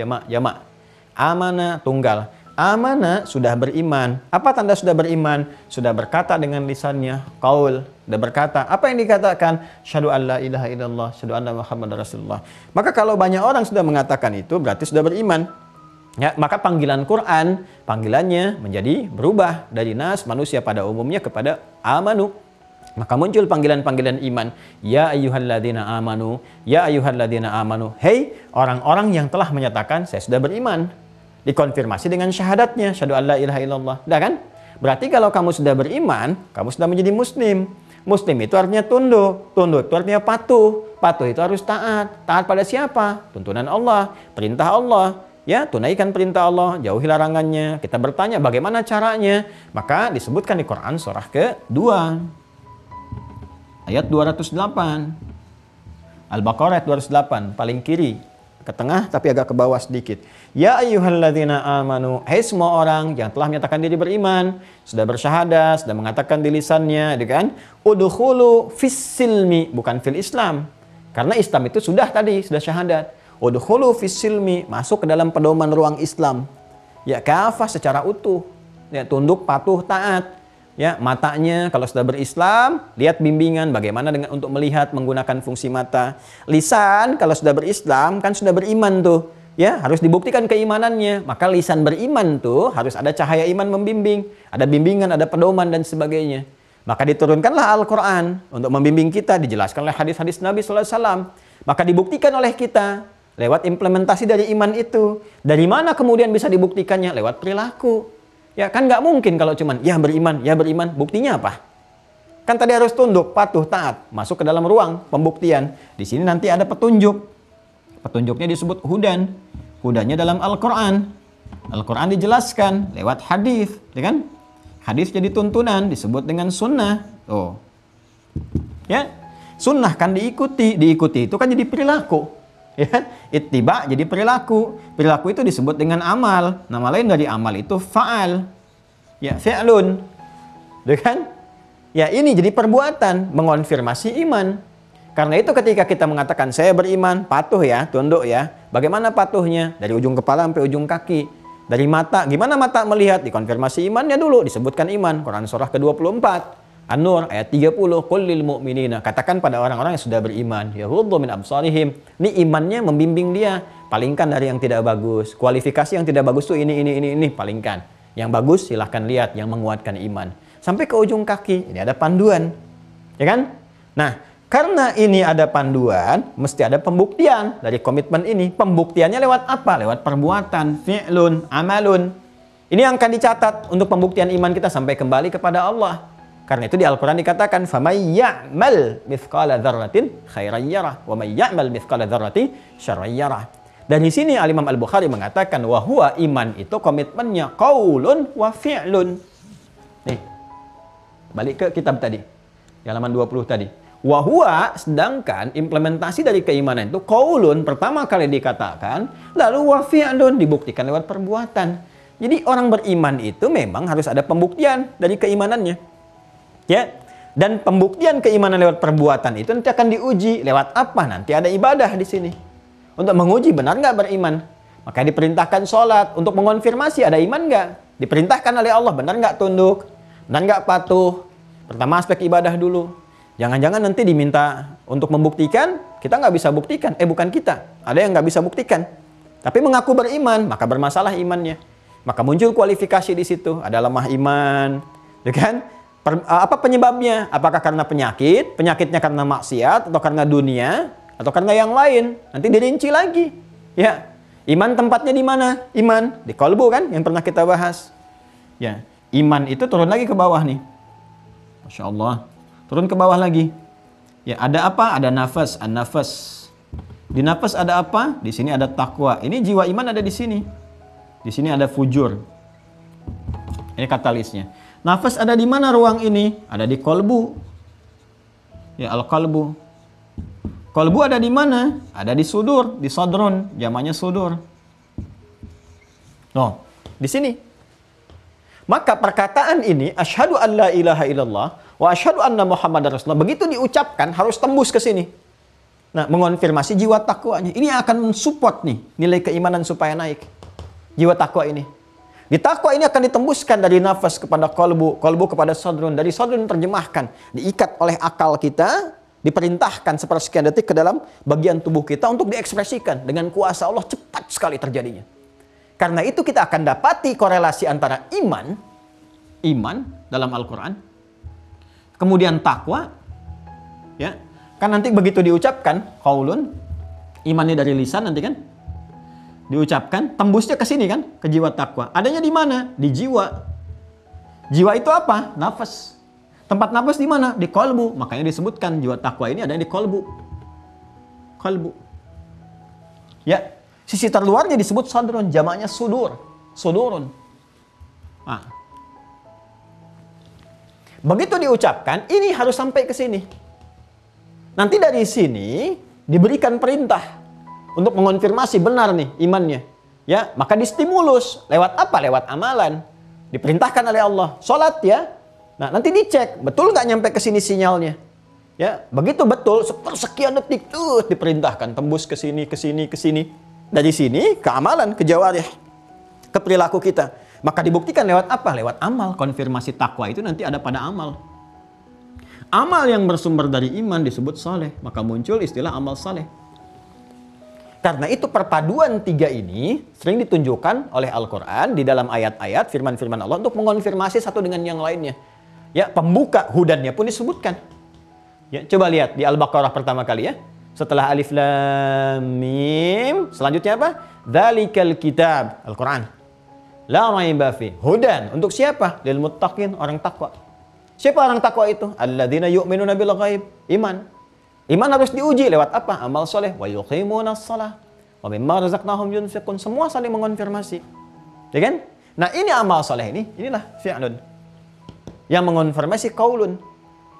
Amana tunggal. Amana, sudah beriman. Apa tanda sudah beriman? Sudah berkata dengan lisannya, qaul, sudah berkata. Apa yang dikatakan? Syahadu an la ilaha illallah, syahadu anna Muhammadar Rasulullah. Maka kalau banyak orang sudah mengatakan itu, berarti sudah beriman. Ya, maka panggilan Quran, panggilannya menjadi berubah dari nas, manusia pada umumnya, kepada amanu. Maka muncul panggilan-panggilan iman. Ya ayyuhalladzina amanu, ya ayyuhalladzina amanu. Hei orang-orang yang telah menyatakan saya sudah beriman. Dikonfirmasi dengan syahadatnya, syahadu an la ilaha illallah. Dah kan? Berarti kalau kamu sudah beriman, kamu sudah menjadi muslim. Muslim itu artinya tunduk. Tunduk itu artinya patuh. Patuh itu harus taat. Taat pada siapa? Tuntunan Allah, perintah Allah. Ya, tunaikan perintah Allah, jauhi larangannya. Kita bertanya bagaimana caranya? Maka disebutkan di Quran surah ke-2. Ayat 208. Al-Baqarah ayat 208, paling kiri. Ke tengah tapi agak ke bawah sedikit. Ya ayyuhalladzina amanu, hai semua orang yang telah menyatakan diri beriman, sudah bersyahadat, sudah mengatakan di lisannya, gitu kan? Udkhulu fis silmi, bukan fil Islam. Karena Islam itu sudah tadi, sudah syahadat. Udkhulu fis silmi, masuk ke dalam pedoman ruang Islam. Ya kafah secara utuh. Ya tunduk, patuh, taat. Ya, matanya kalau sudah berislam, lihat bimbingan bagaimana dengan untuk melihat menggunakan fungsi mata. Lisan kalau sudah berislam kan sudah beriman tuh. Ya, harus dibuktikan keimanannya. Maka lisan beriman tuh harus ada cahaya iman membimbing, ada bimbingan, ada pedoman dan sebagainya. Maka diturunkanlah Al-Qur'an untuk membimbing kita, dijelaskan oleh hadis-hadis Nabi sallallahu alaihi wasallam. Maka dibuktikan oleh kita lewat implementasi dari iman itu. Dari mana kemudian bisa dibuktikannya? Lewat perilaku. Ya kan nggak mungkin kalau cuman ya beriman. Buktinya apa? Kan tadi harus tunduk, patuh, taat. Masuk ke dalam ruang pembuktian. Di sini nanti ada petunjuk. Petunjuknya disebut hudan. Hudannya dalam Al-Quran. Al-Quran dijelaskan lewat hadis, ya kan? Hadis jadi tuntunan, disebut dengan sunnah. Oh, ya, sunnah kan diikuti. Diikuti itu kan jadi perilaku. Ya, ittiba jadi perilaku. Perilaku itu disebut dengan amal. Nama lain dari amal itu fa'al. Ya, fi'lun. Gitu kan? Ya, ini jadi perbuatan mengonfirmasi iman. Karena itu ketika kita mengatakan saya beriman, patuh ya, tunduk ya. Bagaimana patuhnya? Dari ujung kepala sampai ujung kaki. Dari mata, gimana mata melihat? Dikonfirmasi imannya dulu, disebutkan iman. Quran surah ke-24. An-Nur ayat 30, qul lil mu'minina, katakan pada orang-orang yang sudah beriman, yaghuddu min absarihim. Ini imannya membimbing dia, palingkan dari yang tidak bagus. Kualifikasi yang tidak bagus tuh ini, palingkan. Yang bagus silahkan lihat, yang menguatkan iman. Sampai ke ujung kaki, ini ada panduan. Ya kan? Nah, karena ini ada panduan, mesti ada pembuktian dari komitmen ini. Pembuktiannya lewat apa? Lewat perbuatan, fi'lun, amalun. Ini yang akan dicatat untuk pembuktian iman kita sampai kembali kepada Allah. Karena itu di Al-Quran dikatakan, فَمَنْ يَعْمَلْ مِثْقَالَ ذَرَّةٍ خَيْرًا يَرَهُ وَمَنْ يَعْمَلْ مِثْقَالَ ذَرَّةٍ شَرًّا يَرَهُ. Dan di sini Al-Imam Al-Bukhari mengatakan, wahwa iman itu komitmennya qaulun wa fi'lun. Nih, balik ke kitab tadi, di halaman 20 tadi. Wahwa, sedangkan implementasi dari keimanan itu qaulun, pertama kali dikatakan, lalu wa fi'lun, dibuktikan lewat perbuatan. Jadi orang beriman itu memang harus ada pembuktian dari keimanannya. Ya, dan pembuktian keimanan lewat perbuatan itu nanti akan diuji lewat apa? Nanti ada ibadah di sini untuk menguji benar nggak beriman. Maka diperintahkan sholat untuk mengonfirmasi ada iman nggak. Diperintahkan oleh Allah benar nggak tunduk, benar nggak patuh. Pertama aspek ibadah dulu. Jangan-jangan nanti diminta untuk membuktikan, kita nggak bisa buktikan. Bukan kita, ada yang nggak bisa buktikan. Tapi mengaku beriman, maka bermasalah imannya. Maka muncul kualifikasi di situ. Ada lemah iman, ya kan? Apa penyebabnya? Apakah karena penyakit? Penyakitnya karena maksiat? Atau karena dunia? Atau karena yang lain? Nanti dirinci lagi. Ya, iman tempatnya di mana? Iman di qalbu kan? Yang pernah kita bahas. Ya, iman itu turun lagi ke bawah nih. Masya Allah. Turun ke bawah lagi. Ya, ada apa? Ada nafas, an-nafas. Di nafas ada apa? Di sini ada takwa. Ini jiwa iman ada di sini. Di sini ada fujur. Ini katalisnya. Nafas ada di mana ruang ini? Ada di kolbu. Ya, al-qalbu. Kolbu ada di mana? Ada di sudur, di sodron, jamannya sudur. Loh, di sini. Maka perkataan ini, asyhadu an la ilaha illallah wa asyhadu anna Muhammadar Rasulullah, begitu diucapkan harus tembus ke sini. Nah, mengonfirmasi jiwa takwanya. Ini akan mensupport nih nilai keimanan supaya naik. Jiwa takwa ini. Di takwa ini akan ditembuskan dari nafas kepada kolbu, kolbu kepada sadrun, dari sadrun terjemahkan, diikat oleh akal kita, diperintahkan sepersekian detik ke dalam bagian tubuh kita untuk diekspresikan dengan kuasa Allah cepat sekali terjadinya. Karena itu kita akan dapati korelasi antara iman dalam Al-Quran, kemudian takwa, ya kan nanti begitu diucapkan qaulun, imannya dari lisan nanti kan diucapkan, tembusnya ke sini kan, ke jiwa takwa. Adanya di mana? Di jiwa. Jiwa itu apa? Nafas. Tempat nafas di mana? Di kolbu. Makanya disebutkan jiwa takwa ini adanya di kolbu. Kolbu. Ya, sisi terluarnya disebut sadrun, jamaknya sudur. Sudurun. Nah. Begitu diucapkan, ini harus sampai ke sini. Nanti dari sini diberikan perintah untuk mengonfirmasi benar nih imannya. Ya, maka distimulus lewat apa? Lewat amalan. Diperintahkan oleh Allah. Salat ya. Nah, nanti dicek betul nggak nyampe ke sini sinyalnya. Ya, begitu betul sepersekian detik tuh diperintahkan tembus ke sini, ke sini, ke sini. Dari sini ke amalan, ke jawarih, ke perilaku kita. Maka dibuktikan lewat apa? Lewat amal. Konfirmasi takwa itu nanti ada pada amal. Amal yang bersumber dari iman disebut saleh. Maka muncul istilah amal saleh. Karena itu perpaduan tiga ini sering ditunjukkan oleh Al-Quran di dalam ayat-ayat firman-firman Allah untuk mengonfirmasi satu dengan yang lainnya. Ya, pembuka hudannya pun disebutkan. Ya, coba lihat di Al-Baqarah pertama kali ya. Setelah Alif Lam Mim, selanjutnya apa? Dzalikal kitab, Al-Quran. La raiba fi. Hudan untuk siapa? Lil muttaqin, orang takwa. Siapa orang takwa itu? Alladzina yu'minuna bil ghaib, iman. Iman harus diuji lewat apa? Amal soleh. Wa yuqimunas shalah. Wa mimma razaqnahum yunfiqun. Semua saling mengonfirmasi. Ya kan? Nah ini amal soleh ini. Inilah fi'lun. Yang mengonfirmasi qaulun.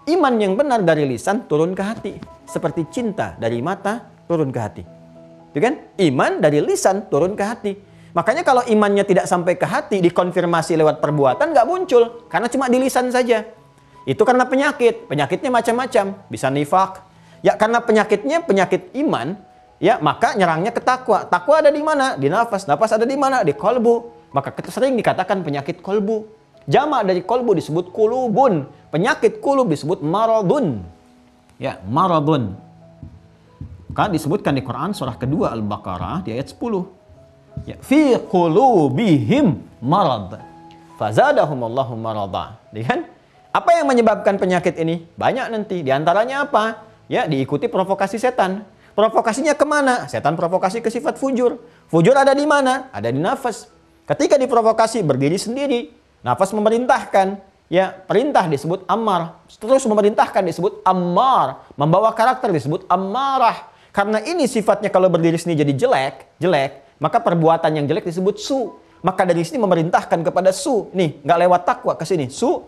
Iman yang benar dari lisan turun ke hati. Seperti cinta dari mata turun ke hati. Ya kan? Iman dari lisan turun ke hati. Makanya kalau imannya tidak sampai ke hati, dikonfirmasi lewat perbuatan nggak muncul. Karena cuma di lisan saja. Itu karena penyakit. Penyakitnya macam-macam. Bisa nifak. Ya karena penyakitnya penyakit iman, ya maka nyerangnya ke takwa. Takwa ada di mana? Di nafas. Nafas ada di mana? Di kolbu. Maka sering dikatakan penyakit kolbu. Jamak dari kolbu disebut kulubun. Penyakit kulub disebut maradun. Ya, maradun. Maka disebutkan di Quran surah kedua Al-Baqarah di ayat 10. Ya, fi qulubihim marad. Fazadahumullahu marada. Kan? Apa yang menyebabkan penyakit ini? Banyak nanti. Di antaranya apa? Ya, diikuti provokasi setan. Provokasinya kemana? Setan provokasi ke sifat fujur. Fujur ada di mana? Ada di nafas. Ketika diprovokasi berdiri sendiri, nafas memerintahkan. Ya, perintah disebut ammar. Terus memerintahkan disebut ammar. Membawa karakter disebut ammarah. Karena ini sifatnya kalau berdiri sendiri jadi jelek, maka perbuatan yang jelek disebut su. Maka dari sini memerintahkan kepada su. Nih, nggak lewat takwa ke sini. Su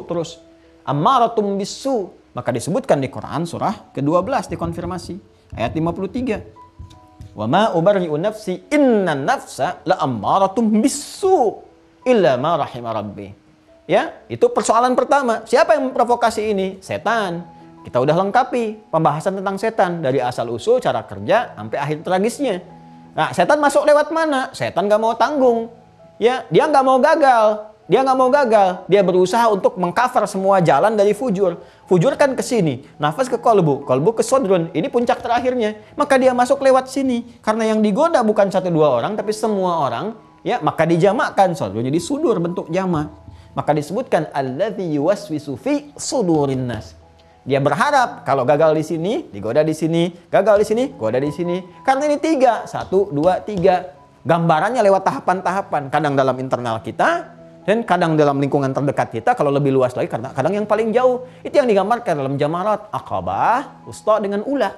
terus. Ammaratum bisu. Maka disebutkan di Quran surah ke-12 dikonfirmasi. Ayat 53. Wa ma ubarri'u nafsi innan nafsa la'ammaratum bisu illa ma rahima rabbi. Ya, itu persoalan pertama. Siapa yang memprovokasi ini? Setan. Kita udah lengkapi pembahasan tentang setan. Dari asal-usul, cara kerja, sampai akhir tragisnya. Nah, setan masuk lewat mana? Setan gak mau tanggung. Ya, dia gak mau gagal. Dia berusaha untuk mengcover semua jalan dari fujur. Fujur kan ke sini, nafas ke kolbu ke sodrun. Ini puncak terakhirnya. Maka dia masuk lewat sini. Karena yang digoda bukan 1-2 orang, tapi semua orang. Ya, maka dijamakkan. Sodrun jadi sudur bentuk jamak. Maka disebutkan alladzi yuwaswisu fi sudurin nas. Dia berharap kalau gagal di sini, digoda di sini, gagal di sini, goda di sini. Karena ini 3, 1, 2, 3. Gambarannya lewat tahapan-tahapan. Kadang dalam internal kita. Dan kadang dalam lingkungan terdekat kita, kalau lebih luas lagi, kadang yang paling jauh. Itu yang digambarkan dalam jamarat, akabah, usta dengan ula.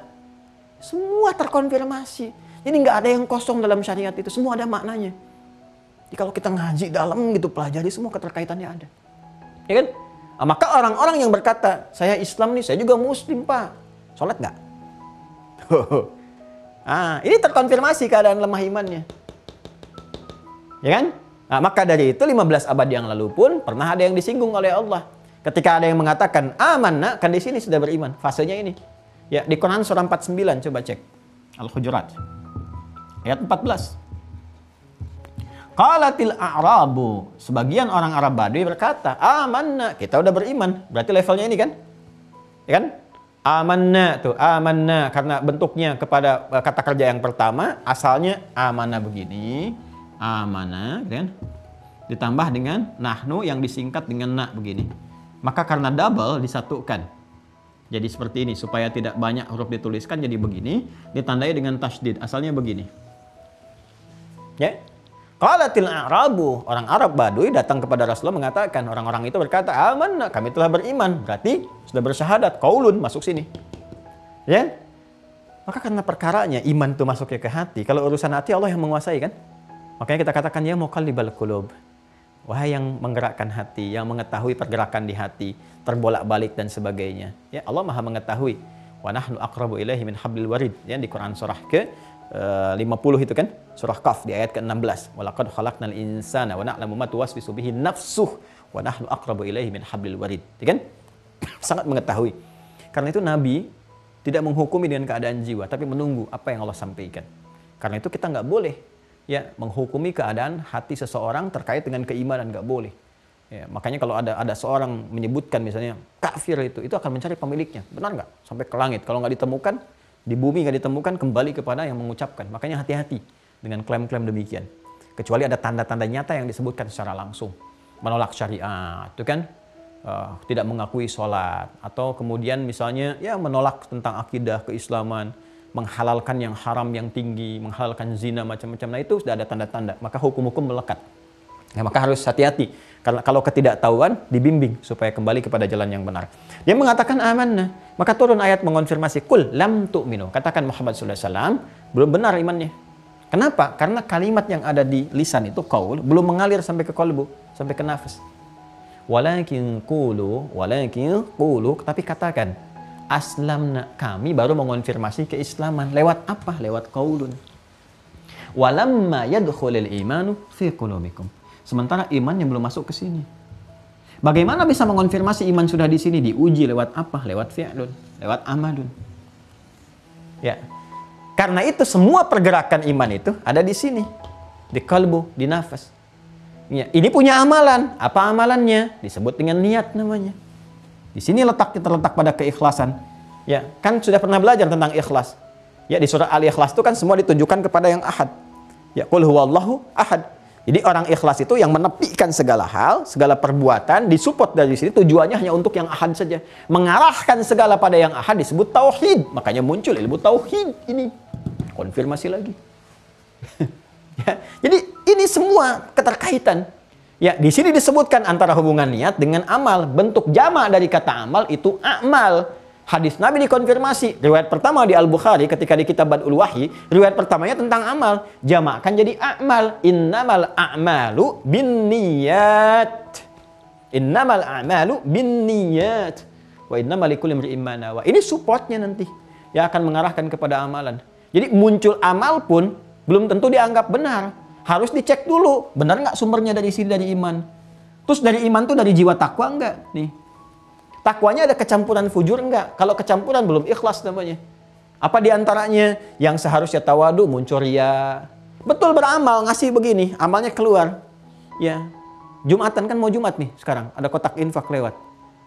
Semua terkonfirmasi. Jadi nggak ada yang kosong dalam syariat itu, semua ada maknanya. Jadi kalau kita ngaji dalam gitu, pelajari semua keterkaitannya ada. Ya kan? Nah, maka orang-orang yang berkata, saya Islam nih, saya juga Muslim Pak. Sholat nggak? Nah, ini terkonfirmasi keadaan lemah imannya. Ya kan? Nah, maka dari itu 15 abad yang lalu pun pernah ada yang disinggung oleh Allah. Ketika ada yang mengatakan amanna, kan di sini sudah beriman. Fasenya ini. Ya, di Quran surah 49 coba cek. Al-Hujurat. Ayat 14. Qalatil a'rabu, sebagian orang Arab Badui berkata, amanna, kita udah beriman. Berarti levelnya ini kan? Ya kan? Amanna tuh, amanna karena bentuknya kepada kata kerja yang pertama, asalnya amanah begini, amanah kan? Ditambah dengan nahnu yang disingkat dengan na begini. Maka karena double disatukan. Jadi seperti ini supaya tidak banyak huruf dituliskan jadi begini, ditandai dengan tasydid. Asalnya begini. Ya. Qalatil a'rabu, orang Arab Badui datang kepada Rasulullah mengatakan, orang-orang itu berkata, amanna, kami telah beriman. Berarti sudah bersyahadat, qaulun masuk sini. Ya. Maka karena perkaranya iman itu masuknya ke hati, kalau urusan hati Allah yang menguasai kan? Makanya kita katakan ya muqallibal qulub. Wahai yang menggerakkan hati, yang mengetahui pergerakan di hati, terbolak-balik dan sebagainya. Ya, Allah Maha mengetahui. Wa nahnu aqrabu ilaihi min hablil warid. Ya, di Quran surah ke 50 itu kan, surah Qaf di ayat ke-16. Walaqad khalaqnal insana wa na'lamu ma tuwaswisu bihi nafsuh wa nahnu aqrabu ilaihi min hablil warid. Ya kan? Sangat mengetahui. Karena itu Nabi tidak menghukumi dengan keadaan jiwa, tapi menunggu apa yang Allah sampaikan. Karena itu kita nggak boleh ya menghukumi keadaan hati seseorang terkait dengan keimanan, nggak boleh. Ya, makanya kalau ada seorang menyebutkan misalnya kafir itu akan mencari pemiliknya. Benar nggak? Sampai ke langit. Kalau nggak ditemukan, di bumi nggak ditemukan, kembali kepada yang mengucapkan. Makanya hati-hati dengan klaim-klaim demikian. Kecuali ada tanda-tanda nyata yang disebutkan secara langsung. Menolak syariat, itu kan? Tidak mengakui sholat. Atau kemudian misalnya ya menolak tentang akidah keislaman. Menghalalkan yang haram yang tinggi. Menghalalkan zina macam-macam. Nah itu sudah ada tanda-tanda. Maka hukum-hukum melekat. Ya, maka harus hati-hati. Karena kalau ketidaktahuan dibimbing supaya kembali kepada jalan yang benar. Dia mengatakan amanah. Maka turun ayat mengonfirmasi kul lam tu'minu. Katakan Muhammad sallallahu alaihi wasallam belum benar imannya. Kenapa? Karena kalimat yang ada di lisan itu qaul belum mengalir sampai ke qalbu, sampai ke nafas. Walakin qulu, tapi katakan aslamna, kami baru mengonfirmasi keislaman. Lewat apa? Lewat qaulun. Walamma yadkhulul imanu fi qulubikum. Sementara iman yang belum masuk ke sini. Bagaimana bisa mengonfirmasi iman sudah di sini? Diuji lewat apa? Lewat fi'lun, lewat amalun. Ya. Karena itu semua pergerakan iman itu ada di sini. Di kalbu, di nafas. Ya. Ini punya amalan. Apa amalannya? Disebut dengan niat namanya. Di sini terletak pada keikhlasan. Ya, kan sudah pernah belajar tentang ikhlas. Ya, di surah Al-Ikhlas itu kan semua ditujukan kepada yang ahad. Ya, qul huwallahu ahad. Jadi orang ikhlas itu yang menepikan segala hal, segala perbuatan, disupport dari sini tujuannya hanya untuk yang ahad saja. Mengarahkan segala pada yang ahad disebut tauhid. Makanya muncul ilmu tauhid ini. Konfirmasi lagi. Ya, jadi ini semua keterkaitan. Ya, di sini disebutkan antara hubungan niat dengan amal. Bentuk jamak dari kata amal itu a'mal. Hadis Nabi dikonfirmasi. Riwayat pertama di Al-Bukhari ketika di kitab Bad'ul Wahyi, riwayat pertamanya tentang amal. Jamakkan jadi a'mal. Innamal a'malu binniyat. Innamal a'malu binniyat. Wa innamal likulli imri'in ma nawa. Ini supportnya nanti yang akan mengarahkan kepada amalan. Jadi muncul amal pun belum tentu dianggap benar. Harus dicek dulu. Benar nggak sumbernya dari sini, dari iman. Terus dari iman tuh dari jiwa takwa enggak? Nih. Takwanya ada kecampuran fujur enggak? Kalau kecampuran belum ikhlas namanya. Apa diantaranya? Yang seharusnya tawadu muncul riya. Betul beramal, ngasih begini, amalnya keluar. Ya, Jumatan kan mau Jumat nih sekarang. Ada kotak infak lewat.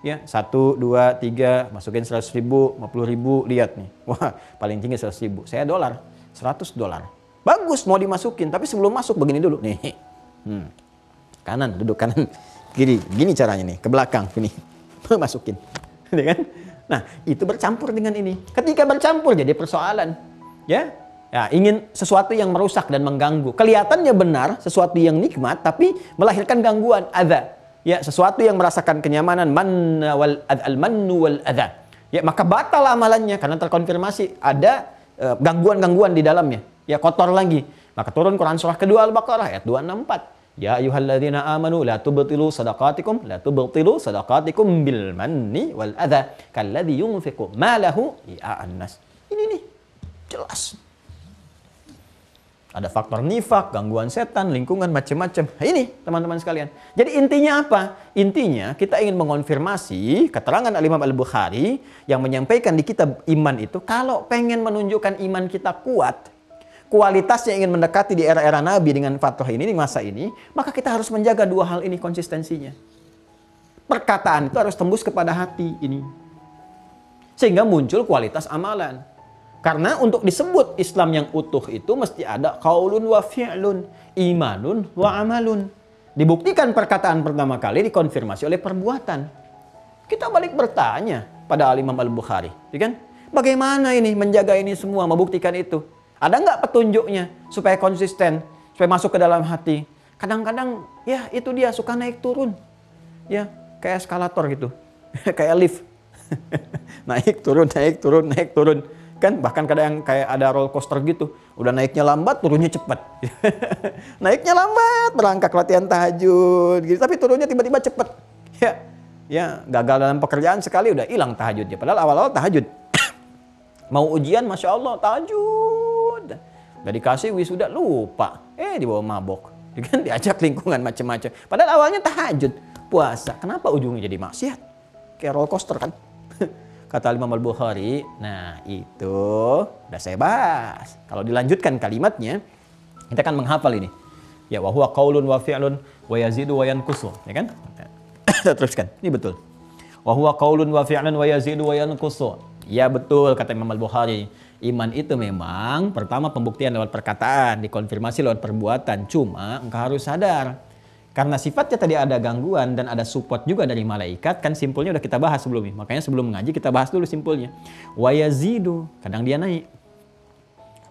Ya, 1, 2, 3, masukin 100 ribu, 50 ribu, lihat nih. Wah, paling tinggi 100 ribu. Saya dolar, 100 dolar. Bagus mau dimasukin, tapi sebelum masuk begini dulu. Nih, kanan, duduk kanan. Gini caranya nih, ke belakang, gini. Masukin, kan? Nah, itu bercampur dengan ini. Ketika bercampur jadi persoalan, ya, ingin sesuatu yang merusak dan mengganggu. Kelihatannya benar, sesuatu yang nikmat, tapi melahirkan gangguan, adza. Ya, sesuatu yang merasakan kenyamanan, al-mannu wal adza. Ya, maka batal amalannya karena terkonfirmasi ada gangguan-gangguan di dalamnya. Ya, kotor lagi. Maka turun Quran surah kedua Al-Baqarah ayat 264. Ya ayyuhalladzina amanu la tubtilu sadaqatikum bil manni wal adza kalladzi yunfiqu malahu ria'an nas. Ini nih jelas. Ada faktor nifak, gangguan setan, lingkungan macam-macam. Ini teman-teman sekalian. Jadi intinya apa? Intinya kita ingin mengonfirmasi keterangan Al-Imam Al-Bukhari yang menyampaikan di kitab iman itu kalau pengen menunjukkan iman kita kuat kualitasnya ingin mendekati di era-era Nabi dengan fatrah ini, di masa ini, maka kita harus menjaga dua hal ini konsistensinya. Perkataan itu harus tembus kepada hati ini. Sehingga muncul kualitas amalan. Karena untuk disebut Islam yang utuh itu mesti ada qaulun wa fi'lun, imanun wa amalun. Dibuktikan perkataan pertama kali dikonfirmasi oleh perbuatan. Kita balik bertanya pada Al-Imam Al-Bukhari, ya kan? Bagaimana ini menjaga ini semua, membuktikan itu? Ada nggak petunjuknya supaya konsisten, supaya masuk ke dalam hati? Kadang-kadang ya itu dia suka naik turun. Ya, kayak eskalator gitu. Kayak lift. Naik turun, naik turun, naik turun. Kan bahkan kadang kayak ada roller coaster gitu. Udah naiknya lambat, turunnya cepat. Naiknya lambat, berangkat latihan tahajud gitu, tapi turunnya tiba-tiba cepat. Ya, gagal dalam pekerjaan sekali udah hilang tahajudnya. Padahal awal-awal tahajud. Mau ujian, Masya Allah, tahajud. Udah dikasih wisuda, lupa. Dibawa mabok. Kan diajak lingkungan macam-macam. Padahal awalnya tahajud, puasa. Kenapa ujungnya jadi maksiat? Kayak roller coaster kan? Kata Imam Al-Bukhari, nah itu udah saya bahas. Kalau dilanjutkan kalimatnya, kita akan menghafal ini. Ya, wa huwa qaulun wa fi'lun wa yazidu wa yanqusu, ya kan? Kita teruskan. Ini betul. Wa huwa qaulun wa fi'lun wa yazidu wa yanqusu. Ya betul kata Imam Al-Bukhari. Iman itu memang pertama pembuktian lewat perkataan, dikonfirmasi lewat perbuatan. Cuma engkau harus sadar, karena sifatnya tadi ada gangguan dan ada support juga dari malaikat, kan simpulnya udah kita bahas sebelumnya. Makanya sebelum mengaji kita bahas dulu simpulnya. Wa yazidu, kadang dia naik.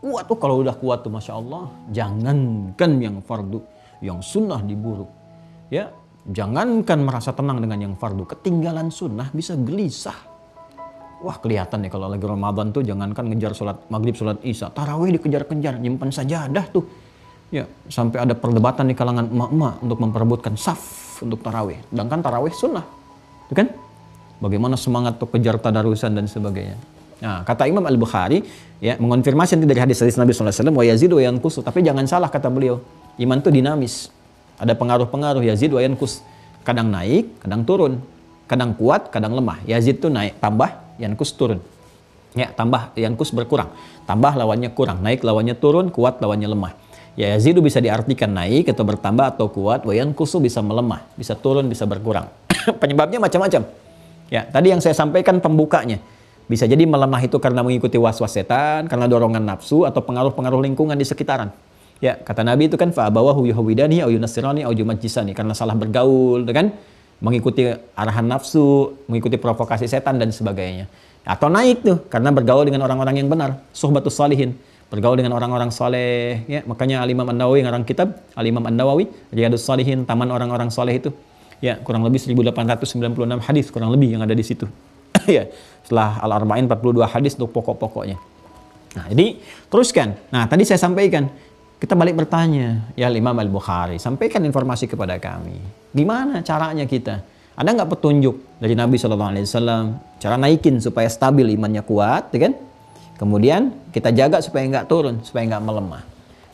Kuat tuh kalau udah kuat tuh Masya Allah. Jangankan yang fardu, yang sunnah diburu. Ya, jangankan merasa tenang dengan yang fardu, ketinggalan sunnah bisa gelisah. Wah kelihatan nih kalau lagi Ramadan tuh jangankan ngejar sholat maghrib, sholat isya, tarawih dikejar-kejar, nyimpen sajadah tuh. Ya, sampai ada perdebatan di kalangan emak-emak untuk memperebutkan saf untuk tarawih. Sedangkan tarawih sunnah. Itu kan? Bagaimana semangat untuk kejar tadarusan dan sebagainya. Nah, kata Imam Al-Bukhari, ya, mengonfirmasi nanti dari hadis-hadis Nabi SAW, wa yazidu wa yanqusu. Tapi jangan salah kata beliau. Iman itu dinamis. Ada pengaruh-pengaruh, yazid wa yanqus. Kadang naik, kadang turun. Kadang kuat, kadang lemah. Yazid itu naik, tambah, yanqus turun. Ya, tambah, yanqus berkurang. Tambah lawannya kurang. Naik lawannya turun, kuat lawannya lemah. Ya, yazidu bisa diartikan naik atau bertambah atau kuat, wa yanqusu bisa melemah, bisa turun, bisa berkurang. Penyebabnya macam-macam. Ya, tadi yang saya sampaikan pembukanya. Bisa jadi melemah itu karena mengikuti was-was setan, karena dorongan nafsu atau pengaruh-pengaruh lingkungan di sekitaran. Ya, kata Nabi itu kan fa abawahu yuhawidani au yunassirani au yumajjisani, karena salah bergaul, kan? Mengikuti arahan nafsu, mengikuti provokasi setan dan sebagainya. Atau naik tuh karena bergaul dengan orang-orang yang benar, suhbatus salihin. Bergaul dengan orang-orang soleh, ya, makanya Al-Imam An-Nawawi ngarang kitab Al-Imam An-Nawawi Riyadhus Shalihin, taman orang-orang soleh itu, ya, kurang lebih 1896 hadis kurang lebih yang ada di situ. Ya, setelah Al-Arba'in 42 hadis untuk pokok-pokoknya. Nah, jadi teruskan. Nah, tadi saya sampaikan, kita balik bertanya, ya Imam Al-Bukhari, sampaikan informasi kepada kami. Gimana caranya kita? Ada nggak petunjuk dari Nabi SAW cara naikin supaya stabil imannya kuat, ya kan? Kemudian kita jaga supaya nggak turun, supaya nggak melemah.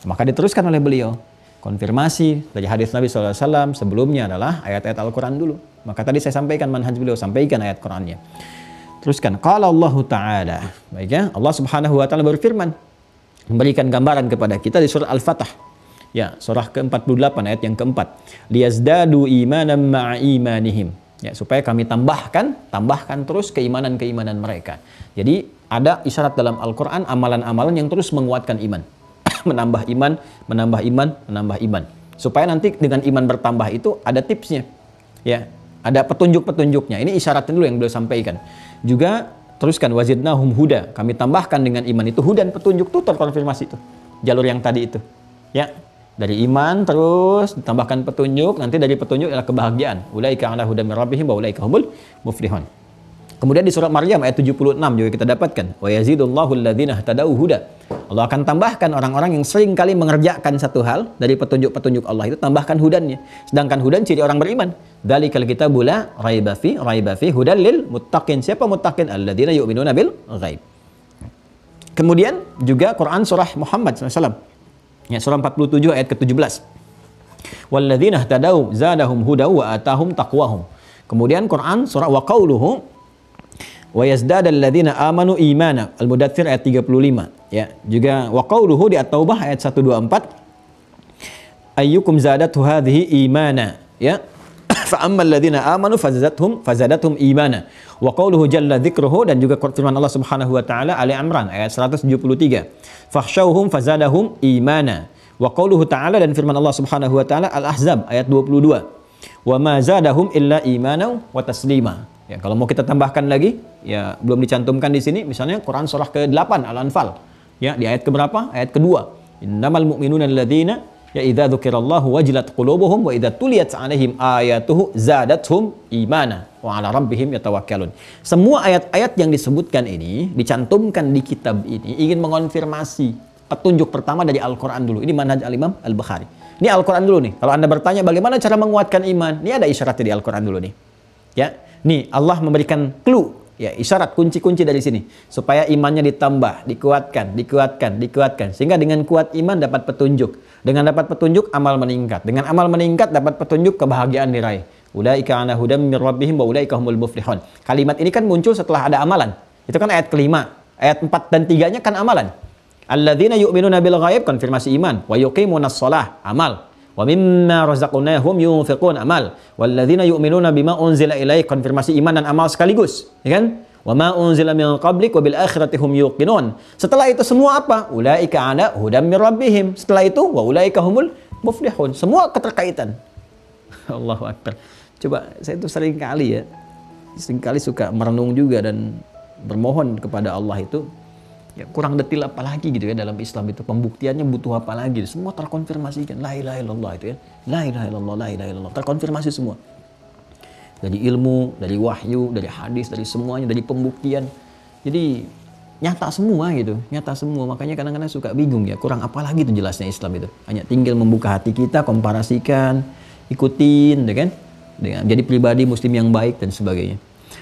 Maka diteruskan oleh beliau. Konfirmasi dari hadis Nabi SAW sebelumnya adalah ayat-ayat Al-Quran dulu. Maka tadi saya sampaikan manhaj beliau, sampaikan ayat Qurannya. Teruskan. Qala Allah Ta'ala. Baik ya, Allah Subhanahu Wa Ta'ala berfirman. Memberikan gambaran kepada kita di surah Al-Fatah. Ya, surah ke-48 ayat yang keempat. Liyazdadu imanan ma'a imanihim. Ya, supaya kami tambahkan terus keimanan-keimanan mereka. Jadi ada isyarat dalam Al-Quran, amalan-amalan yang terus menguatkan iman. menambah iman. Supaya nanti dengan iman bertambah itu ada tipsnya. Ya, ada petunjuk-petunjuknya. Ini isyaratnya dulu yang beliau sampaikan. Juga teruskan wazidnahum huda. Kami tambahkan dengan iman itu hudan, petunjuk itu terkonfirmasi itu. Jalur yang tadi itu. Ya, dari iman terus ditambahkan petunjuk, nanti dari petunjuk adalah kebahagiaan. Ulaika ala hudan min rabbihim wa ulaika humul muflihun. Kemudian di surat Maryam ayat 76 juga kita dapatkan, wa yazidullahu alladhina ihtadau huda. Allah akan tambahkan orang-orang yang sering kali mengerjakan satu hal dari petunjuk-petunjuk Allah itu, tambahkan hudannya. Sedangkan hudan ciri orang beriman. Dzalikal kitabu la raiba fi hudal lil muttaqin. Siapa muttaqin? Alladzina yu'minuna bil ghaib. Kemudian juga Quran surah Muhammad SAW. Ya, surah 47 ayat ke-17. Walladzina ihtadau zadahum huda wa atahum taqwahum. Kemudian Quran surah wa qauluhu wa yazdadal ladzina amanu imana. Al-Mudaththir ayat 35. Ya, juga wa qauluhu di At-Taubah ayat 124, ayyukum zadatu hadhihi imana, ya. Fa ammal ladzina amanu fazadathum imana. Wa qauluhu jalla dzikruhu, dan juga firman Allah Subhanahu wa taala Ali Imran ayat 173. Fakhshawhum fazadahum imana. Wa qauluhu ta'ala, dan firman Allah Subhanahu wa taala Al-Ahzab ayat 22. Wa ma zadahum illa imanan wa taslima. Ya, kalau mau kita tambahkan lagi, ya belum dicantumkan di sini, misalnya Quran surah ke-8 Al-Anfal. Ya, di ayat keberapa? Ayat kedua. Innamal mu'minuna alladzina ya idza dzukirallahu wajilat qulubuhum wa idza tuliyat 'alaihim ayatuhu zadatuhum imana wa 'ala rabbihim yatawakkalun. Semua ayat-ayat yang disebutkan ini dicantumkan di kitab ini ingin mengonfirmasi petunjuk pertama dari Al-Qur'an dulu. Ini manhaj Al-Imam Al-Bukhari. Ini Al-Qur'an dulu nih. Kalau Anda bertanya bagaimana cara menguatkan iman, ini ada isyaratnya di Al-Qur'an dulu nih. Ya. Nih Allah memberikan clue, ya, isyarat kunci-kunci dari sini supaya imannya ditambah, dikuatkan sehingga dengan kuat iman dapat petunjuk. Dengan dapat petunjuk amal meningkat. Dengan amal meningkat dapat petunjuk, kebahagiaan diraih. Ulaika ala hudam mir rabbihim wa ulaika humul muflihun. Kalimat ini kan muncul setelah ada amalan. Itu kan ayat kelima. Ayat 4 dan 3-nya kan amalan. Alladzina yu'minuna bil ghaib, konfirmasi iman. Wa yuqimunas shalah, amal. Wa mimma razaqnahum yunfiqun, amal. Walladzina yu'minuna bima unzila ilaik, konfirmasi iman dan amal sekaligus, ya kan? Wa ma unzila min qablik wa bil akhirati hum yuqinun. Setelah itu semua apa? Ulaika ala hudam mir rabbihim. Setelah itu wa ulaika humul muflihun. Semua keterkaitan. Allahu akbar. Coba saya itu seringkali suka merenung juga dan bermohon kepada Allah itu, ya kurang detil apa lagi gitu ya dalam Islam itu, pembuktiannya butuh apa lagi, semua terkonfirmasikan la ilaha illallah itu ya, la ilaha illallah, la ilaha illallah, terkonfirmasi semua dari ilmu, dari wahyu, dari hadis, dari semuanya, dari pembuktian, jadi nyata semua gitu, nyata semua. Makanya kadang-kadang suka bingung ya, kurang apa lagi itu jelasnya Islam itu, hanya tinggal membuka hati kita, komparasikan, ikutin, ya kan, dengan jadi pribadi muslim yang baik dan sebagainya.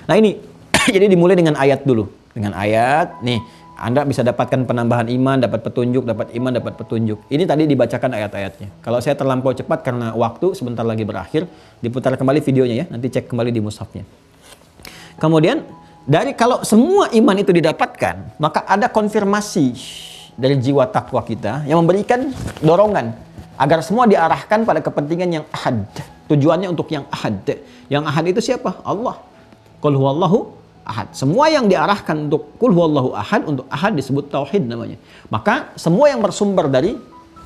Nah ini jadi dimulai dengan ayat dulu, dengan ayat nih Anda bisa dapatkan penambahan iman, dapat petunjuk, dapat iman, dapat petunjuk. Ini tadi dibacakan ayat-ayatnya. Kalau saya terlampau cepat karena waktu sebentar lagi berakhir, diputar kembali videonya ya, nanti cek kembali di mushafnya. Kemudian kalau semua iman itu didapatkan, maka ada konfirmasi dari jiwa takwa kita yang memberikan dorongan agar semua diarahkan pada kepentingan yang ahad. Tujuannya untuk yang ahad. Yang ahad itu siapa? Allah. Qul huwallahu ahad. Semua yang diarahkan untuk qul huwallahu ahad, untuk ahad disebut tauhid namanya. Maka semua yang bersumber dari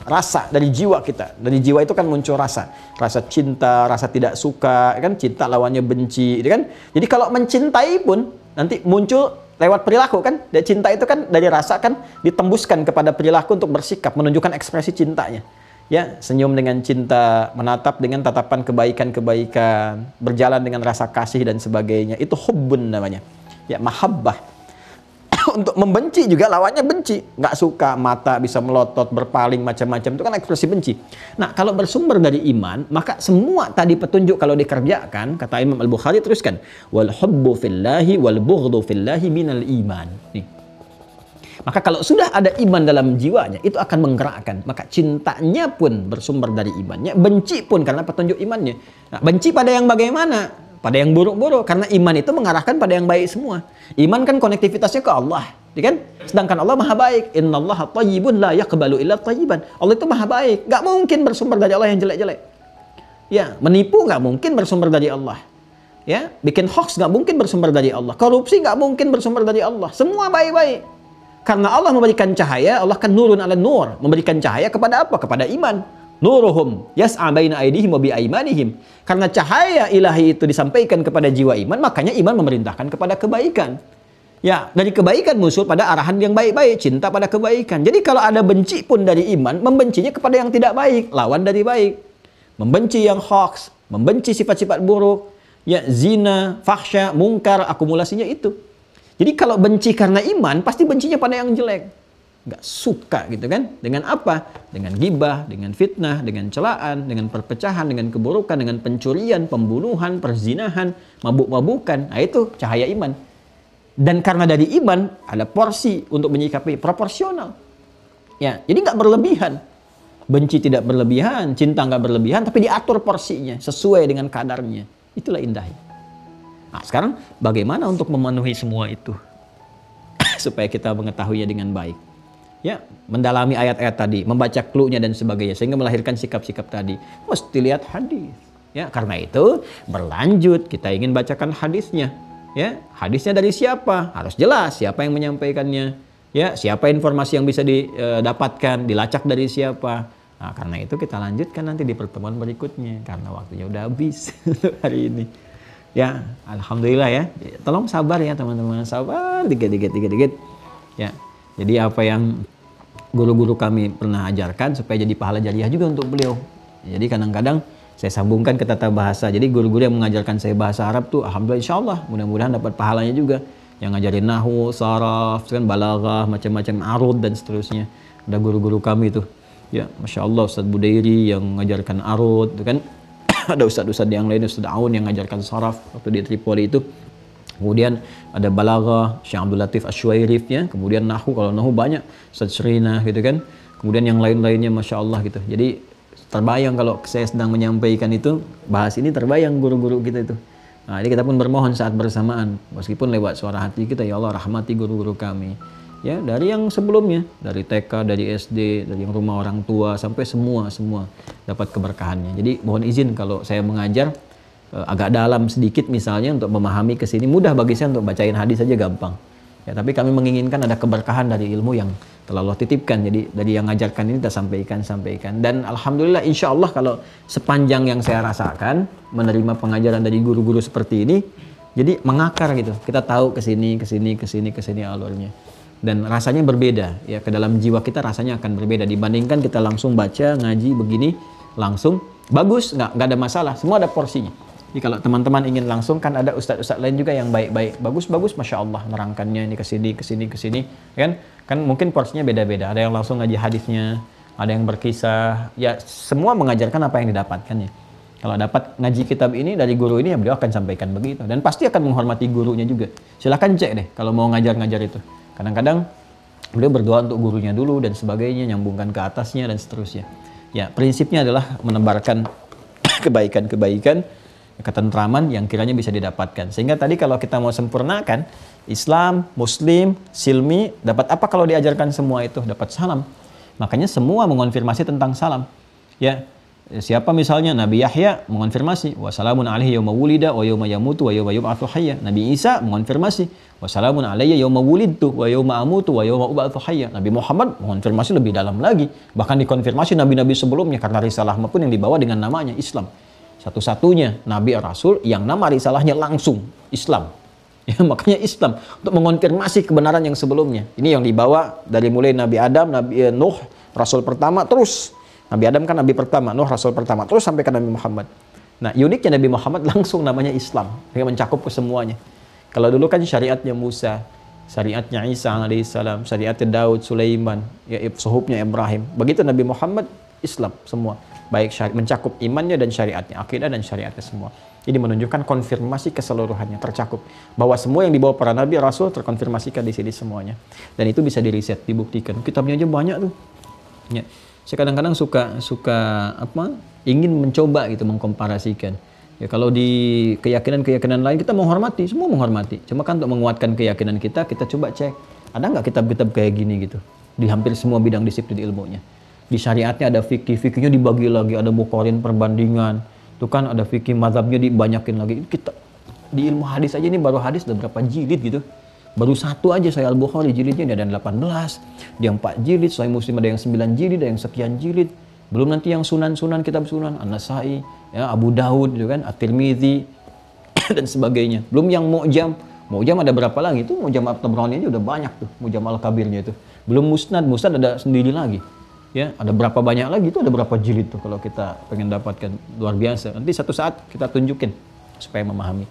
rasa, dari jiwa kita. Dari jiwa itu kan muncul rasa. Rasa cinta, rasa tidak suka, kan cinta lawannya benci, kan? Jadi kalau mencintai pun nanti muncul lewat perilaku kan? Dan cinta itu kan dari rasa kan ditembuskan kepada perilaku untuk bersikap, menunjukkan ekspresi cintanya. Ya, senyum dengan cinta, menatap dengan tatapan kebaikan-kebaikan, berjalan dengan rasa kasih dan sebagainya. Itu hubbun namanya. Ya, mahabbah. Untuk membenci juga lawannya benci. Nggak suka, mata bisa melotot, berpaling, macam-macam. Itu kan ekspresi benci. Nah, kalau bersumber dari iman, maka semua tadi petunjuk kalau dikerjakan, kata Imam Al-Bukhari teruskan, wal hubbu fillahi wal bughdhu fillahi minal iman. Nih. Maka kalau sudah ada iman dalam jiwanya, itu akan menggerakkan. Maka cintanya pun bersumber dari imannya. Benci pun karena petunjuk imannya. Nah, benci pada yang bagaimana? Pada yang buruk-buruk. Karena iman itu mengarahkan pada yang baik semua. Iman kan konektivitasnya ke Allah. Ya kan? Sedangkan Allah maha baik. Innallaha thayyibun la yaqbalu illa thayyiban. Allah itu maha baik. Gak mungkin bersumber dari Allah yang jelek-jelek. Ya, menipu gak mungkin bersumber dari Allah. Ya, bikin hoax gak mungkin bersumber dari Allah. Korupsi gak mungkin bersumber dari Allah. Semua baik-baik. Karena Allah memberikan cahaya, Allah kan nurun ala nur, memberikan cahaya kepada apa? Kepada iman. Nuruhum yas'a baina aydihim wa bi aymanihim. Karena cahaya ilahi itu disampaikan kepada jiwa iman, makanya iman memerintahkan kepada kebaikan. Ya, dari kebaikan muncul pada arahan yang baik-baik, cinta pada kebaikan. Jadi kalau ada benci pun dari iman, membencinya kepada yang tidak baik, lawan dari baik. Membenci yang hoax, membenci sifat-sifat buruk, ya zina, fahsya, mungkar, akumulasinya itu. Jadi kalau benci karena iman, pasti bencinya pada yang jelek. Nggak suka gitu kan. Dengan apa? Dengan gibah, dengan fitnah, dengan celaan, dengan perpecahan, dengan keburukan, dengan pencurian, pembunuhan, perzinahan, mabuk-mabukan. Nah itu cahaya iman. Dan karena dari iman, ada porsi untuk menyikapi proporsional. Ya, jadi nggak berlebihan. Benci tidak berlebihan, cinta nggak berlebihan, tapi diatur porsinya, sesuai dengan kadarnya. Itulah indahnya. Nah, sekarang bagaimana untuk memenuhi semua itu supaya kita mengetahuinya dengan baik? Ya, mendalami ayat-ayat tadi, membaca clue-nya dan sebagainya sehingga melahirkan sikap-sikap tadi. Mesti lihat hadis. Ya, karena itu berlanjut kita ingin bacakan hadisnya. Ya, hadisnya dari siapa? Harus jelas siapa yang menyampaikannya. Ya, siapa informasi yang bisa didapatkan, dilacak dari siapa. Nah, karena itu kita lanjutkan nanti di pertemuan berikutnya karena waktunya udah habis untuk hari ini. Ya, alhamdulillah ya. Tolong sabar ya teman-teman, sabar dikit. Ya. Jadi apa yang guru-guru kami pernah ajarkan supaya jadi pahala jariah juga untuk beliau. Jadi kadang-kadang saya sambungkan ke tata bahasa. Jadi guru-guru yang mengajarkan saya bahasa Arab tuh alhamdulillah insyaallah mudah-mudahan dapat pahalanya juga. Yang ngajarin nahwu, saraf, kan balaghah, macam-macam arud dan seterusnya. Ada guru-guru kami tuh. Ya, Masya Allah Ustadz Budairi yang mengajarkan arud, kan. Ada ustadz-ustadz yang lain, Ustadz Aun yang mengajarkan saraf waktu di Tripoli itu. Kemudian ada balaghah, Syekh Abdul Latif Asywairif ya. Kemudian nahwu, kalau nahwu banyak Ustadz Srina gitu kan. Kemudian yang lain-lainnya Masya Allah gitu. Jadi terbayang kalau saya sedang menyampaikan itu, bahas ini terbayang guru-guru kita itu. Nah, jadi kita pun bermohon saat bersamaan, meskipun lewat suara hati kita, ya Allah rahmati guru-guru kami. Ya, dari yang sebelumnya, dari TK, dari SD, dari yang rumah orang tua, sampai semua dapat keberkahannya. Jadi mohon izin kalau saya mengajar agak dalam sedikit misalnya untuk memahami ke sini, mudah bagi saya untuk bacain hadis saja gampang. Ya, tapi kami menginginkan ada keberkahan dari ilmu yang telah Allah titipkan. Jadi dari yang ngajarkan ini kita sampaikan. Dan alhamdulillah insya Allah kalau sepanjang yang saya rasakan menerima pengajaran dari guru-guru seperti ini, jadi mengakar gitu. Kita tahu ke sini alurnya. Dan rasanya berbeda ya, ke dalam jiwa kita rasanya akan berbeda dibandingkan kita langsung baca ngaji begini langsung bagus, nggak ada masalah, semua ada porsinya. Jadi kalau teman-teman ingin langsung kan ada ustadz-ustadz lain juga yang baik-baik, bagus, masya Allah nerangkannya ini ke sini, kan mungkin porsinya beda-beda. Ada yang langsung ngaji hadisnya, ada yang berkisah, ya semua mengajarkan apa yang didapatkannya. Kalau dapat ngaji kitab ini dari guru ini, ya beliau akan sampaikan begitu dan pasti akan menghormati gurunya juga. Silakan cek deh kalau mau ngajar itu. Kadang-kadang beliau berdoa untuk gurunya dulu dan sebagainya, nyambungkan ke atasnya dan seterusnya. Ya, prinsipnya adalah menebarkan kebaikan, ketentraman yang kiranya bisa didapatkan. Sehingga tadi kalau kita mau sempurnakan Islam, Muslim, Silmi, dapat apa kalau diajarkan semua itu? Dapat salam. Makanya semua mengonfirmasi tentang salam. Ya, siapa misalnya Nabi Yahya mengonfirmasi wassalamun alaihi yauma wulida wa yauma yamutu wa yauma yub'atsu hayya. Nabi Isa mengonfirmasi wassalamun alayya yauma wulidtu wa yauma amutu wa yauma ub'atsu hayya. Nabi Muhammad mengonfirmasi lebih dalam lagi, bahkan dikonfirmasi nabi-nabi sebelumnya karena risalah pun yang dibawa dengan namanya Islam. Satu-satunya nabi rasul yang nama risalahnya langsung Islam. Ya, makanya Islam untuk mengonfirmasi kebenaran yang sebelumnya. Ini yang dibawa dari mulai Nabi Adam, Nabi Nuh, rasul pertama, terus Nabi Adam kan nabi pertama, Nuh rasul pertama, terus sampai ke Nabi Muhammad. Nah, uniknya Nabi Muhammad langsung namanya Islam, yang mencakup ke semuanya. Kalau dulu kan syariatnya Musa, syariatnya Isa alaihissalam, syariatnya Daud, Sulaiman, ya suhubnya Ibrahim. Begitu Nabi Muhammad, Islam semua. Baik mencakup imannya dan syariatnya, akidah dan syariatnya semua. Jadi menunjukkan konfirmasi keseluruhannya tercakup. Bahwa semua yang dibawa para nabi, rasul terkonfirmasikan di sini semuanya. Dan itu bisa diriset, dibuktikan. Kitabnya aja banyak tuh. Ya. Saya kadang-kadang suka ingin mencoba gitu mengkomparasikan. Ya, kalau di keyakinan lain kita menghormati, semua menghormati. Cuma kan untuk menguatkan keyakinan kita coba cek. Ada nggak kitab-kitab kayak gini gitu? Di hampir semua bidang disiplin ilmunya. Di syariatnya ada fikihnya dibagi lagi, ada muqarin perbandingan. Itu kan ada fikih mazhabnya dibanyakin lagi. Kita di ilmu hadis aja ini baru hadis ada berapa jilid gitu. Baru satu aja Sahih Al-Bukhari jilidnya ada 18, dia 4 jilid, Sahih Muslim ada yang 9 jilid, ada yang sekian jilid. Belum nanti yang sunan-sunan, kitab sunan, An-Nasai, ya, Abu Daud, gitu kan, At-Tirmidzi dan sebagainya. Belum yang Mu'jam ada berapa lagi? Itu Mu'jam At-Tabrani aja udah banyak tuh, Mu'jam Al-Kabirnya itu. Belum Musnad ada sendiri lagi. Ya, ada berapa banyak lagi itu, ada berapa jilid tuh kalau kita pengen dapatkan, luar biasa. Nanti satu saat kita tunjukin supaya memahami.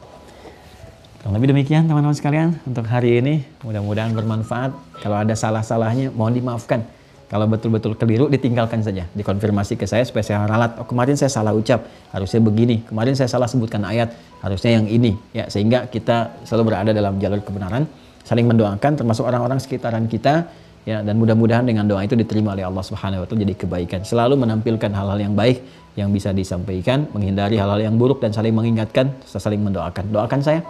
Kurang lebih demikian teman-teman sekalian untuk hari ini, mudah-mudahan bermanfaat. Kalau ada salah-salahnya mohon dimaafkan. Kalau betul-betul keliru ditinggalkan saja, dikonfirmasi ke saya supaya saya ralat. Oh, kemarin saya salah ucap, harusnya begini. Kemarin saya salah sebutkan ayat, harusnya yang ini. Ya, sehingga kita selalu berada dalam jalur kebenaran, saling mendoakan termasuk orang-orang sekitaran kita. Ya, dan mudah-mudahan dengan doa itu diterima oleh Allah Subhanahu wa taala jadi kebaikan. Selalu menampilkan hal-hal yang baik yang bisa disampaikan, menghindari hal-hal yang buruk dan saling mengingatkan, saling mendoakan. Doakan saya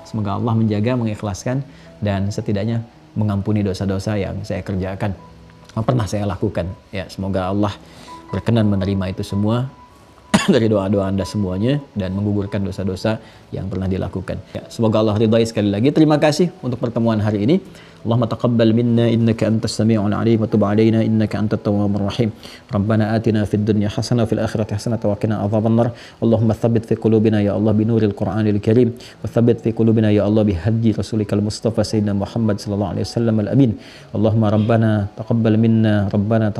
semoga Allah menjaga, mengikhlaskan dan setidaknya mengampuni dosa-dosa yang saya kerjakan. pernah saya lakukan. Ya, semoga Allah berkenan menerima itu semua dari doa-doa Anda semuanya dan menggugurkan dosa-dosa yang pernah dilakukan. Ya, semoga Allah ridhai. Sekali lagi terima kasih untuk pertemuan hari ini. Allahumma taqabbal minna innaka antas sami'ul alim wa tub 'alaina innaka antat tawwabur rahim. Rabbana atina fid dunya hasanah wa fil akhirati hasanah wa qina adzabannar. Allahumma tsabbit fi qulubina ya Allah bi nuril Qur'anil Karim wa tsabbit fi qulubina ya Allah bi hadyi rasulikal Mustafa sayyidina Muhammad sallallahu alaihi wasallam al amin. Allahumma rabbana taqabbal minna rabbana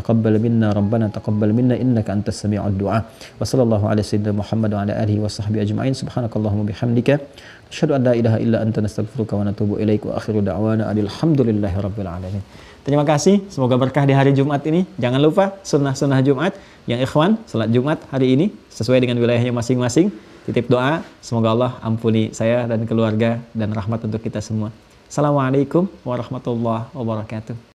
taqabbal minna innaka antas sami'ud du'a. Wa sallallahu ala sayyidina Muhammad wa ala alihi wa sahbihi ajma'in. Subhanakallahumma bihamdika asyhadu an la ilaha illa anta nastaghfiruka wa natubu ilaik wa akhiru da'wana alhamdulillahi rabbil alamin. Terima kasih, semoga berkah di hari Jumat ini. Jangan lupa sunnah-sunnah Jumat yang ikhwan, salat Jumat hari ini sesuai dengan wilayahnya masing-masing. Titip doa, semoga Allah ampuni saya dan keluarga dan rahmat untuk kita semua. Assalamualaikum warahmatullahi wabarakatuh.